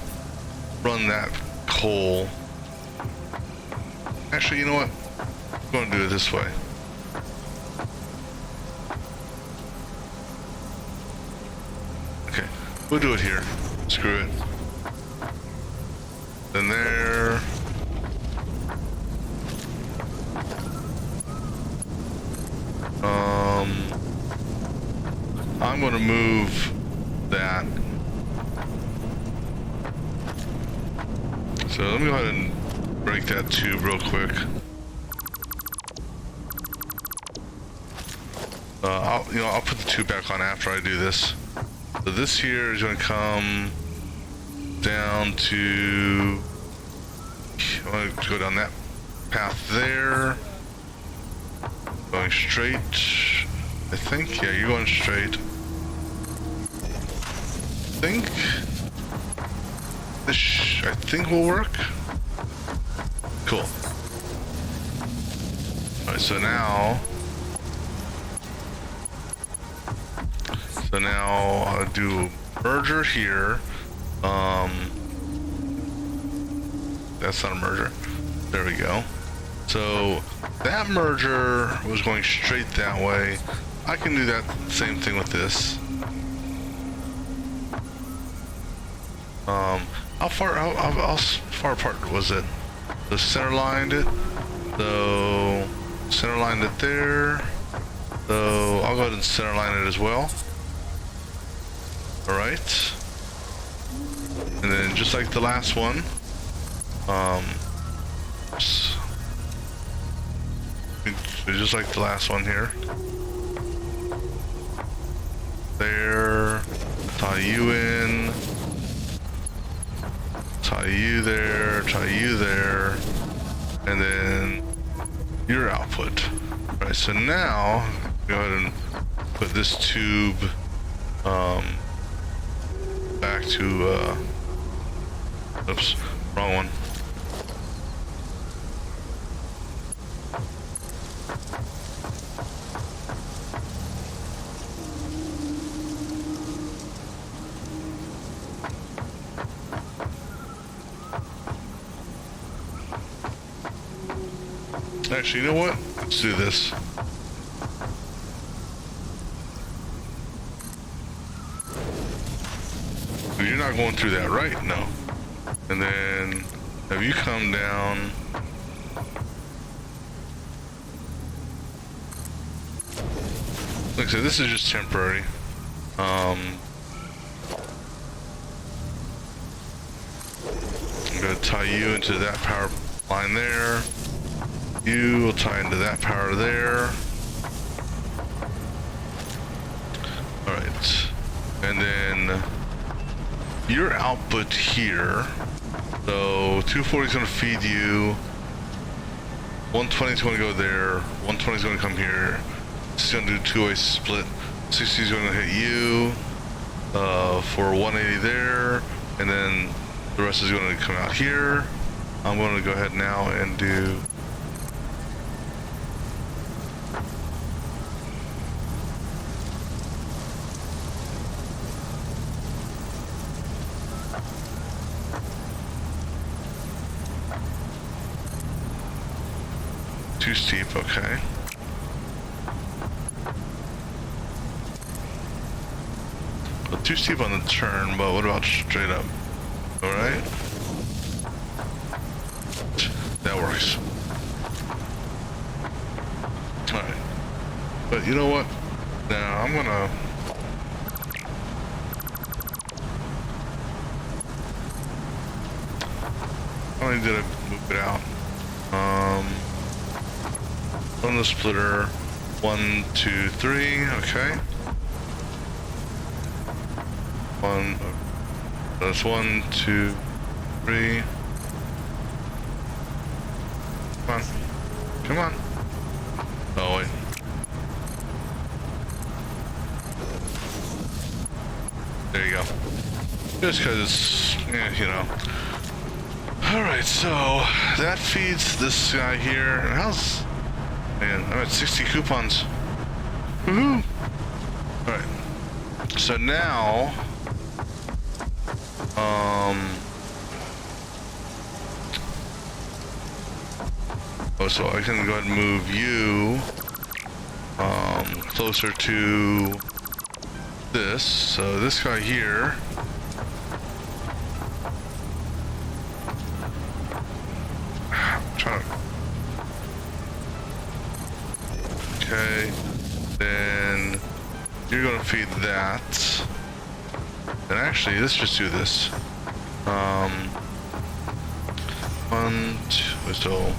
run that coal. Actually, you know what? I'm going to do it this way. Okay, we'll do it here. Screw it. Then there. I'm going to move that. So let me go ahead and break that tube real quick. I'll put the tube back on after I do this. So this here is going to come down to. I want to go down that path there. Going straight. I think. Yeah, you're going straight. I think will work. Cool. Alright, so now I'll do a merger here. That's not a merger. There we go. So that merger was going straight that way. I can do that same thing with this. How far apart was it? So center lined it. So center lined it there. So I'll go ahead and center line it as well. All right. And then just like the last one, just like the last one here. There, tie you in. Tie you there, and then your output. All right, so now go ahead and put this tube back to oops, wrong one. Actually, you know what? Let's do this. You're not going through that, right? No. And then have you come down. Like I said, this is just temporary. I'm going to tie you into that power line there. You will tie into that power there. Alright. And then your output here. So 240 is going to feed you. 120 is going to go there. 120 is going to come here. This is going to do a two-way split. 60 is going to hit you for 180 there. And then the rest is going to come out here. I'm going to go ahead now and do too steep, okay. Well, too steep on the turn, but what about straight up? All right. That works. All right. But you know what? Now I'm gonna. How many did I move it out? On the splitter. 1, 2, 3. Okay. That's 1, 2, 3. Come on. Come on. Oh, wait. There you go. Just because it's, you know. Alright, so that feeds this guy here. How's... Man, I'm at 60 coupons. Woohoo! Alright. So now... Oh, so I can go ahead and move you... closer to... this. So this guy here... Okay, then you're gonna feed that. And actually, let's just do this. 1, 2, so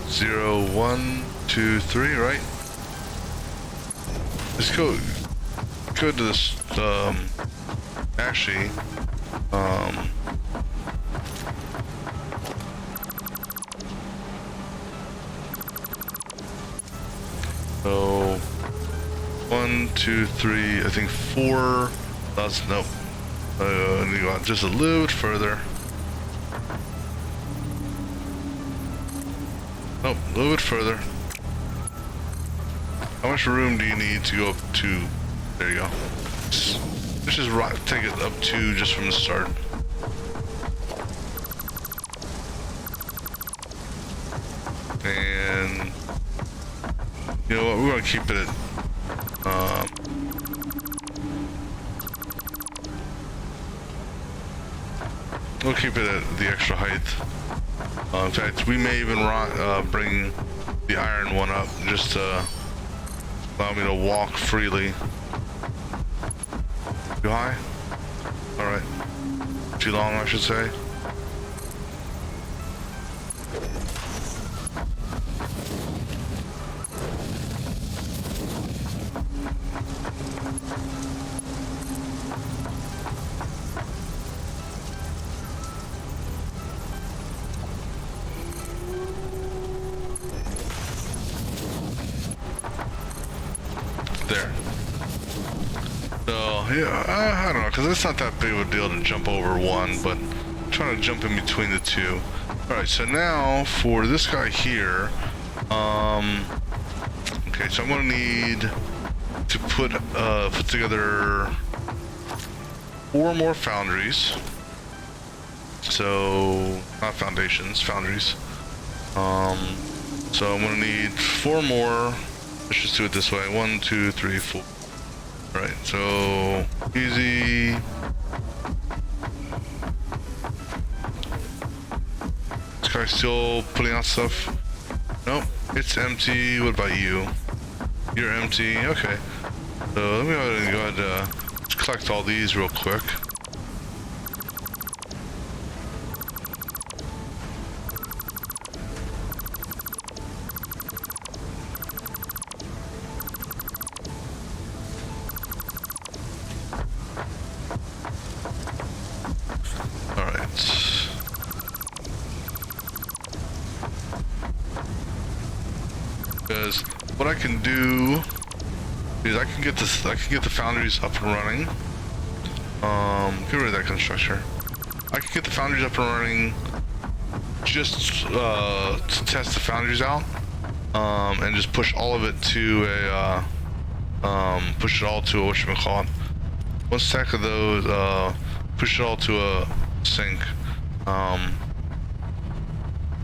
0, 1, 2, 3, right? Let's go to this. Actually, so 1, 2, 3, I think 4. That's nope. I need to go out just a little bit further. Nope, a little bit further. How much room do you need to go up to? There you go. Let's just take it up to just from the start. And you know what? We're gonna keep it at we'll keep it at the extra height. In fact, we may even bring the iron one up just to allow me to walk freely. Too high? Alright. Too long, I should say. There. So, yeah, I don't know, because it's not that big of a deal to jump over one, but I'm trying to jump in between the two. Alright, so now for this guy here, okay, so I'm going to need to put together 4 more foundries. So, not foundations, foundries. So I'm going to need 4 more. Let's just do it this way. 1, 2, 3, 4. Right, so easy. This guy's still putting out stuff. Nope, it's empty. What about you? You're empty. Okay. So let me go ahead and collect all these real quick. Because what I can do is I can get the foundries up and running. Get rid of that constructor. I can get the foundries up and running just to test the foundries out, and just push all of it to a push it all to a whatchamacallit. 1 stack of those, push it all to a sink.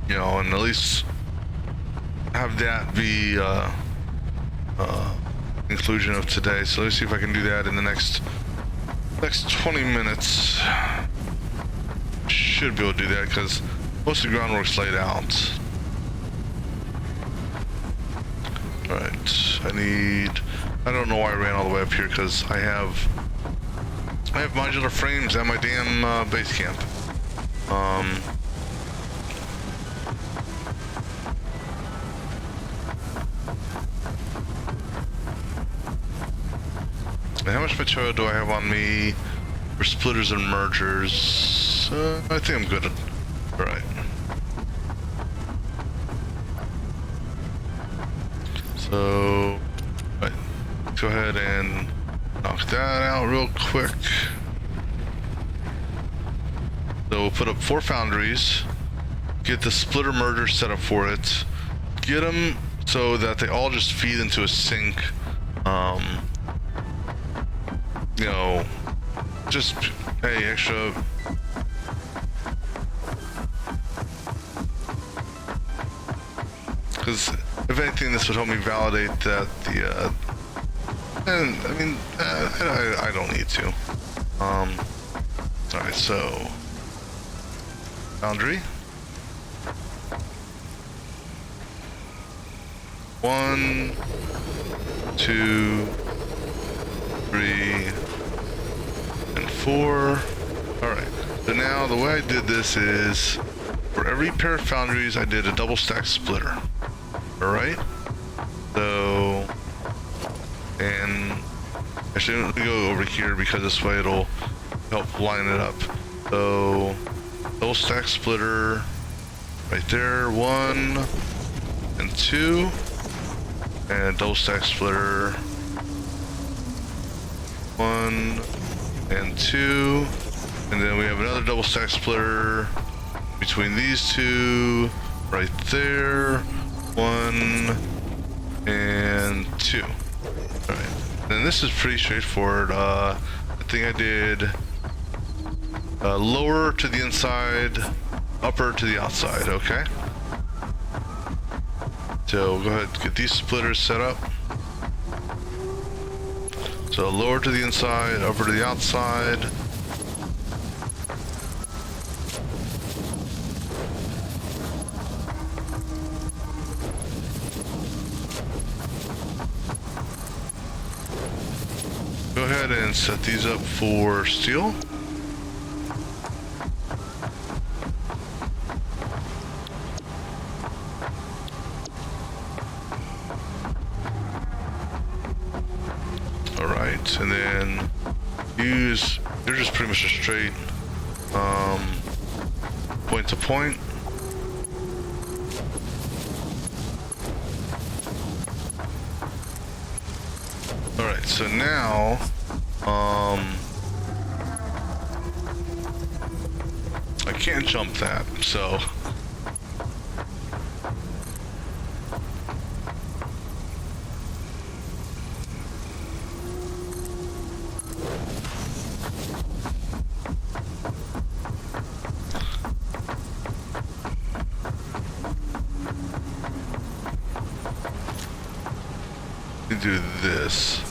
You know, and at least have that be conclusion of today. So let's see if I can do that in the next next 20 minutes should be able to do that because most of the groundwork's laid out. Alright, I don't know why I ran all the way up here because I have modular frames at my damn base camp. And how much material do I have on me for splitters and mergers? I think I'm good. Alright. So, right, go ahead and knock that out real quick. So we'll put up 4 foundries, get the splitter merger set up for it, get them so that they all just feed into a sink. You know, just, hey, extra. Because if anything, this would help me validate that the, and I mean, I don't need to. Alright, so, foundry. 1, 2, 3, and 4. Alright, so now the way I did this is, for every pair of foundries, I did a double stack splitter. Alright, so, and actually I'm gonna go over here because this way it'll help line it up. So, double stack splitter, right there, 1 and 2, and double stack splitter, 1 and 2, and then we have another double stack splitter between these two, right there, 1 and 2. Alright, and this is pretty straightforward. I think I did lower to the inside, upper to the outside, okay? So we'll go ahead and get these splitters set up. So lower to the inside, upper to the outside. Go ahead and set these up for steel. Alright, and then they're just pretty much a straight point to point. Alright, so now I can't jump that, so we do this.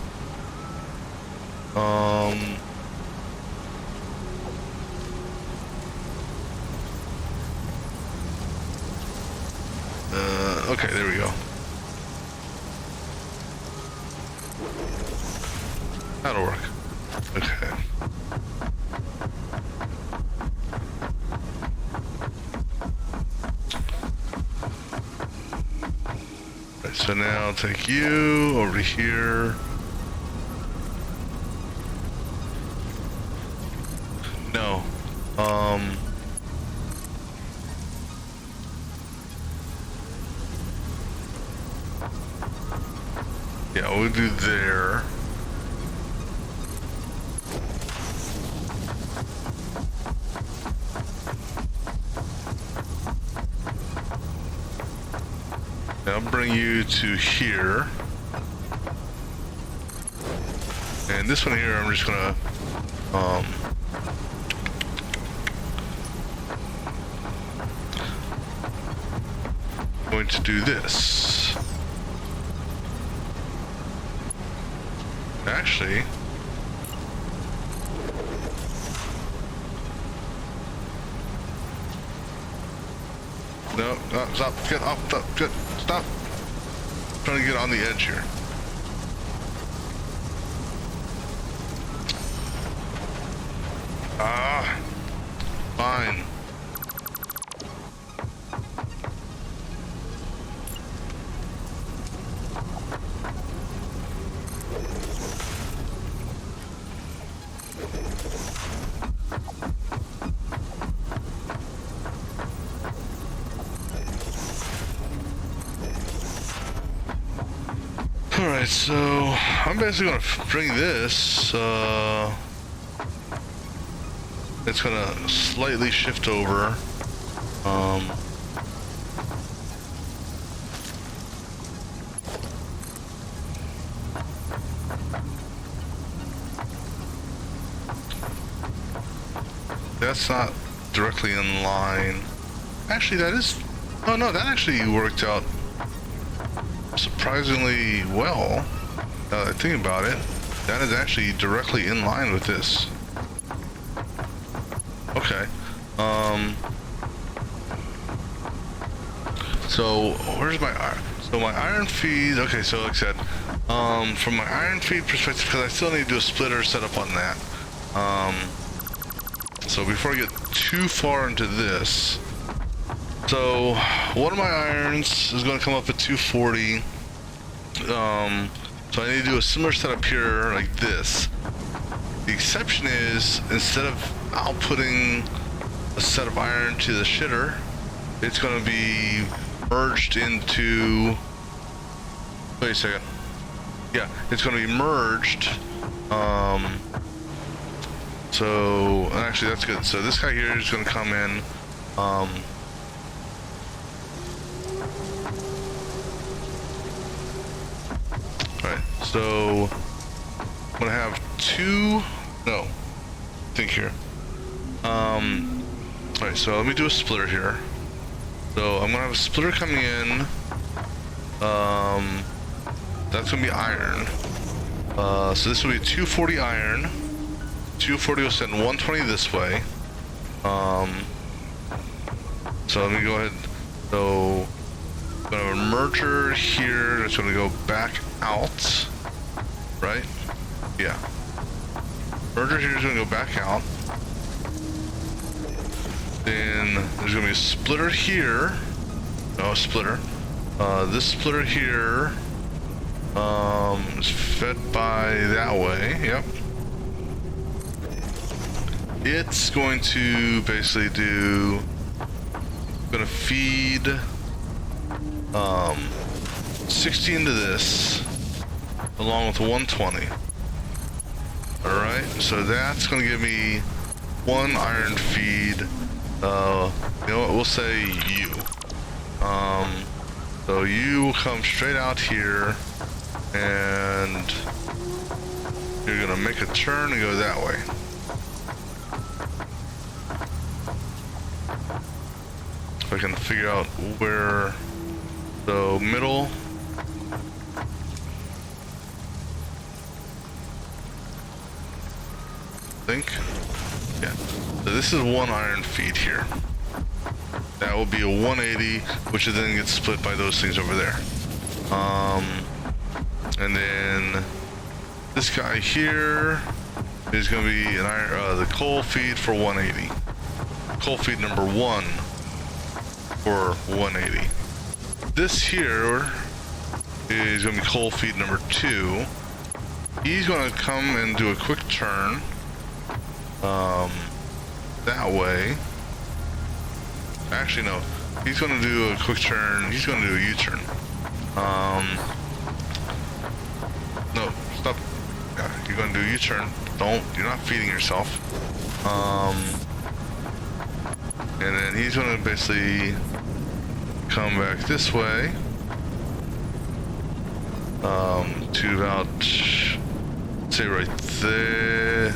Okay, there we go. That'll work. Okay. Right, so now I'll take you over here. No. Yeah, we'll do there. I'll bring you to here. And this one here, I'm just gonna, going to do this. No, no, stop, get off the, good, stop. Trying to get on the edge here. Ah, fine. Alright, so I'm basically gonna bring this, it's gonna slightly shift over. That's not directly in line. Actually, that is, oh no, that actually worked out surprisingly well. Now that I think about it, that is actually directly in line with this. Okay. So where's my iron? So my iron feed. Okay, so like I said, from my iron feed perspective, because I still need to do a splitter setup on that. So before I get too far into this, so one of my irons is going to come up at 240. So I need to do a similar setup here like this. The exception is, instead of outputting a set of iron to the shitter, it's going to be merged into, wait a second, yeah, it's going to be merged. So actually that's good. So this guy here is going to come in, right, so I'm going to have two, no, think here. Alright, so let me do a splitter here. So I'm gonna have a splitter coming in. That's gonna be iron. So this will be 240 iron. 240 will send 120 this way. So let me go ahead. So I'm gonna have a merger here that's gonna go back out. Right? Yeah. Merger here is gonna go back out. Then there's gonna be a splitter here. No, splitter. This splitter here is fed by that way. Yep. It's going to basically do. Gonna feed 60 into this, along with 120. All right. So that's gonna give me one iron feed. You know what, we'll say U. So U will come straight out here, and you're gonna make a turn and go that way. If I can figure out where, so middle. Think. Yeah. So this is one iron feed here. That will be a 180, which then gets split by those things over there. And then this guy here is going to be an iron, the coal feed for 180. Coal feed number 1 for 180. This here is going to be coal feed number 2. He's going to come and do a quick turn. That way. Actually, no. He's going to do a quick turn. He's going to do a U-turn. No, stop. Yeah, you're going to do a U-turn. You're not feeding yourself. And then he's going to basically come back this way. To about, say right there.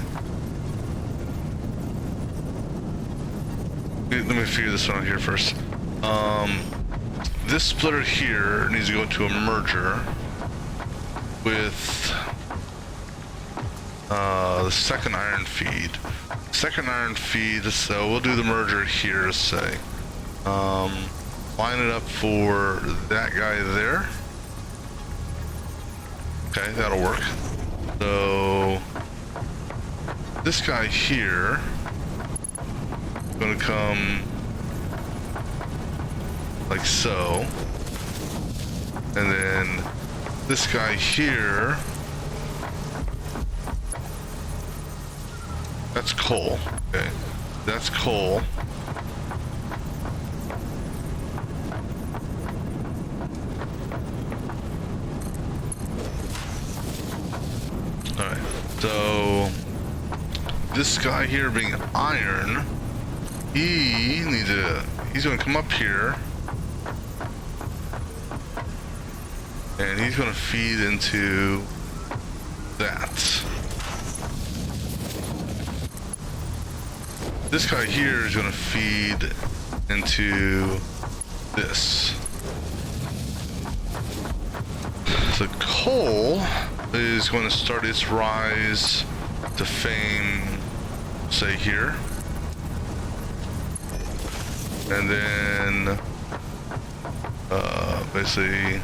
Let me figure this one out here first. This splitter here needs to go into a merger with the second iron feed. Second iron feed, so we'll do the merger here, say. line it up for that guy there. Okay, that'll work. So this guy here is gonna come like so. And then this guy here, that's coal. Okay, that's coal. Alright, so this guy here being iron, he's gonna come up here and he's gonna feed into that. This guy here is gonna feed into this. The coal is going to start its rise to fame, say here. And then, basically,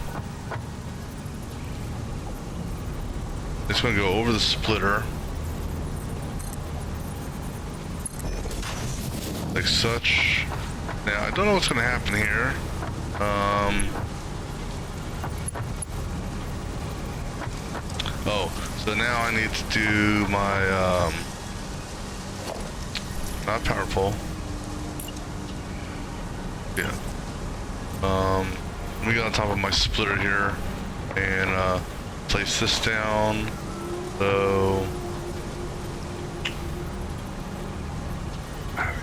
it's going to go over the splitter. Like such. Now, I don't know what's going to happen here. Oh, so now I need to do my, not power pole. Yeah. Let me get on top of my splitter here and, place this down. So,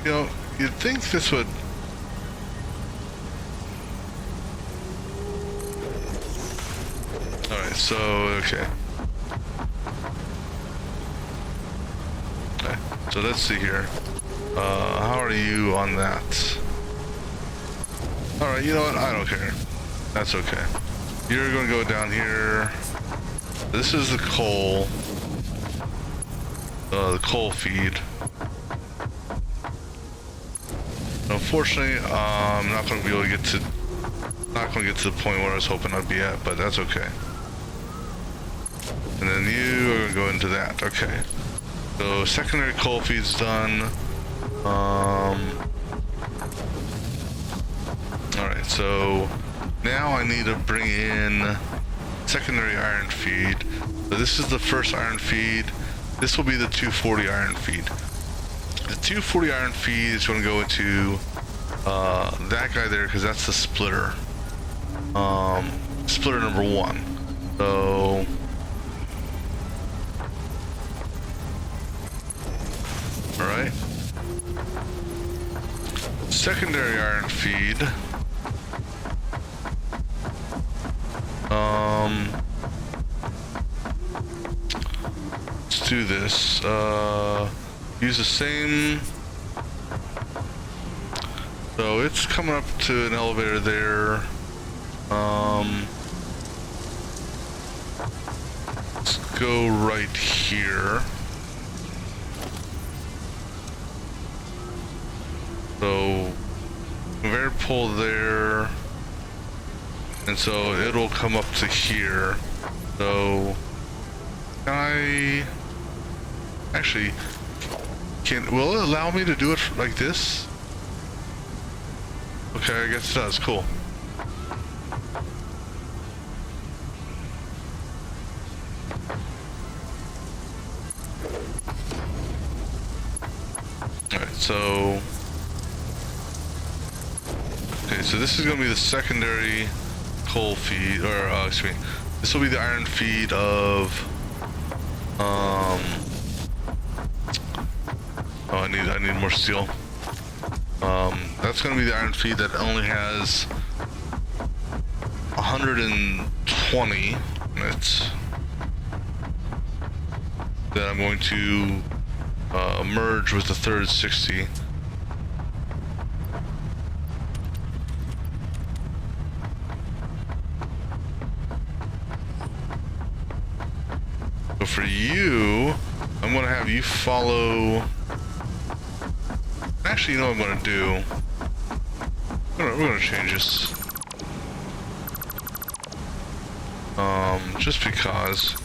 you know, you'd think this would, alright, so, okay. So let's see here. How are you on that? Alright, you know what? I don't care. That's okay. You're gonna go down here. This is the coal. The coal feed. Unfortunately, I'm not gonna be able to get to the point where I was hoping I'd be at, but that's okay. And then you are gonna go into that. Okay. So secondary coal feed's done. Alright, so now I need to bring in secondary iron feed. So this is the first iron feed. This will be the 240 iron feed. The 240 iron feed is going to go into that guy there because that's the splitter. Splitter number 1. So alright. Secondary iron feed. Let's do this. Use the same. So it's coming up to an elevator there. Let's go right here. So conveyor pull there, and so it'll come up to here. So can I actually will it allow me to do it like this? Okay, I guess it does. Cool. All right, so. Okay, so this is going to be the secondary coal feed, or excuse me, this will be the iron feed of, oh, I need more steel. That's going to be the iron feed that only has 120 units that I'm going to merge with the third 60. So for you, I'm going to have you follow. Actually, you know what I'm going to do? We're gonna change this. Just because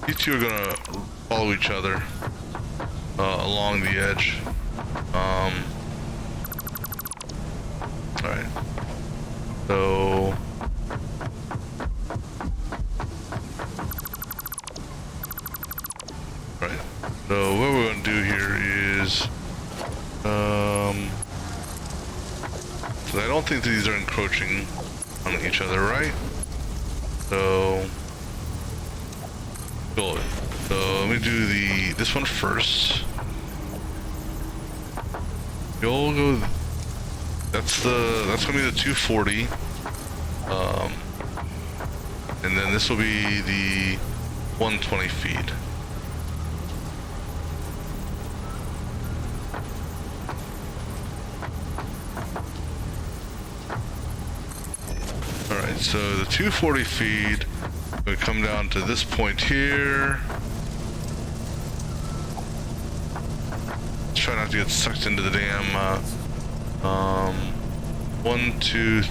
you two are gonna follow each other along the edge. Alright. So right. So what we're gonna do here is so I don't think these are encroaching on each other, right? So good. So let me do this one first. You'll go. That's gonna be the 240. And then this will be the 120 feet. Alright, so the 240 feet will come down to this point here. Try not to get sucked into the damn 1, 2,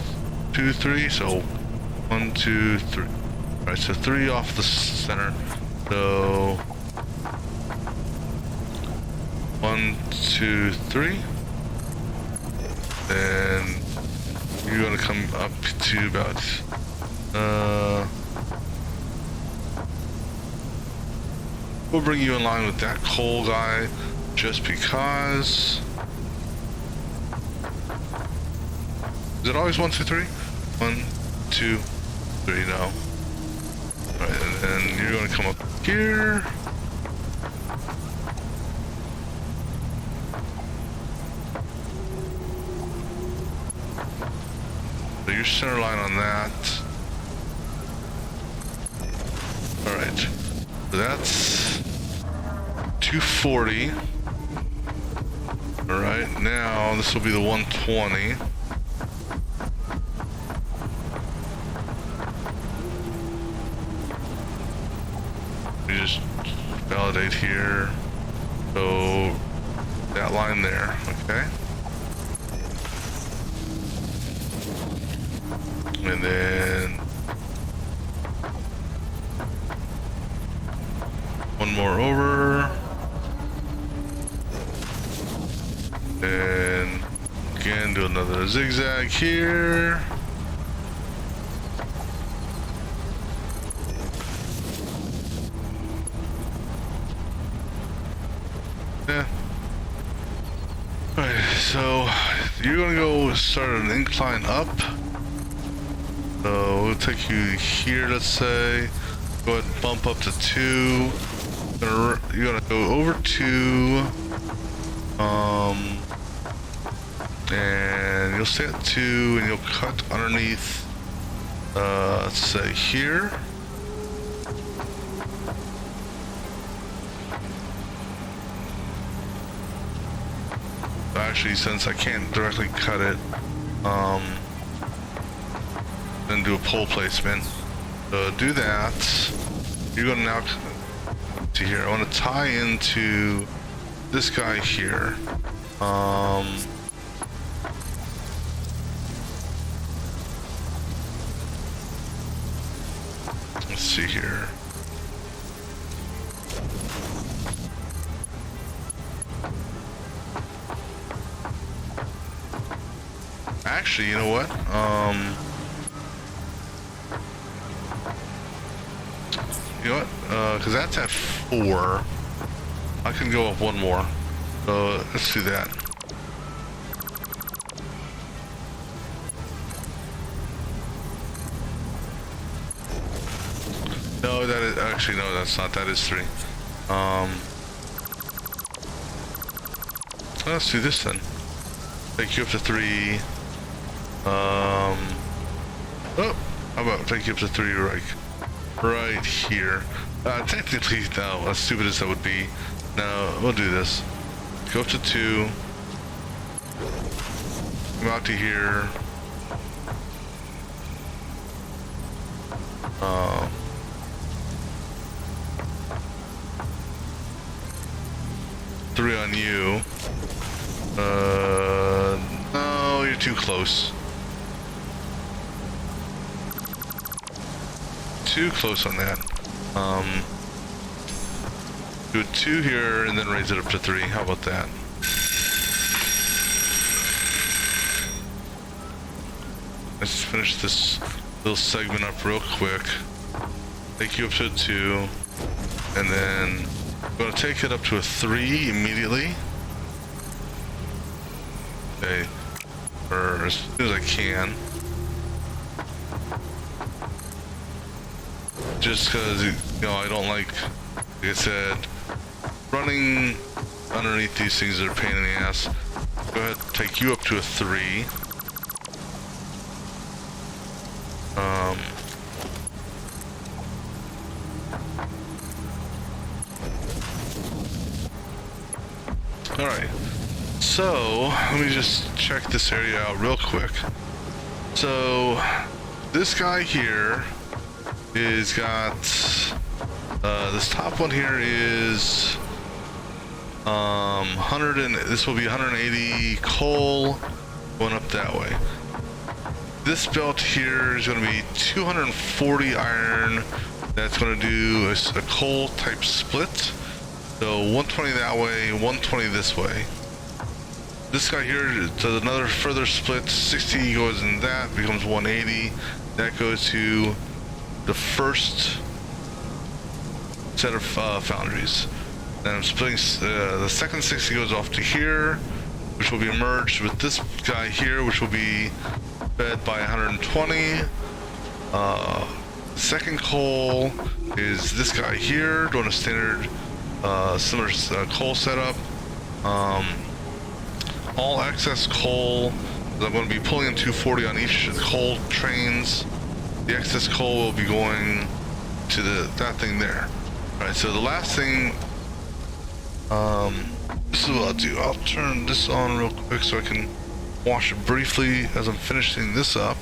2, 3. So 1, 2, 3. Alright, so 3 off the center. So 1, 2, 3. Then you're gonna come up to about we'll bring you in line with that coal guy just because. Is it always 1, 2, 3? 1, 2, 3, no. Alright, and then you're gonna come up here. So your center line on that. Alright. So that's 240. Alright, now this will be the 120. We just validate here. So that line there, okay? And then one more over. And again, do another zigzag here. Yeah. Alright, so you're gonna go start an incline up. So we'll take you here, let's say. Go ahead and bump up to 2. You're gonna go over 2. And you'll stay at 2 and you'll cut underneath, let's say here. Actually, since I can't directly cut it, then do a pole placement. So do that. You're gonna now to here. I want to tie into this guy here. Let's see here. Actually, you know what? You know what? Because that's at 4. I can go up one more. So let's do that. No, that is actually no, that's not. That is 3. Let's do this then. Take you up to 3. Oh, how about take you up to 3 right here. Technically, no, as stupid as that would be. No, we'll do this. Go up to 2. Come out to here. 3 on you. No, you're too close. Too close on that. Do a 2 here and then raise it up to 3. How about that? Let's finish this little segment up real quick. Take you up to a 2, and then I'm going to take it up to a 3 immediately. Okay, or as soon as I can. Just because, you know, I don't like I said, running underneath these things are a pain in the ass. Go ahead and take you up to a 3. Alright, so let me just check this area out real quick. So this guy here is got this top one here is 100 and this will be 180 coal going up that way. This belt here is going to be 240 iron. That's going to do a coal type split. So 120 that way, 120 this way. This guy here does another further split. 60 goes in that, becomes 180. That goes to the first set of foundries. Then I'm splitting, the second 60 goes off to here, which will be merged with this guy here, which will be fed by 120. Second coal is this guy here, doing a standard similar coal setup. All excess coal, I'm going to be pulling in 240 on each of the coal trains. The excess coal will be going to that thing there. Alright, so the last thing, this is what I'll do. I'll turn this on real quick so I can watch it briefly as I'm finishing this up.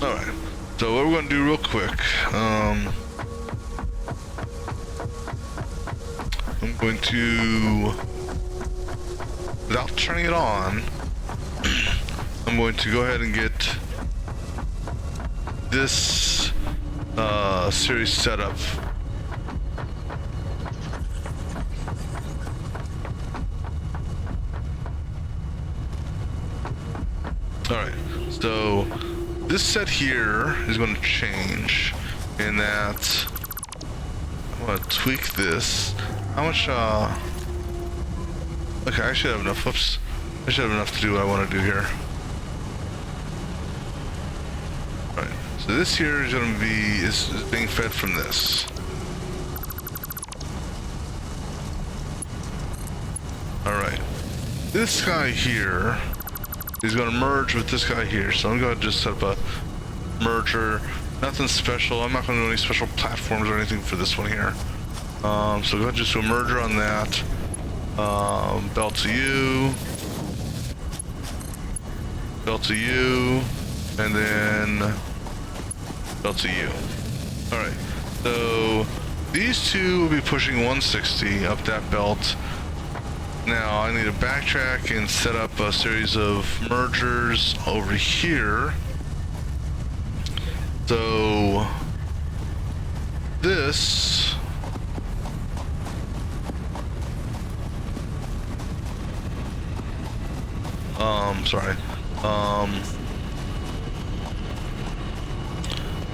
Alright, so what we're going to do real quick, I'm going to, without turning it on, I'm going to go ahead and get this series set up. Alright, so this set here is going to change in that I'm going to tweak this. How much, okay, I should have enough, whoops. I should have enough to do what I want to do here. Alright, so this here is going to be, is being fed from this. Alright, this guy here is going to merge with this guy here, so I'm going to just set up a merger. Nothing special. I'm not going to do any special platforms or anything for this one here. So go ahead and just do a merger on that. Belt to you, belt to you, and then belt to you. Alright, so these two will be pushing 160 up that belt. Now I need to backtrack and set up a series of mergers over here. So this sorry.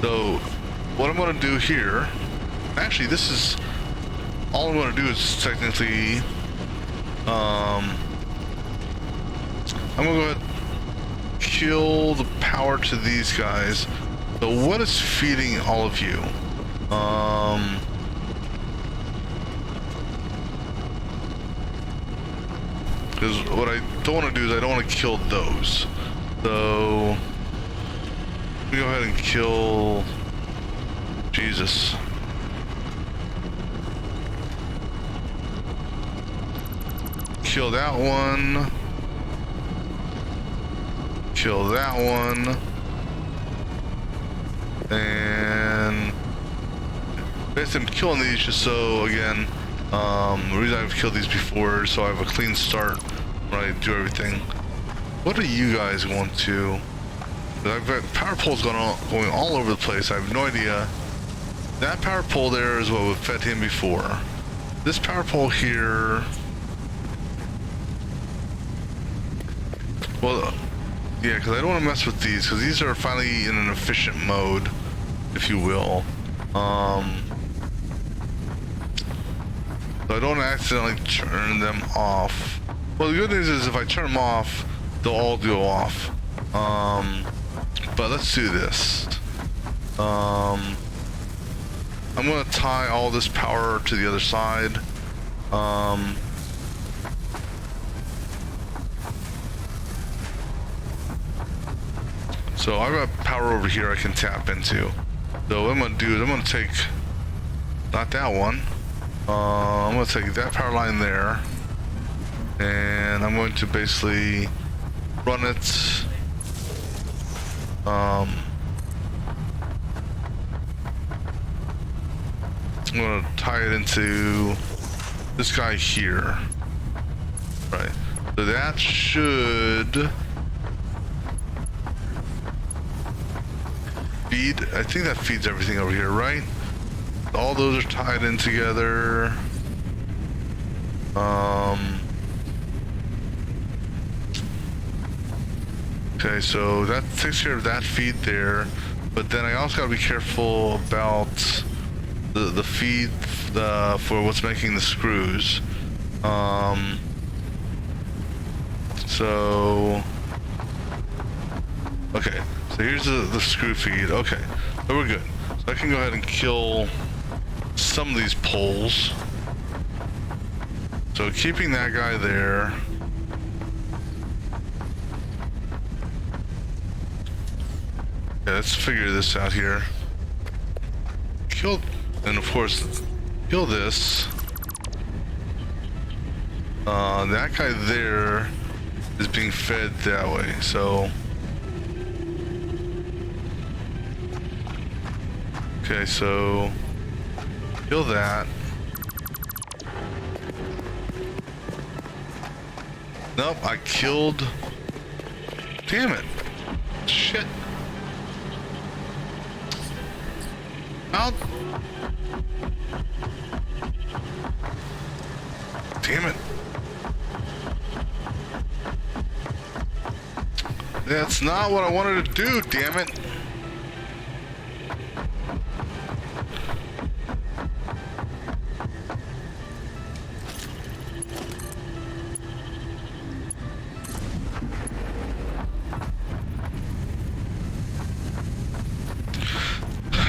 So what I'm going to do here, actually this is all I'm going to do is technically I'm going to go ahead and kill the power to these guys. So what is feeding all of you? Because what I don't want to do is I don't want to kill those. So let me go ahead and kill Jesus. Kill that one. kill that one. And basically I'm killing these just so, again, the reason I've killed these before, so I have a clean start when I do everything. What do you guys want to? I've got power poles going all over the place. I have no idea. That power pole there is what fed him before. This power pole here, well, yeah, because I don't want to mess with these, because these are finally in an efficient mode, if you will. So I don't accidentally turn them off. Well, the good news is if I turn them off, they'll all go off. But let's do this. I'm gonna tie all this power to the other side. So I've got power over here I can tap into. So what I'm gonna do is I'm gonna take, not that one. I'm gonna take that power line there, and I'm going to basically run it. I'm gonna tie it into this guy here. Right. So that should feed, I think that feeds everything over here, right? All those are tied in together. Okay, so that takes care of that feed there, but then I also gotta be careful about the feed for what's making the screws. So okay, so here's the screw feed. Okay, so we're good. So I can go ahead and kill some of these poles. So keeping that guy there. Okay, let's figure this out here. Kill, and of course, kill this. That guy there is being fed that way, so. Okay, so kill that. Nope, I killed. Damn it. Shit. Out. Damn it. That's not what I wanted to do, damn it.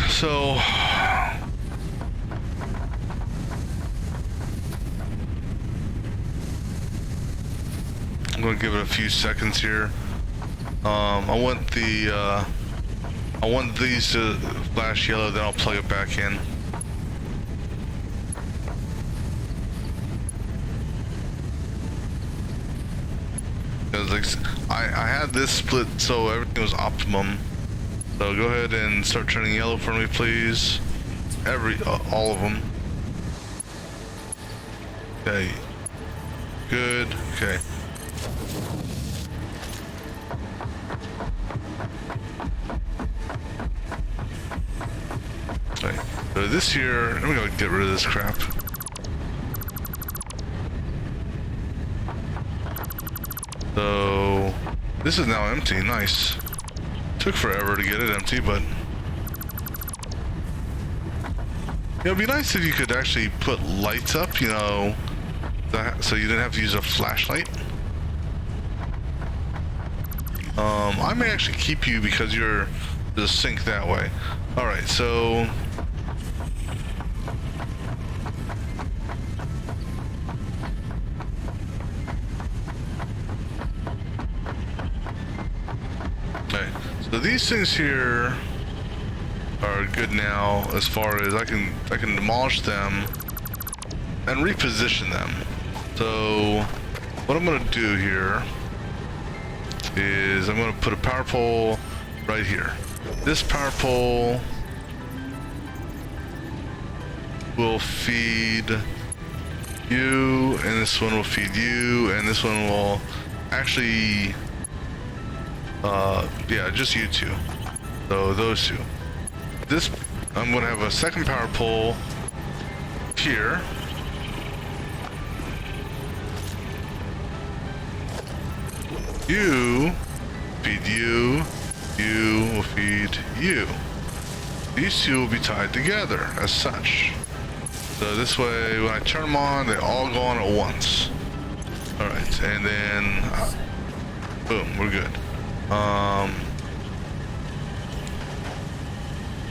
So I'm gonna give it a few seconds here. I want these to flash yellow, then I'll plug it back in. Because like I had this split so everything was optimum. So go ahead and start turning yellow for me, please. All of them. Okay. Good. Okay. Okay. So this here, I'm gonna get rid of this crap. So this is now empty. Nice. Took forever to get it empty, but it'd be nice if you could actually put lights up, you know, so you didn't have to use a flashlight. I may actually keep you because you're the sink that way. All right, so okay. So these things here are good now as far as I can demolish them and reposition them. So what I'm gonna do here is I'm going to put a power pole right here. This power pole will feed you, and this one will feed you, and this one will actually, yeah, just you two. So those two. This, I'm going to have a second power pole here. You feed you, you will feed you. These two will be tied together as such. So this way, when I turn them on, they all go on at once. Alright, and then, boom, we're good.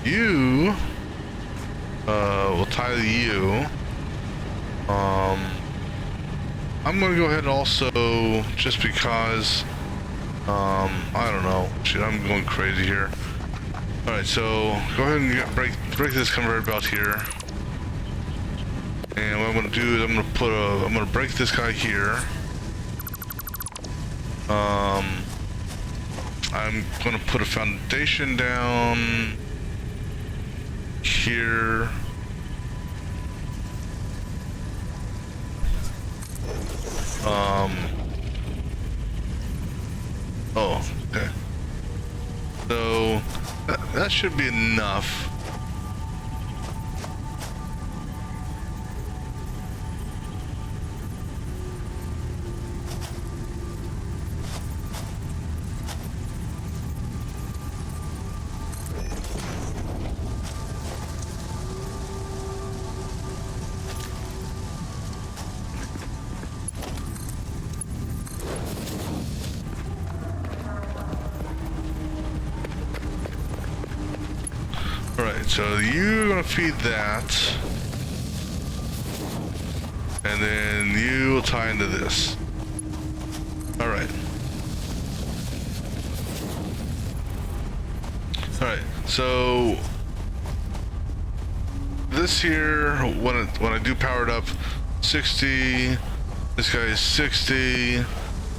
You, will tie the you. I'm gonna go ahead and also, just because, I don't know, shit, I'm going crazy here. Alright, so go ahead and break this conveyor belt here. And what I'm gonna do is I'm gonna break this guy here. I'm gonna put a foundation down here. Oh, okay. So that should be enough. Alright, so you're gonna feed that. And then you will tie into this. Alright. Alright, so this here, when I do power it up, 60, this guy is 60,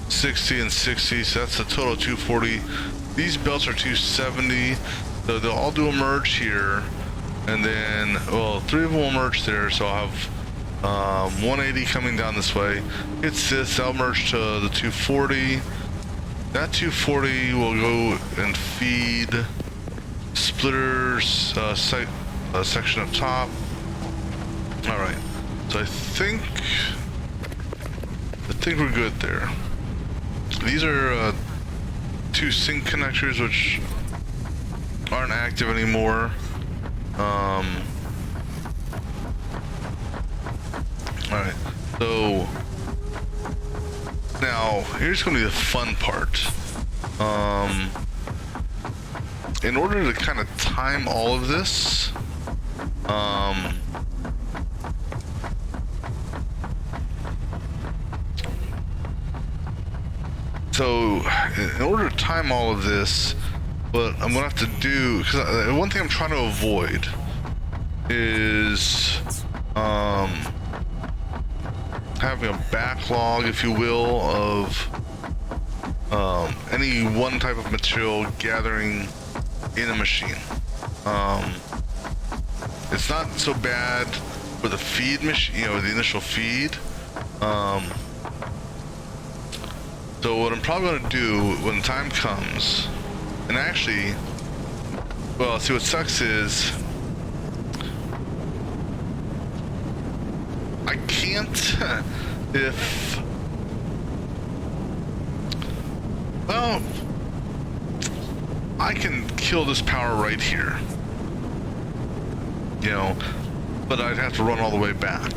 60 and 60, so that's a total of 240. These belts are 270. So they'll all do a merge here, and then, well, 3 of them will merge there, so I'll have 180 coming down this way. It's this, I'll merge to the 240. That 240 will go and feed splitters section up top. Alright, so I think we're good there. These are 2 sync connectors, which aren't active anymore. Alright, so now here's gonna be the fun part. In order to kind of time all of this, so in order to time all of this, what I'm gonna have to do, because one thing I'm trying to avoid is having a backlog, if you will, of any one type of material gathering in a machine. It's not so bad for the feed machine, you know, the initial feed. So what I'm probably gonna do when the time comes, and actually, well, see, what sucks is I can't if, well, I can kill this power right here, you know, but I'd have to run all the way back,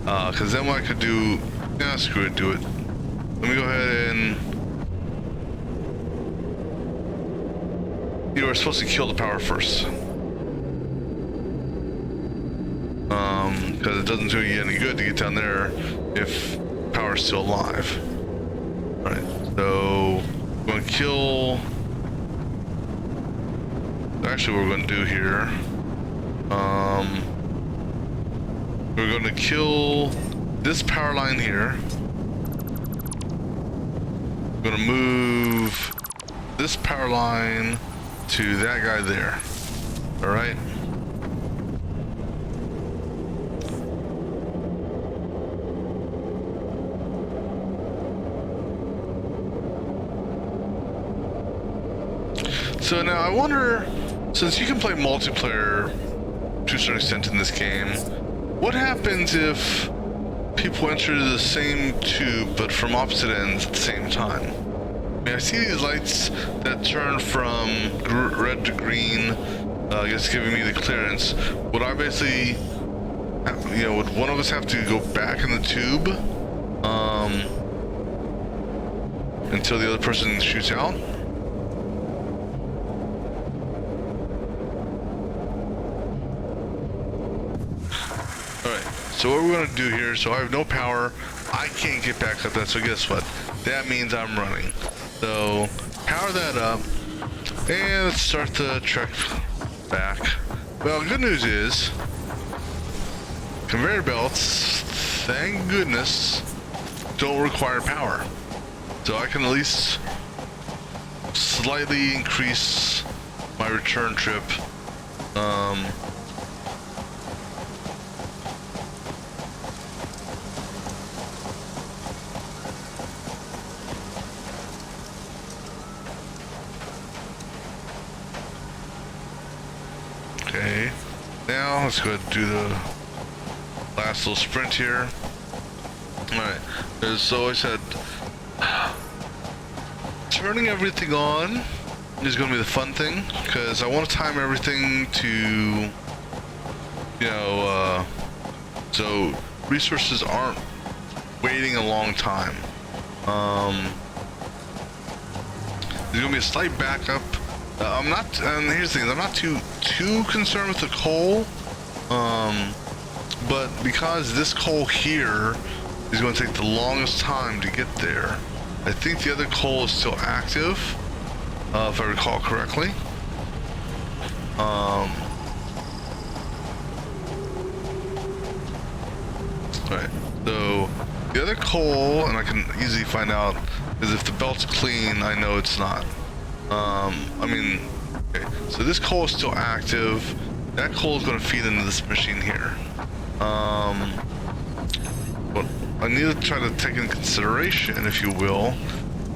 because then what I could do, yeah, screw it, do it. Let me go ahead and, you are supposed to kill the power first. Because it doesn't do you any good to get down there if power's still alive. Alright, so we're going to kill, actually what we're going to do here, we're going to kill this power line here. We're going to move this power line to that guy there. All right. So now I wonder, since you can play multiplayer to a certain extent in this game, what happens if people enter the same tube but from opposite ends at the same time? I mean, I see these lights that turn from red to green, I guess giving me the clearance. Would I basically, would one of us have to go back in the tube until the other person shoots out? So what we're gonna do here, so I have no power, I can't get back up that, so guess what? That means I'm running. So, power that up, and let's start the trek back. Well, good news is, conveyor belts, thank goodness, don't require power. So I can at least slightly increase my return trip. Okay, now let's go ahead and do the last little sprint here. Alright, so I said, turning everything on is going to be the fun thing, because I want to time everything to, so resources aren't waiting a long time. There's going to be a slight backup. I'm not, and here's the thing, I'm not too concerned with the coal, but because this coal here is going to take the longest time to get there, I think the other coal is still active, if I recall correctly. Right, so the other coal, and I can easily find out, is if the belt's clean, I know it's not. Okay, so this coal is still active. That coal is going to feed into this machine here. What I need to try to take into consideration, if you will,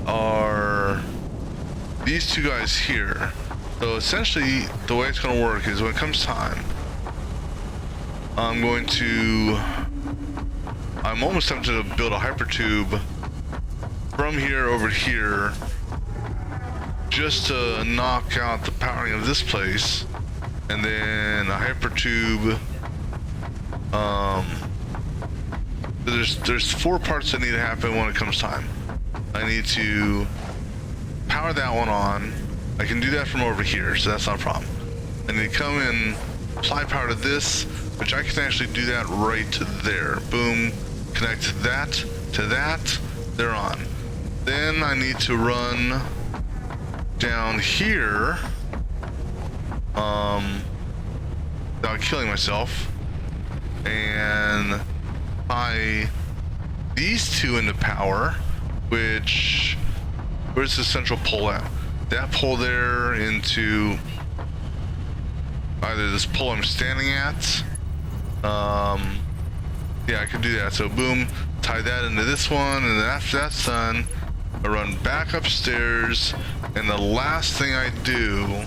are these two guys here. So essentially, the way it's going to work is when it comes time, I'm almost tempted to build a hypertube from here over here, just to knock out the powering of this place, and then a hypertube. There's 4 parts that need to happen when it comes time. I need to power that one on. I can do that from over here, so that's not a problem. I need to come in, apply power to this, which I can actually do that right to there. Boom, connect that to that, they're on. Then I need to run down here, without killing myself, and tie these two into power, where's the central pole at? That pole there into either this pole I'm standing at, yeah, I can do that. So boom, tie that into this one, and then after that's done, I run back upstairs, and the last thing I do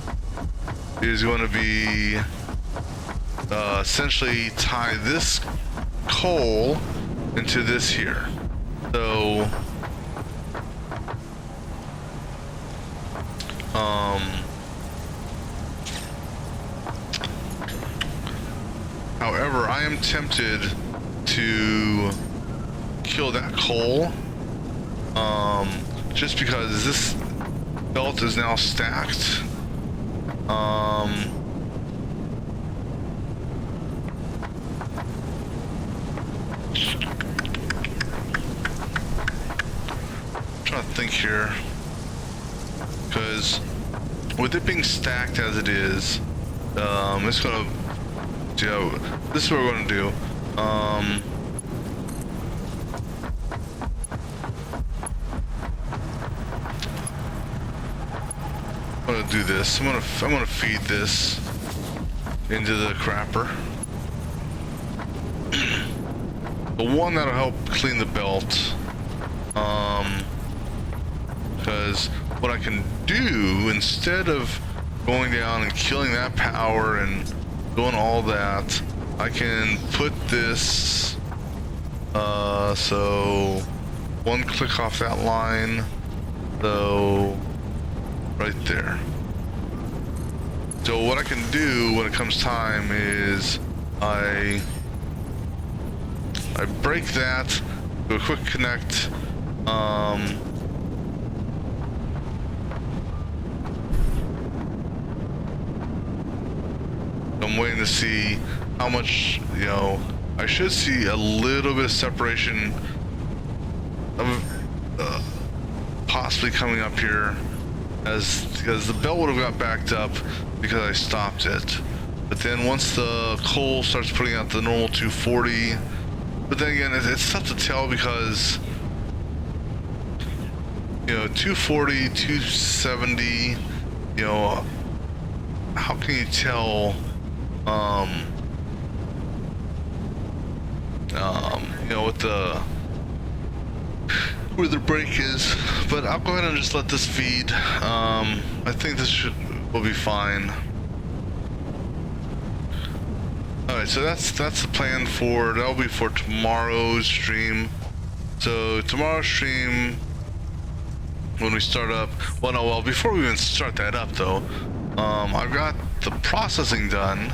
is going to be essentially tie this coal into this here. So however, I am tempted to kill that coal, just because this belt is now stacked. Trying to think here, because with it being stacked as it is, it's gonna, this is what we're gonna do. gonna do this. I'm gonna feed this into the crapper. The one that'll help clean the belt. Because what I can do instead of going down and killing that power and doing all that, I can put this. So one click off that line. So right there. So what I can do when it comes time is I break that, do a quick connect. I'm waiting to see how much, you know, I should see a little bit of separation of possibly coming up here because the belt would have got backed up because I stopped it. But then once the coal starts putting out the normal 240, but then again, it's tough to tell because, you know, 240, 270, you know, how can you tell, you know, what where the brake is? But I'll go ahead and just let this feed. I think this will be fine. Alright, so that's the plan that'll be for tomorrow's stream. So tomorrow's stream, when we start up, well, before we even start that up though, I've got the processing done,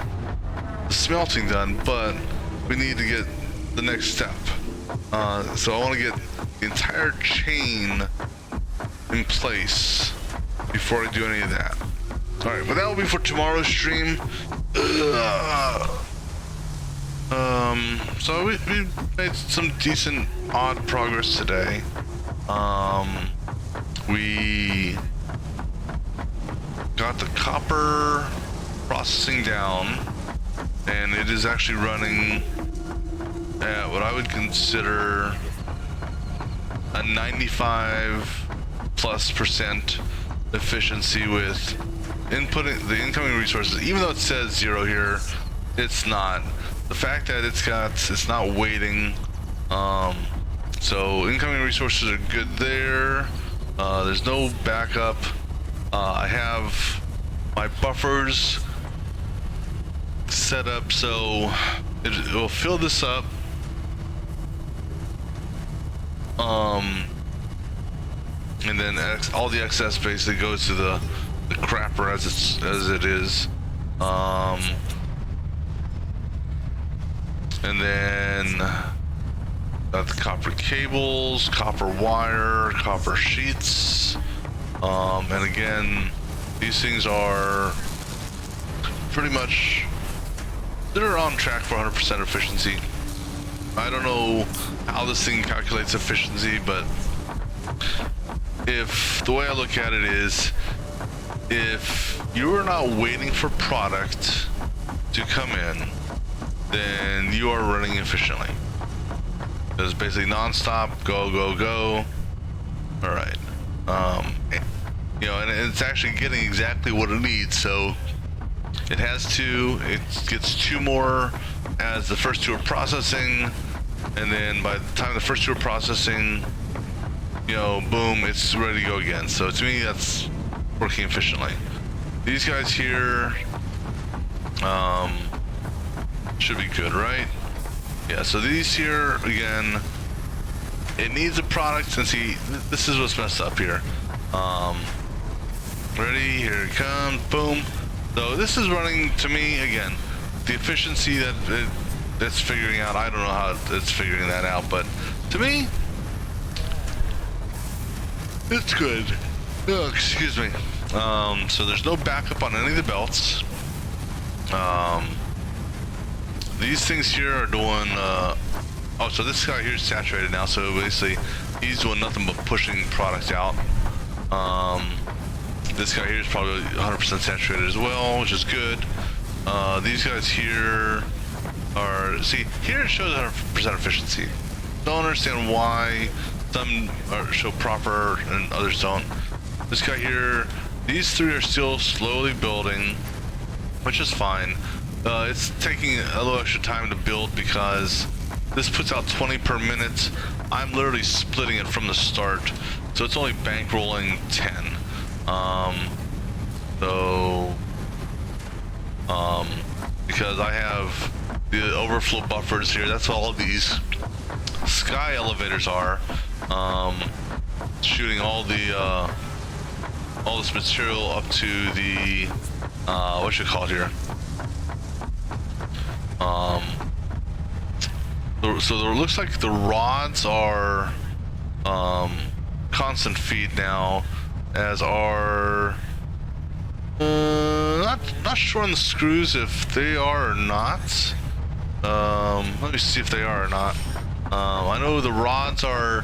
the smelting done, but we need to get the next step. So I want to get the entire chain in place before I do any of that. Alright, but that will be for tomorrow's stream. So we made some decent odd progress today. We got the copper processing down, and it is actually running at what I would consider a 95+% efficiency with inputting the incoming resources. Even though it says 0 here, it's not. The fact that it's not waiting. So incoming resources are good there. There's no backup. I have my buffers set up so it will fill this up. And then all the excess basically goes to the crapper as it is. And then got the copper cables, copper wire, copper sheets. And again, these things are pretty much, they're on track for 100% efficiency. I don't know how this thing calculates efficiency, but if the way I look at it is, if you're not waiting for product to come in, then you are running efficiently. It's basically non-stop, go, go, go. All right. You know, and it's actually getting exactly what it needs. So it gets 2 more as the first 2 are processing, and then by the time the first 2 are processing, you know, boom, it's ready to go again. So to me, that's working efficiently. These guys here, should be good, right? Yeah, so these here, again, it needs a product, and see, this is what's messed up here. Ready, here it comes, boom. So this is running, to me, again, the efficiency that's figuring out, I don't know how it's figuring that out, but to me, it's good. Oh, excuse me. So there's no backup on any of the belts. These things here are doing, oh, so this guy here is saturated now, so basically he's doing nothing but pushing product out. This guy here is probably 100% saturated as well, which is good. These guys here are, see, here it shows 100% efficiency. Don't understand why some show proper and others don't. This guy here These three are still slowly building, which is fine. It's taking a little extra time to build because this puts out 20 per minute. I'm literally splitting it from the start, so it's only bankrolling 10. Because I have the overflow buffers here, that's all of these sky elevators are. Shooting all this material up to the what you call it here. So it looks like the rods are constant feed now, as are not sure on the screws if they are or not. Let me see if they are or not. I know the rods are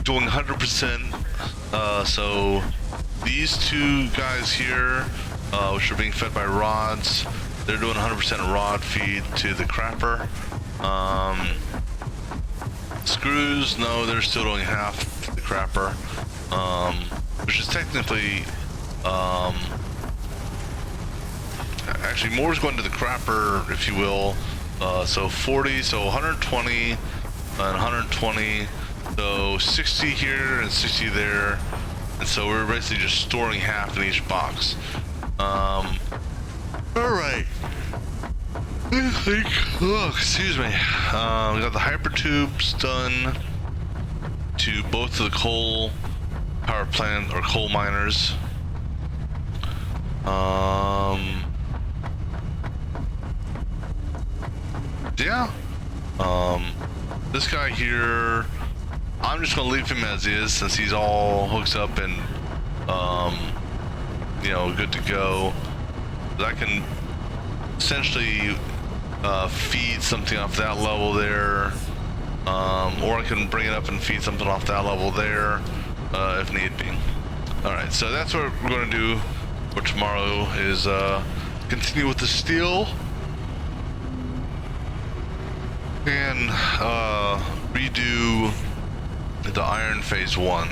doing 100%. So these two guys here, which are being fed by rods, they're doing 100% rod feed to the crapper. Screws, no, they're still doing half to the crapper, which is technically, actually more is going to the crapper, if you will. So 40, so 120 and 120, so 60 here and 60 there, and so we're basically just storing half in each box. All right. Oh, excuse me. We got the hyper tubes done to both of the coal power plant or coal miners. Yeah. This guy here, I'm just gonna leave him as is since he's all hooked up and you know, good to go. But I can essentially feed something off that level there, or I can bring it up and feed something off that level there if need be. Alright, so that's what we're going to do for tomorrow, is continue with the steel and redo the iron phase 1.